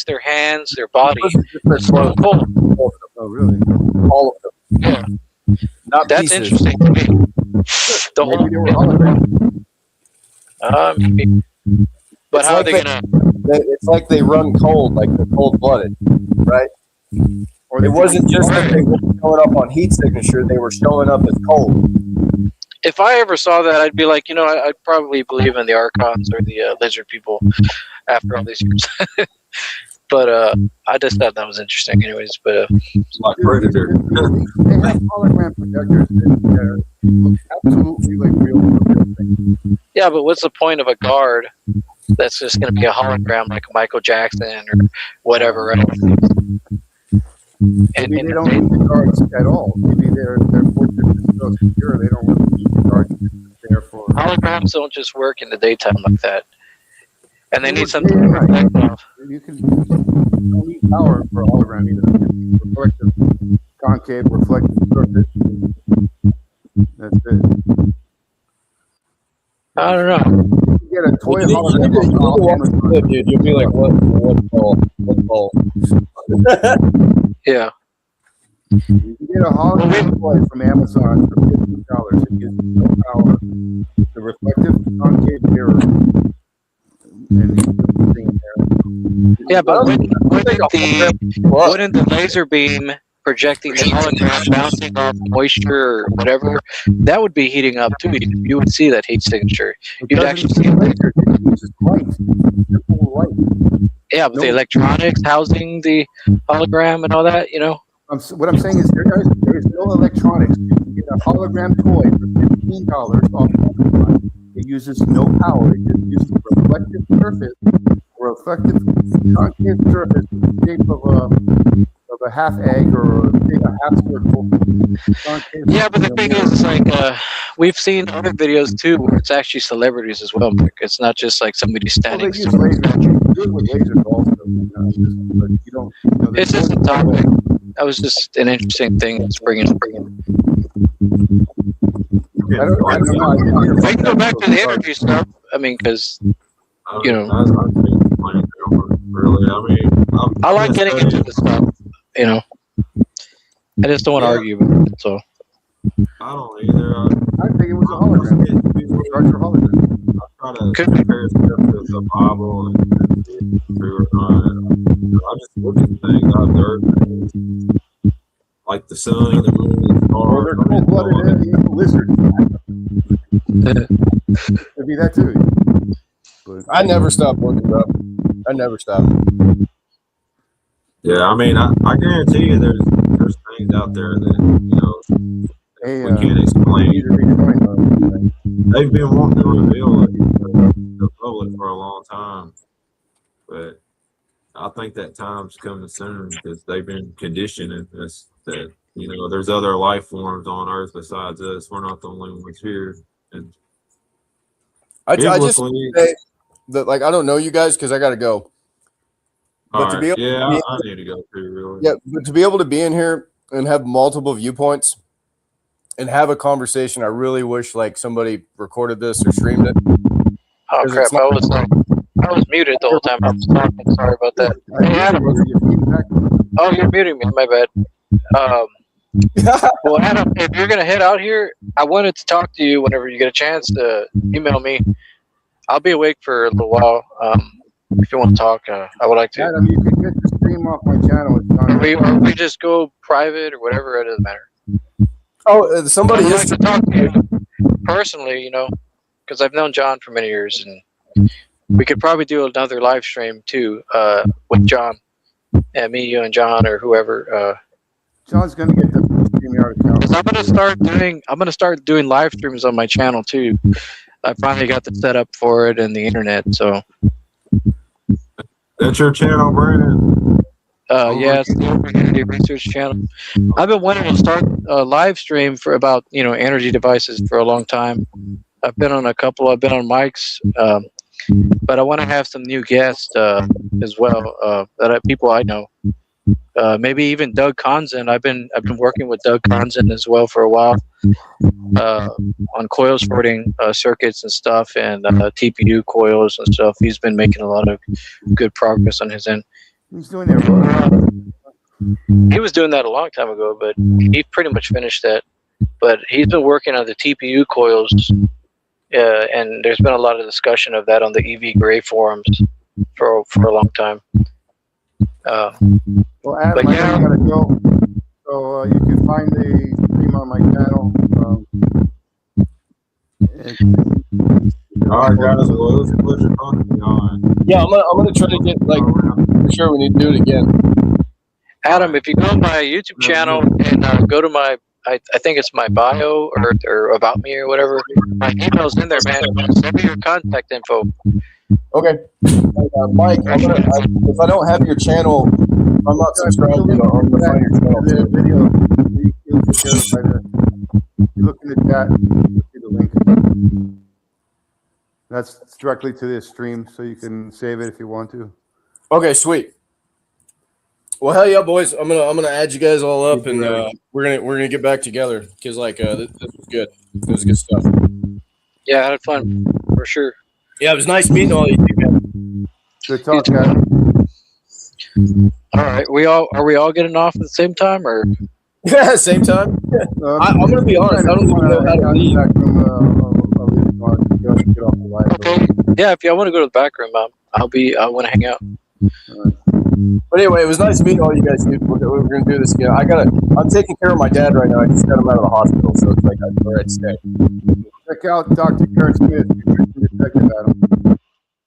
their hands, their body is so cold. Oh, really? All of them. Yeah. Not That's pieces. interesting to me. The Maybe whole they were holograms. maybe. But It's how like are they gonna? It's like they run cold, like they're cold-blooded, right? Or It wasn't just that they were showing up on heat signature; they were showing up as cold. If I ever saw that, I'd be like, I'd probably believe in the Archons or the lizard people after all these years. But I just thought that was interesting, anyways. But Like Predator. They have hologram projectors that look absolutely like real things. yeah, but what's the point of a guard that's just going to be a hologram like Michael Jackson or whatever, right? And Maybe they don't need the guards at all. Maybe their fortress is so secure they don't really need the guards. There for holograms don't just work in the daytime like that, and they They need work something day to and night. reflect off. you don't need power for a hologram either. Reflective, concave, reflective surface. That's it. I don't know. You can get a toy You need to hologram off watch Amazon. the clip, dude. You'll be like, what ball? Yeah, You can get a hologram toy from Amazon for $15. It gives you no power. It's a reflective concave mirror. And you put the thing there. yeah, but wouldn't the laser beam projecting the hologram bouncing off moisture or whatever, that would be heating up too. You would see that heat signature. It You'd doesn't actually use see it. laser, it uses light. Simple light. Yeah, but the electronics housing the hologram and all that, you know. What I'm saying is there is no electronics. You can get a hologram toy for $15 off Amazon. It uses no power. It just uses a reflective surface, reflective concave surface in the shape of a half egg or a half circle. Concave Yeah, but the thing is, like, we've seen other videos too where it's actually celebrities as well. Like, it's not just like somebody well, standing. they use lasers. You can do it with lasers also. But you don't. It's just a topic. That was just an interesting thing that's bringing. I don't know. We can go back to the energy stuff. I mean, because you know, Really, I mean, I like getting into this stuff. You know, I just don't want to argue about it. So I don't either. I think it was a hologram. Larger hologram. I try to compare stuff to the Bible and true or not. I just look at things, I observe things, like the sun, the moon, the Or stars. they're cold-blooded lizards. Could be that too. But I never stop looking up. I never stop. Yeah, I mean, I guarantee you there's things out there that, you know, hey, we can't explain. They've been wanting to reveal it to the public for a long time, but I think that time's coming soon because they've been conditioning us that, you know, there's other life forms on Earth besides us. We're not the only ones here. And I just biblically- say that, like, I don't know you guys because I got to go. But all to right, be able yeah, to be, I need to go too, really. yeah, but to be able to be in here and have multiple viewpoints and have a conversation, I really wish like somebody recorded this or streamed it. oh crap, I was muted the whole time I was talking. Sorry about that. Hey, Adam. Oh, you're muting me. My bad. Well, Adam, if you're gonna head out here, I wanted to talk to you whenever you get a chance to email me. I'll be awake for a little while. If you want to talk, I would like to. Adam, you can get the stream off my channel. It's on Or we just go private or whatever. It doesn't matter. Oh, somebody I'd is like to talk to you personally, you know, because I've known John for many years, and we could probably do another live stream too with John, and me, you, and John, or whoever. John's gonna get the StreamYard account. Because I'm gonna start doing live streams on my channel too. I finally got the setup for it and the internet, so. That's your channel, Brandon? Yeah, it's the Opportunity Research Channel. I've been wanting to start a live stream for about, you know, energy devices for a long time. I've been on mics, but I want to have some new guests as well, people I know. Maybe even Doug Conzen. I've been working with Doug Conzen as well for a while on coil sorting circuits and stuff, and TPU coils and stuff. He's been making a lot of good progress on his end. He's doing it. He was doing that a long time ago, but he pretty much finished that. But he's been working on the TPU coils, and there's been a lot of discussion of that on the EV Gray forums for a long time. Well, Adam, But I yeah. gotta go. So you can find the stream on my channel. All right, guys. Well, it was a pleasure talking to y'all. Yeah, I'm gonna try to get like for sure. We need to do it again. Adam, if you go on my YouTube channel and go to my, I think it's my bio or about me or whatever, my email's in there, man. Send me your contact info. Okay, Mike. If I don't have your channel, I'm not subscribed. I'm gonna find your channel. The video. You look in the chat. You see the link. That's directly to this stream, so you can save it if you want to. Okay, sweet. Well, hell yeah, boys! I'm gonna add you guys all up, and we're gonna get back together because this was good. This was good stuff. Yeah, I had fun for sure. Yeah, it was nice meeting all you, man. Good talk, guys. All right, are we all getting off at the same time or? Yeah, same time. I'm gonna be honest. I don't even know how to leave. Okay. Yeah, if y'all want to go to the back room, I want to hang out. But anyway, it was nice meeting all you guys, dude. We're gonna do this again. I'm taking care of my dad right now. I just got him out of the hospital, so it's like I'm ready to stay. Check out Dr. Kurt Smith.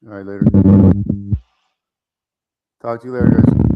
All right, later. Talk to you later, guys.